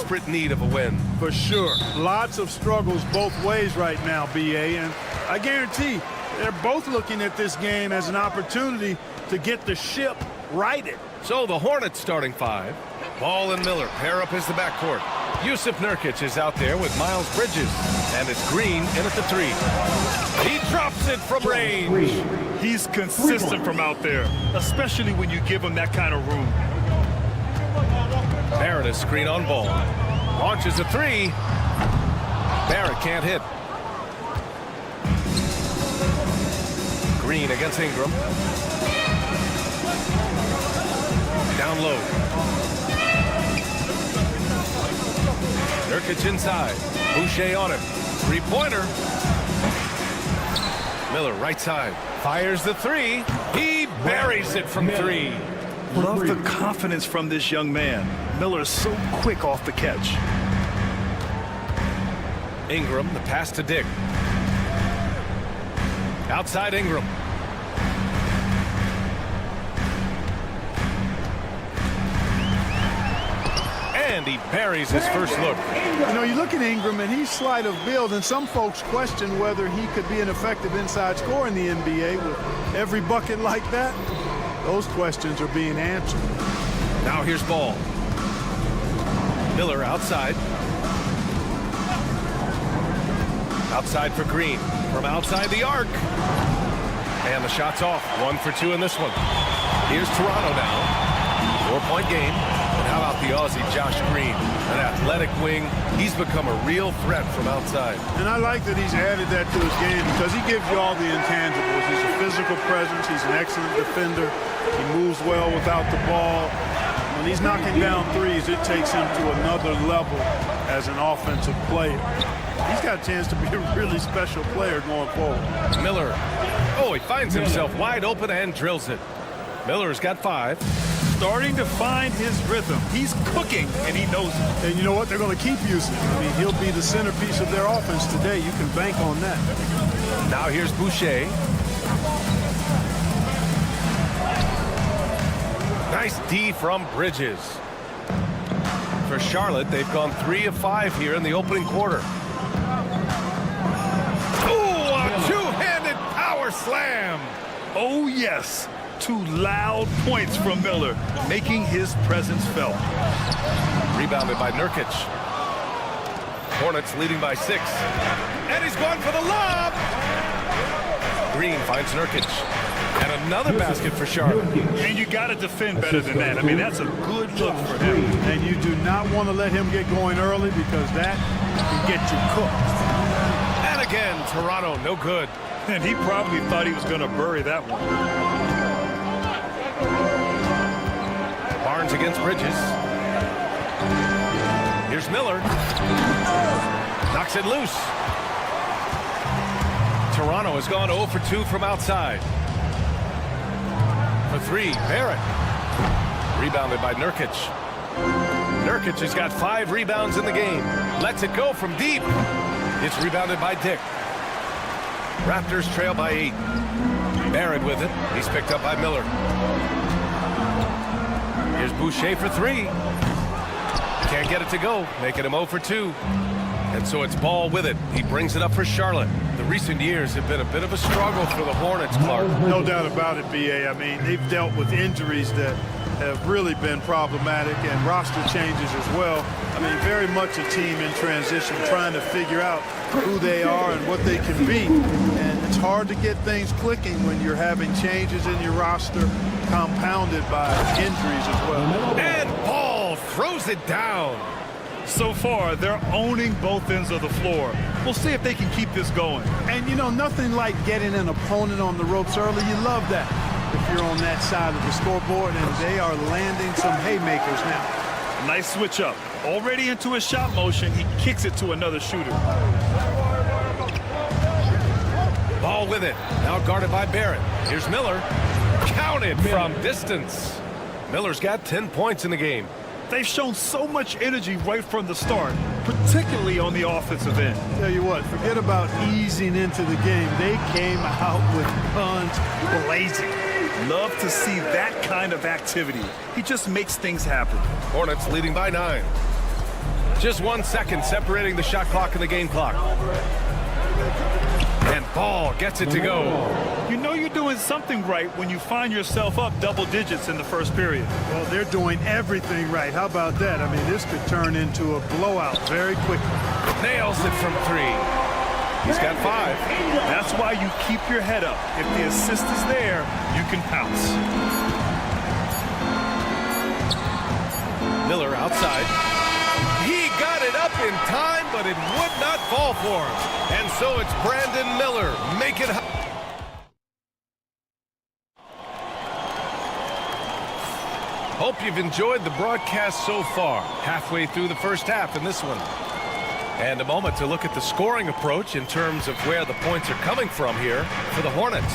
desperate need of a win. For sure. Lots of struggles both ways right now, BA, and I guarantee they're both looking at this game as an opportunity to get the ship righted. So the Hornets starting 5. Ball and Miller pair up as the backcourt. Yusuf Nurkic is out there with Miles Bridges. And it's Green in at the 3. He drops it from range. He's consistent from out there, especially when you give him that kind of room. Barrett is screen on Ball. Launches a 3. Barrett can't hit. Green against Ingram. Down low. Nurkic inside. Boucher on him. 3-pointer. Miller right side. Fires the 3. He buries it from 3. Love the confidence from this young man. Miller is so quick off the catch. Ingram, the pass to Dick. Outside Ingram. And he buries his first look. You know, you look at Ingram, and he's slight of build, and some folks question whether he could be an effective inside scorer in the NBA with every bucket like that. Those questions are being answered. Now here's Ball. Miller outside. Outside for Green. From outside the arc. And the shot's off. 1 for 2 in this one. Here's Toronto now. 4-point game. And how about the Aussie Josh Green? An athletic wing. He's become a real threat from outside. And I like that he's added that to his game because he gives you all the intangibles. He's a physical presence. He's an excellent defender. He moves well without the ball. When he's knocking down threes, it takes him to another level as an offensive player. He's got a chance to be a really special player going forward. Miller. Oh, he finds himself wide open and drills it. Miller's got 5. Starting to find his rhythm. He's cooking, and he knows it. And you know what? They're going to keep using him. I mean, he'll be the centerpiece of their offense today. You can bank on that. Now here's Boucher. Nice D from Bridges. For Charlotte, they've gone 3 of 5 here in the opening quarter. Oh, a two-handed power slam. Oh, yes. 2 loud points from Miller, making his presence felt. Rebounded by Nurkic. Hornets leading by 6. And he's going for the lob. Green finds Nurkic. And another basket for Charlotte. And you got to defend better than that. I mean, that's a good look for him. And you do not want to let him get going early because that can get you cooked. And again, Toronto, no good. And he probably thought he was going to bury that one. Barnes against Bridges. Here's Miller. Knocks it loose. Toronto has gone 0 for 2 from outside. For 3, Barrett. Rebounded by Nurkic. Nurkic has got 5 rebounds in the game. Lets it go from deep. It's rebounded by Dick. Raptors trail by 8. Barrett with it. He's picked up by Miller. Here's Boucher for 3. Can't get it to go, making him 0 for 2. And so it's Ball with it. He brings it up for Charlotte. The recent years have been a bit of a struggle for the Hornets, Clark. No doubt about it, B.A. I mean, they've dealt with injuries that have really been problematic and roster changes as well. I mean, very much a team in transition, trying to figure out who they are and what they can be. And it's hard to get things clicking when you're having changes in your roster compounded by injuries as well. And Ball throws it down. So far, they're owning both ends of the floor. We'll see if they can keep this going. And, you know, nothing like getting an opponent on the ropes early. You love that if you're on that side of the scoreboard, and they are landing some haymakers now. Nice switch up. Already into his shot motion, he kicks it to another shooter. Ball with it. Now guarded by Barrett. Here's Miller. Counted from distance. Miller's got 10 points in the game. They've shown so much energy right from the start, particularly on the offensive end. Tell you what, forget about easing into the game. They came out with guns blazing. Love to see that kind of activity. He just makes things happen. Hornets leading by 9. Just 1 second separating the shot clock and the game clock. And Ball gets it to go. You know you're doing something right when you find yourself up double digits in the first period. Well, they're doing everything right. How about that? I mean, this could turn into a blowout very quickly. Nails it from 3. He's got 5. That's why you keep your head up. If the assist is there, you can pounce. Miller outside. He got it up in time, but it would not fall for him. And so it's Brandon Miller. Make it. Hope you've enjoyed the broadcast so far. Halfway through the first half in this one. And a moment to look at the scoring approach in terms of where the points are coming from here for the Hornets.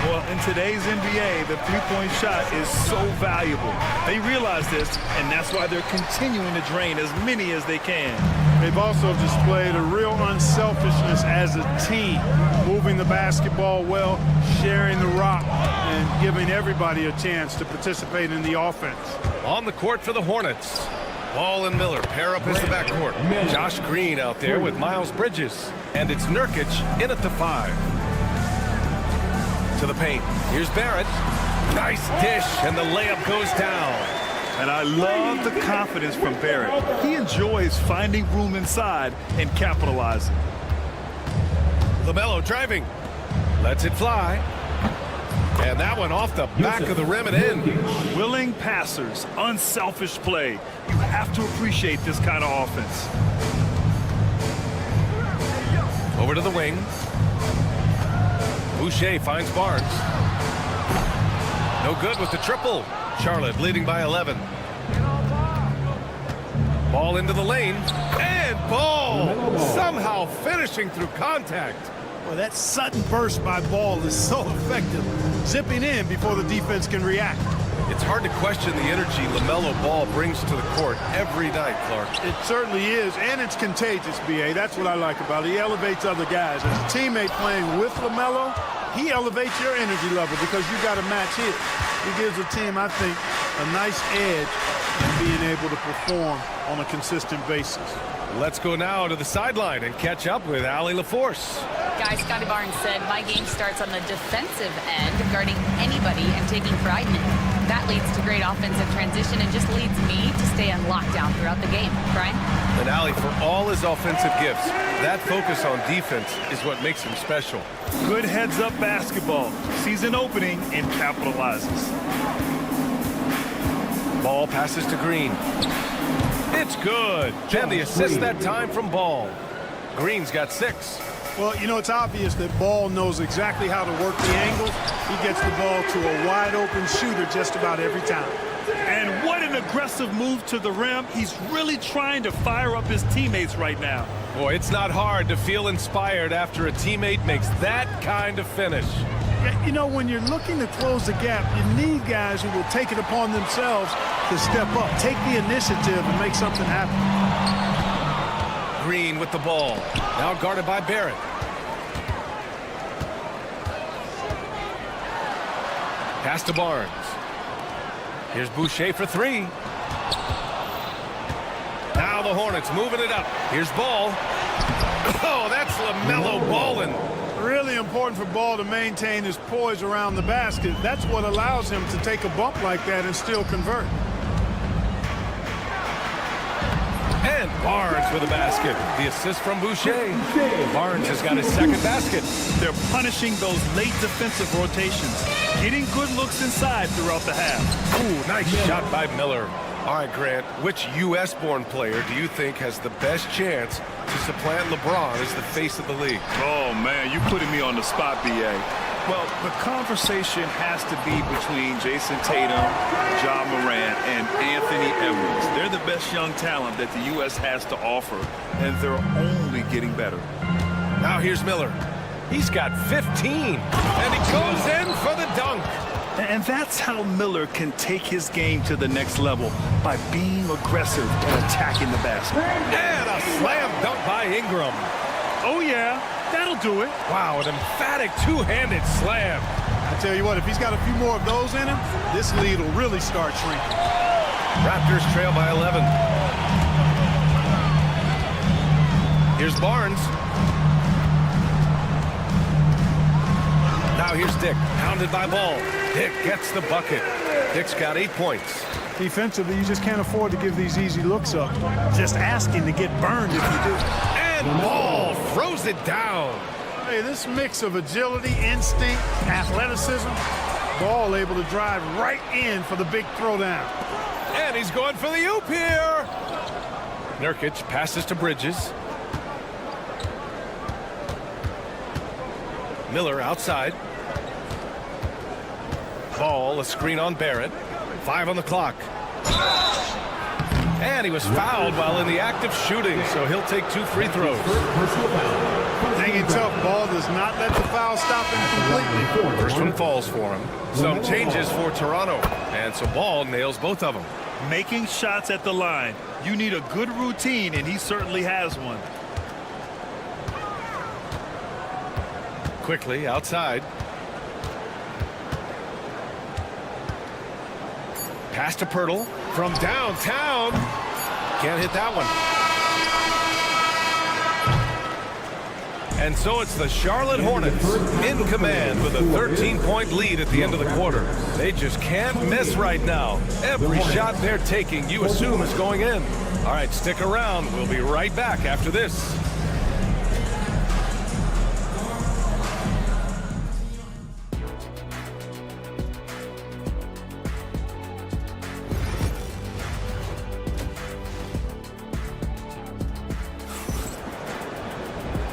Well, in today's NBA, the three-point shot is so valuable. They realize this, and that's why they're continuing to drain as many as they can. They've also displayed a real unselfishness as a team, moving the basketball well, sharing the rock, and giving everybody a chance to participate in the offense. On the court for the Hornets, Ball and Miller pair up as the backcourt. Josh Green out there with Miles Bridges. And it's Nurkic in at the 5. To the paint. Here's Barrett. Nice dish, and the layup goes down. And I love the confidence from Barrett. He enjoys finding room inside and capitalizing. LaMelo driving. Lets it fly. And that one off the back of the rim and in. Willing passers, unselfish play. You have to appreciate this kind of offense. Over to the wing. Boucher finds Barnes. No good with the triple. Charlotte leading by 11. Ball into the lane. And Ball somehow finishing through contact. Well, that sudden burst by Ball is so effective, zipping in before the defense can react. It's hard to question the energy LaMelo Ball brings to the court every night, Clark. It certainly is, and it's contagious, B.A. That's what I like about it. He elevates other guys. As a teammate playing with LaMelo, he elevates your energy level because you got to match his. He gives the team, I think, a nice edge in being able to perform on a consistent basis. Let's go now to the sideline and catch up with Allie LaForce. Guys, Scotty Barnes said, my game starts on the defensive end, guarding anybody and taking pride in it. That leads to great offensive transition and just leads me to stay on lockdown throughout the game. Brian? And Allie, for all his offensive gifts, that focus on defense is what makes him special. Good heads-up basketball. Sees an opening and capitalizes. Ball passes to Green. It's good. And the assist that time from Ball. Green's got 6. Well, you know, it's obvious that Ball knows exactly how to work the angles. He gets the ball to a wide-open shooter just about every time. And what an aggressive move to the rim. He's really trying to fire up his teammates right now. Boy, it's not hard to feel inspired after a teammate makes that kind of finish. Yeah, you know, when you're looking to close the gap, you need guys who will take it upon themselves to step up, take the initiative, and make something happen. Green with the ball. Now guarded by Barrett. Pass to Barnes. Here's Boucher for 3. Now the Hornets moving it up. Here's Ball. Oh, that's LaMelo ballin'. Really important for Ball to maintain his poise around the basket. That's what allows him to take a bump like that and still convert. And Barnes with a basket. The assist from Boucher. Barnes has got his second basket. They're punishing those late defensive rotations, getting good looks inside throughout the half. Ooh, nice shot by Miller. All right, Grant, which U.S.-born player do you think has the best chance to supplant LeBron as the face of the league? Oh, man, you putting me on the spot, B.A. Well, the conversation has to be between Jason Tatum, Ja Morant, and Anthony Edwards. They're the best young talent that the U.S. has to offer, and they're only getting better. Now here's Miller. He's got 15, and he goes in for the dunk. And that's how Miller can take his game to the next level, by being aggressive and attacking the basket. And a slam dunk by Ingram. Oh, yeah. That'll do it. Wow, an emphatic two-handed slam. I tell you what, if he's got a few more of those in him, this lead will really start shrinking. Raptors trail by 11. Here's Barnes. Now here's Dick, pounded by Ball. Dick gets the bucket. Dick's got 8 points. Defensively, you just can't afford to give these easy looks up. Just asking to get burned if you do. And Ball throws it down. Hey, this mix of agility, instinct, athleticism, Ball able to drive right in for the big throwdown. And he's going for the oop here. Nurkic passes to Bridges. Miller outside. Ball, a screen on Barrett. 5 on the clock. And he was fouled while in the act of shooting, so he'll take 2 free throws. Hanging tough. Ball does not let the foul stop him completely. First one falls for him. Some changes for Toronto. And so Ball nails both of them. Making shots at the line. You need a good routine, and he certainly has one. Quickly outside. Pass to Pirtle from downtown. Can't hit that one. And so it's the Charlotte Hornets in command with a 13-point lead at the end of the quarter. They just can't miss right now. Every shot they're taking, you assume, is going in. All right, stick around. We'll be right back after this.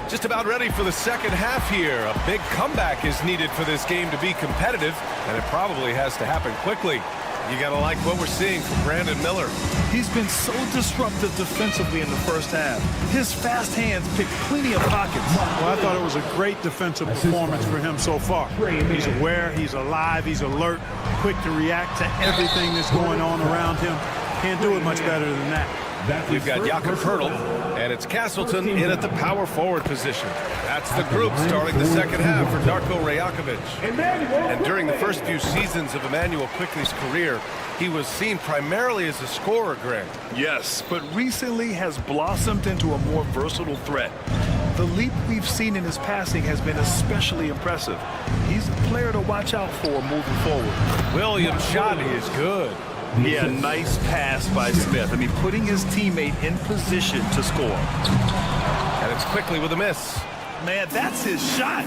Just about ready for the second half here. A big comeback is needed for this game to be competitive, and it probably has to happen quickly. You gotta like what we're seeing from Brandon Miller. He's been so disruptive defensively in the first half. His fast hands pick plenty of pockets. Well, I thought it was a great defensive performance for him so far. He's aware, he's alive, he's alert, quick to react to everything that's going on around him. Can't do it much better than that. We've got Jakob Pirtle, and it's Castleton in at the power forward position. That's the group starting the second half for Darko Rajakovic. And during the first few seasons of Emmanuel Quickley's career, he was seen primarily as a scorer, Greg. Yes, but recently has blossomed into a more versatile threat. The leap we've seen in his passing has been especially impressive. He's a player to watch out for moving forward. Williams' shot is good. Yeah, nice pass by Smith. I mean, putting his teammate in position to score. And it's Quickley with a miss. Man, that's his shot.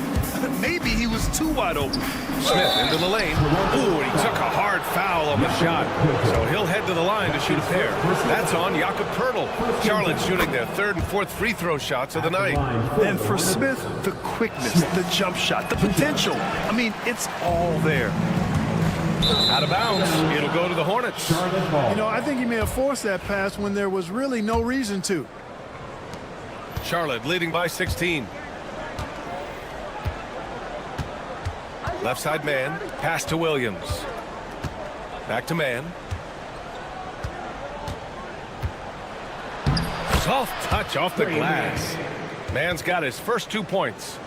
Maybe he was too wide open. Smith into the lane. Ooh, and he took a hard foul on the shot. So he'll head to the line to shoot a pair. That's on Jakob Pirtle. Charlotte shooting their 3rd and 4th free throw shots of the night. And for Smith, the quickness, the jump shot, the potential. I mean, it's all there. Out of bounds. It'll go to the Hornets. You know, I think he may have forced that pass when there was really no reason to. Charlotte leading by 16. Left side man. Pass to Williams. Back to man. Soft touch off the glass. Man's got his first 2 points.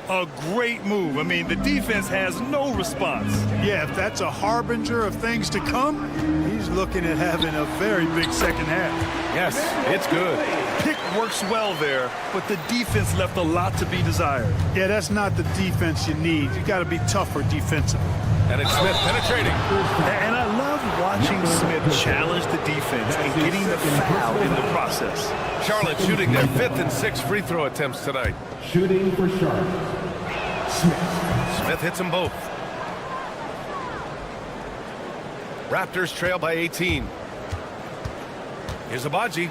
A great move. I mean, the defense has no response. Yeah, if that's a harbinger of things to come, he's looking at having a very big second half. Yes, it's good. Pick works well there, but the defense left a lot to be desired. Yeah, that's not the defense you need. You got to be tougher defensively. And it's Smith penetrating. And I love watching Smith challenge the defense and getting the foul in the process. Charlotte shooting their 5th and 6th free throw attempts tonight. Shooting for Charlotte. Smith hits them both. Raptors trail by 18. Here's Abaji.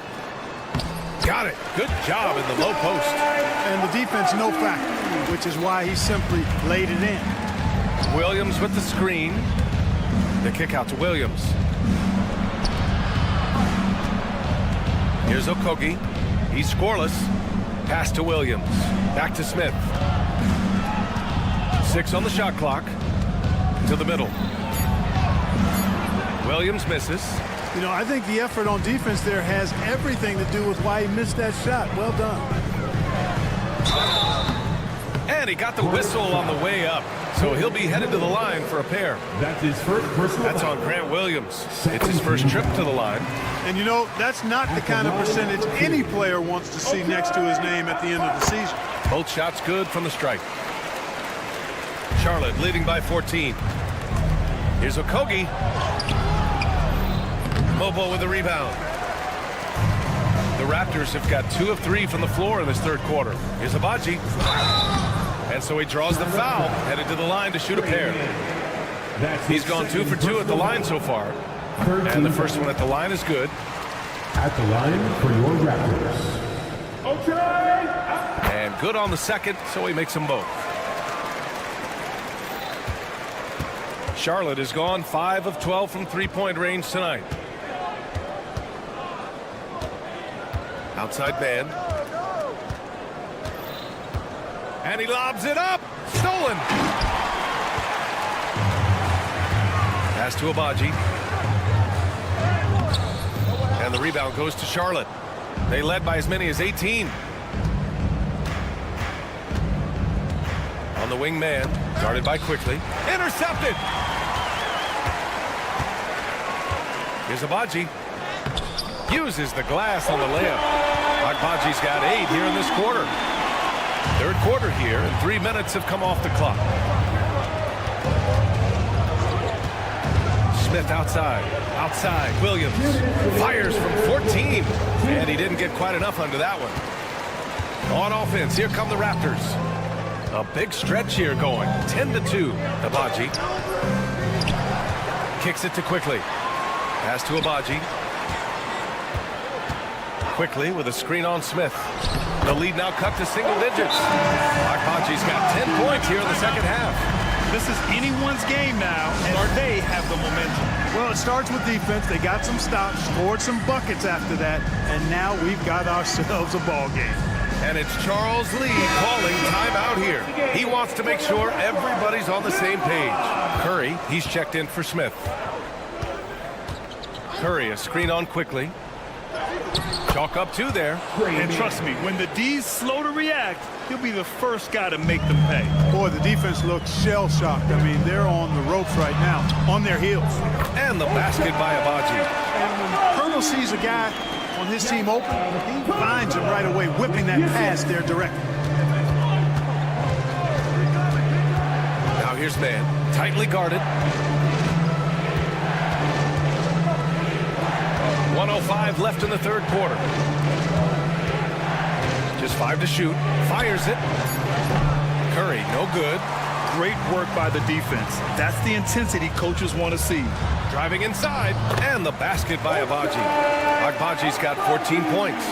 Got it. Good job in the low post. And the defense no factor, which is why he simply laid it in. Williams with the screen. The kick out to Williams. Here's Okogie. He's scoreless. Pass to Williams. Back to Smith. 6 on the shot clock. To the middle. Williams misses. You know, I think the effort on defense there has everything to do with why he missed that shot. Well done. And he got the whistle on the way up. So he'll be headed to the line for a pair. That's his first personal That's on Grant Williams. It's his first trip to the line. And you know, that's not the kind of percentage any player wants to see next to his name at the end of the season. Both shots good from the stripe. Charlotte leading by 14. Here's Okogie. Mobo with the rebound. The Raptors have got 2 of 3 from the floor in this third quarter. Here's Abaji. And so he draws the foul, headed to the line to shoot a pair. He's gone 2 for 2 at the line so far. And the first one at the line is good. At the line for your Raptors. Okay. And good on the second, so he makes them both. Charlotte has gone 5 of 12 from three-point range tonight. Outside man. And he lobs it up. Stolen. Pass to Abaji. And the rebound goes to Charlotte. They led by as many as 18. On the wing man. Guarded by Quickly. Intercepted. Here's Abaji. Uses the glass on the layup. Agbaji's got 8 here in this quarter. Third quarter here, and 3 minutes have come off the clock. Smith outside. Outside. Williams fires from 14. And he didn't get quite enough under that one. On offense, here come the Raptors. A big stretch here going. 10-2. Abaji. Kicks it to Quickly. Pass to Abaji. Quickly with a screen on Smith. The lead now cut to single digits. Abaji's got 10 points here in the second half. This is anyone's game now, and they have the momentum. Well, it starts with defense. They got some stops, scored some buckets after that, and now we've got ourselves a ball game. And it's Charles Lee calling timeout here. He wants to make sure everybody's on the same page. Curry, he's checked in for Smith. Curry, a screen on Quickly. Chalk up 2 there. And trust me, when the D's slow to react, he'll be the first guy to make them pay. Boy, the defense looks shell-shocked. I mean, they're on the ropes right now, on their heels. And the basket by Abaji. And when Colonel sees a guy on his team open, he finds him right away, whipping that pass there directly. Now here's man, tightly guarded. 1:05 left in the third quarter. Just 5 to shoot. Fires it. Curry, no good. Great work by the defense. That's the intensity coaches want to see. Driving inside. And the basket by Abaji. Agbaji's got 14 points.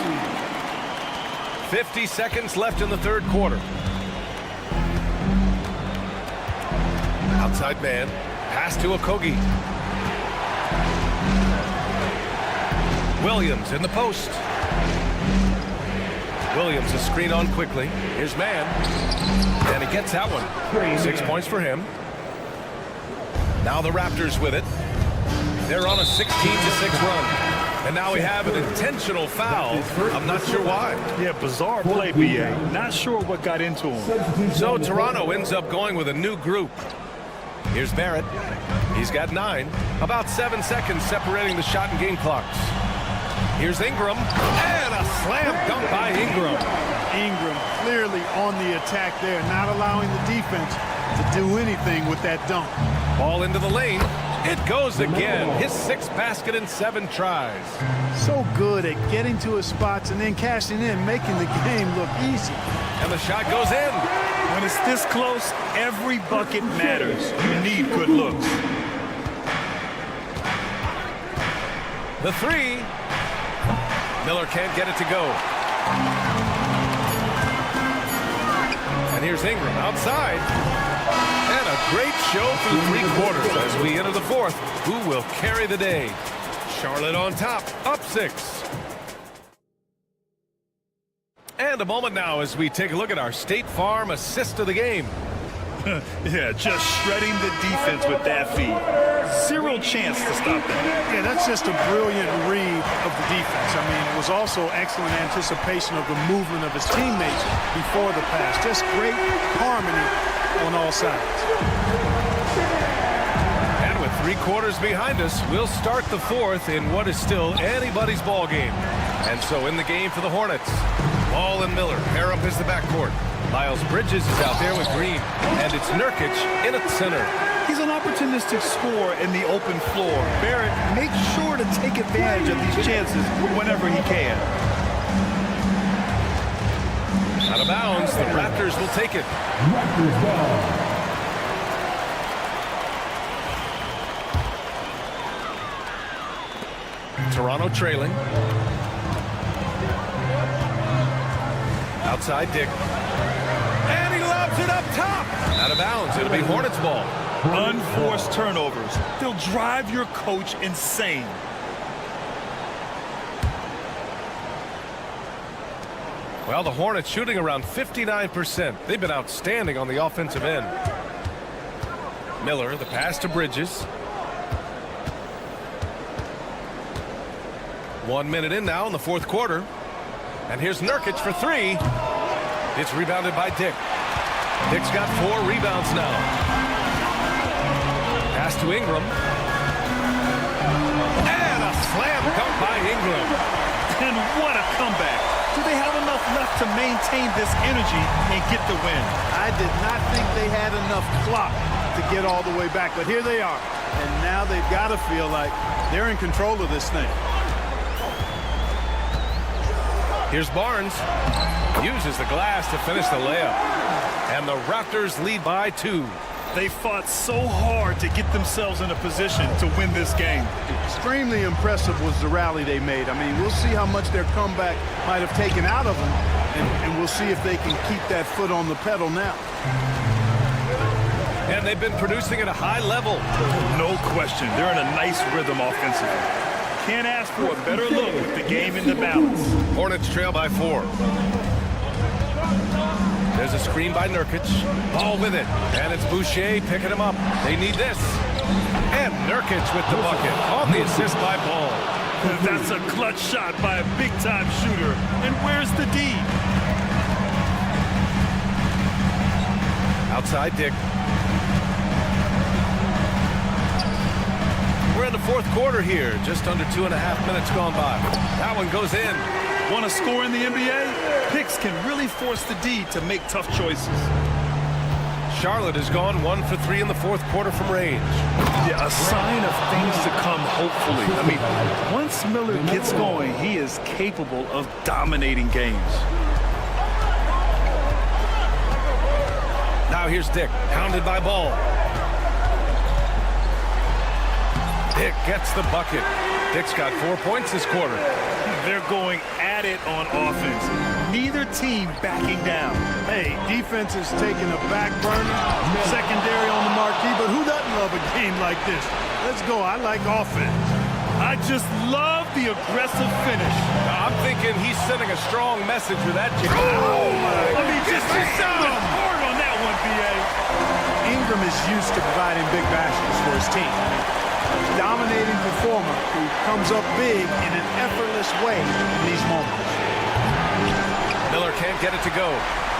50 seconds left in the third quarter. Outside man. Pass to Okogie. Williams in the post. Williams a screen on Quickly. Here's man. And he gets that one. 6 points for him. Now the Raptors with it. They're on a 16-6 run. And now we have an intentional foul. I'm not sure why. Yeah, bizarre play, BA. Not sure what got into him. So Toronto ends up going with a new group. Here's Barrett. He's got 9. About 7 seconds separating the shot and game clocks. Here's Ingram, and a slam dunk by Ingram. Ingram clearly on the attack there, not allowing the defense to do anything with that dunk. Ball into the lane. It goes again. His 6th basket in 7 tries. So good at getting to his spots and then cashing in, making the game look easy. And the shot goes in. When it's this close, every bucket matters. You need good looks. The 3. Miller can't get it to go. And here's Ingram outside. And a great show through 3 quarters as we enter the 4th. Who will carry the day? Charlotte on top, up 6. And a moment now as we take a look at our State Farm assist of the game. Yeah, just shredding the defense with that feed. Zero chance to stop that. Yeah, that's just a brilliant read of the defense. I mean, it was also excellent anticipation of the movement of his teammates before the pass. Just great harmony on all sides. And with 3 quarters behind us, we'll start the 4th in what is still anybody's ball game. And so in the game for the Hornets, Ball and Miller pair up as the backcourt. Miles Bridges is out there with Green, and it's Nurkic in at center. He's an opportunistic scorer in the open floor. Barrett makes sure to take advantage of these chances whenever he can. Out of bounds, the Raptors will take it. Raptors ball. Toronto trailing. Outside Dick. And he lobs it up top. Out of bounds. It'll be Hornets ball. Unforced turnovers. They'll drive your coach insane. Well, the Hornets shooting around 59%. They've been outstanding on the offensive end. Miller, the pass to Bridges. 1 minute in now in the 4th quarter. And here's Nurkic for 3. It's rebounded by Dick. Dick's got 4 rebounds now. Pass to Ingram. And a slam dunk by Ingram. And what a comeback. Do they have enough left to maintain this energy and get the win? I did not think they had enough clock to get all the way back, but here they are. And now they've got to feel like they're in control of this thing. Here's Barnes. Uses the glass to finish the layup. And the Raptors lead by 2. They fought so hard to get themselves in a position to win this game. Extremely impressive was the rally they made. I mean, we'll see how much their comeback might have taken out of them, and we'll see if they can keep that foot on the pedal now. And they've been producing at a high level. No question. They're in a nice rhythm offensively. Can't ask for a better look with the game in the balance. Hornets trail by 4. There's a screen by Nurkic. Ball with it. And it's Boucher picking him up. They need this. And Nurkic with the bucket on the assist by Ball. That's a clutch shot by a big-time shooter. And where's the D? Outside Dick. We're in the 4th quarter here. Just under 2.5 minutes gone by. That one goes in. Want to score in the NBA? Picks can really force the D to make tough choices. Charlotte has gone 1 for 3 in the 4th quarter from range. Yeah, a sign of things to come, hopefully. I mean, once Miller gets going, he is capable of dominating games. Now here's Dick, hounded by Ball. Dick gets the bucket. Dick's got 4 points this quarter. They're going at it on offense. Neither team backing down. Hey, defense is taking a back burner, secondary on the marquee, but who doesn't love a game like this? Let's go. I like offense. I just love the aggressive finish. I'm thinking he's sending a strong message with that. I mean, just hard on that one, B.A. Ingram is used to providing big baskets for his team. Dominating performer who comes up big in an effortless way in these moments. Miller can't get it to go.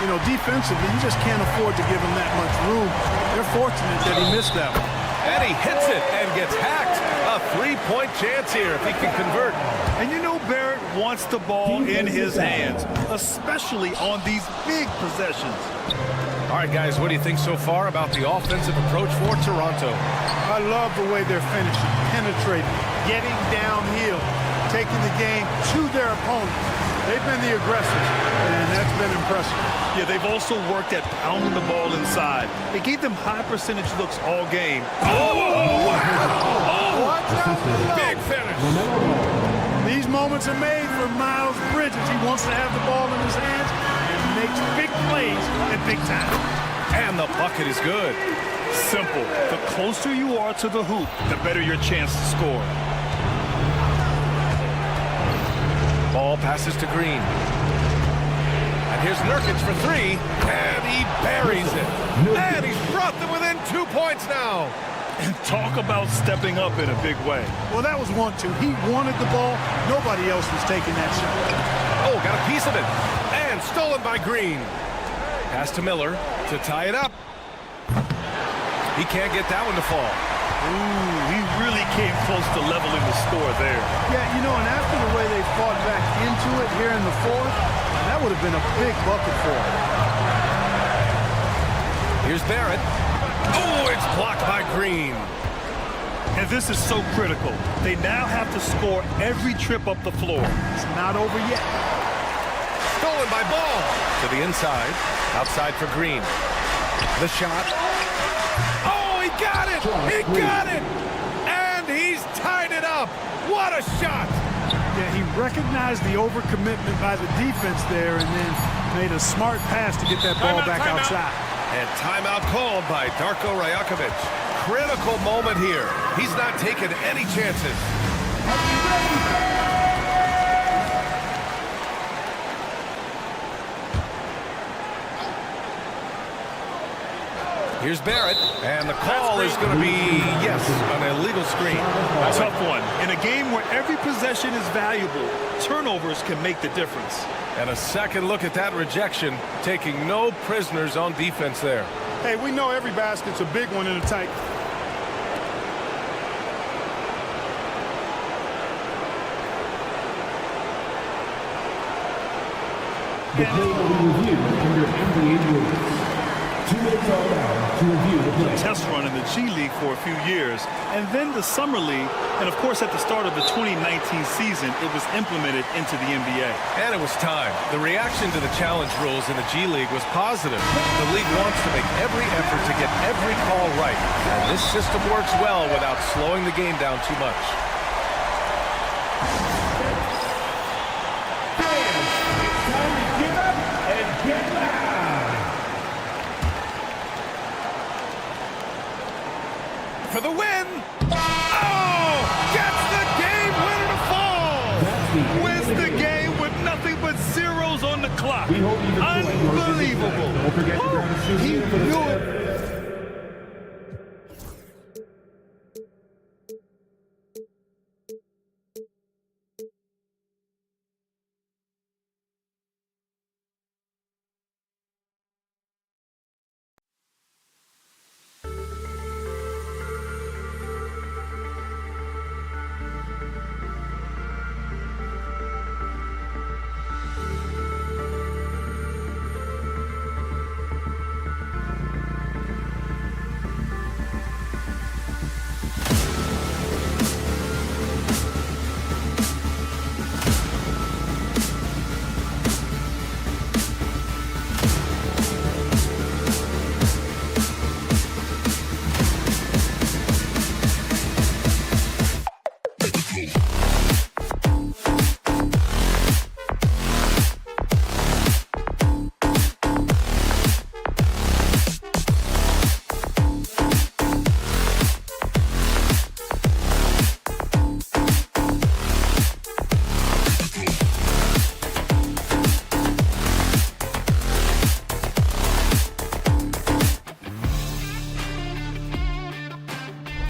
You know, defensively, you just can't afford to give him that much room. They're fortunate that he missed that one. And he hits it and gets hacked. A 3-point chance here if he can convert. And you know Barrett wants the ball in his hands, especially on these big possessions. All right, guys, what do you think so far about the offensive approach for Toronto? I love the way they're finishing, penetrating, getting downhill, taking the game to their opponents. They've been the aggressors, and that's been impressive. Yeah, they've also worked at pounding the ball inside. They gave them high percentage looks all game. Oh, wow! Big finish. These moments are made for Miles Bridges. He wants to have the ball in his hands and makes big plays at big time. And the bucket is good. Simple. The closer you are to the hoop, the better your chance to score. Ball passes to Green. And Here's Nurkic for three, and he buries it. And he's brought them within 2 points now. And talk about stepping up in a big way. Well, that was 1-2. He wanted the ball. Nobody else was taking that shot. Oh, got a piece of it. And stolen by Green. Pass to Miller to tie it up. He can't get that one to fall. Ooh, he really came close to leveling the score there. Yeah, you know, and after the way they fought back into it here in the fourth, that would have been a big bucket for him. Here's Barrett. Oh, it's blocked by Green. And this is so critical. They now have to score every trip up the floor. It's not over yet. Stolen by Ball. To the inside. Outside for Green. The shot. Oh, he got it! He got it! And he's tied it up. What a shot! Yeah, he recognized the overcommitment by the defense there and then made a smart pass to get that ball back outside. And timeout called by Darko Rajakovic. Critical moment here. He's not taking any chances. Here's Barrett, and the call is going to be, yes, an illegal screen. A tough one. In a game where every possession is valuable, turnovers can make the difference. And a second look at that rejection, taking no prisoners on defense there. Hey, we know every basket's a big one in a tight. The play will be reviewed under NBA rules. 2 minutes are allowed to review the play. Test run in the G League for a few years, and then the Summer League, and of course at the start of the 2019 season, it was implemented into the NBA. And it was time. The reaction to the challenge rules in the G League was positive. The league wants to make every effort to get every call right, and this system works well without slowing the game down too much. For the win! Oh! Gets the game winner to fall! Wins the game with nothing but zeros on the clock. Unbelievable! Don't forget to grab a souvenir for the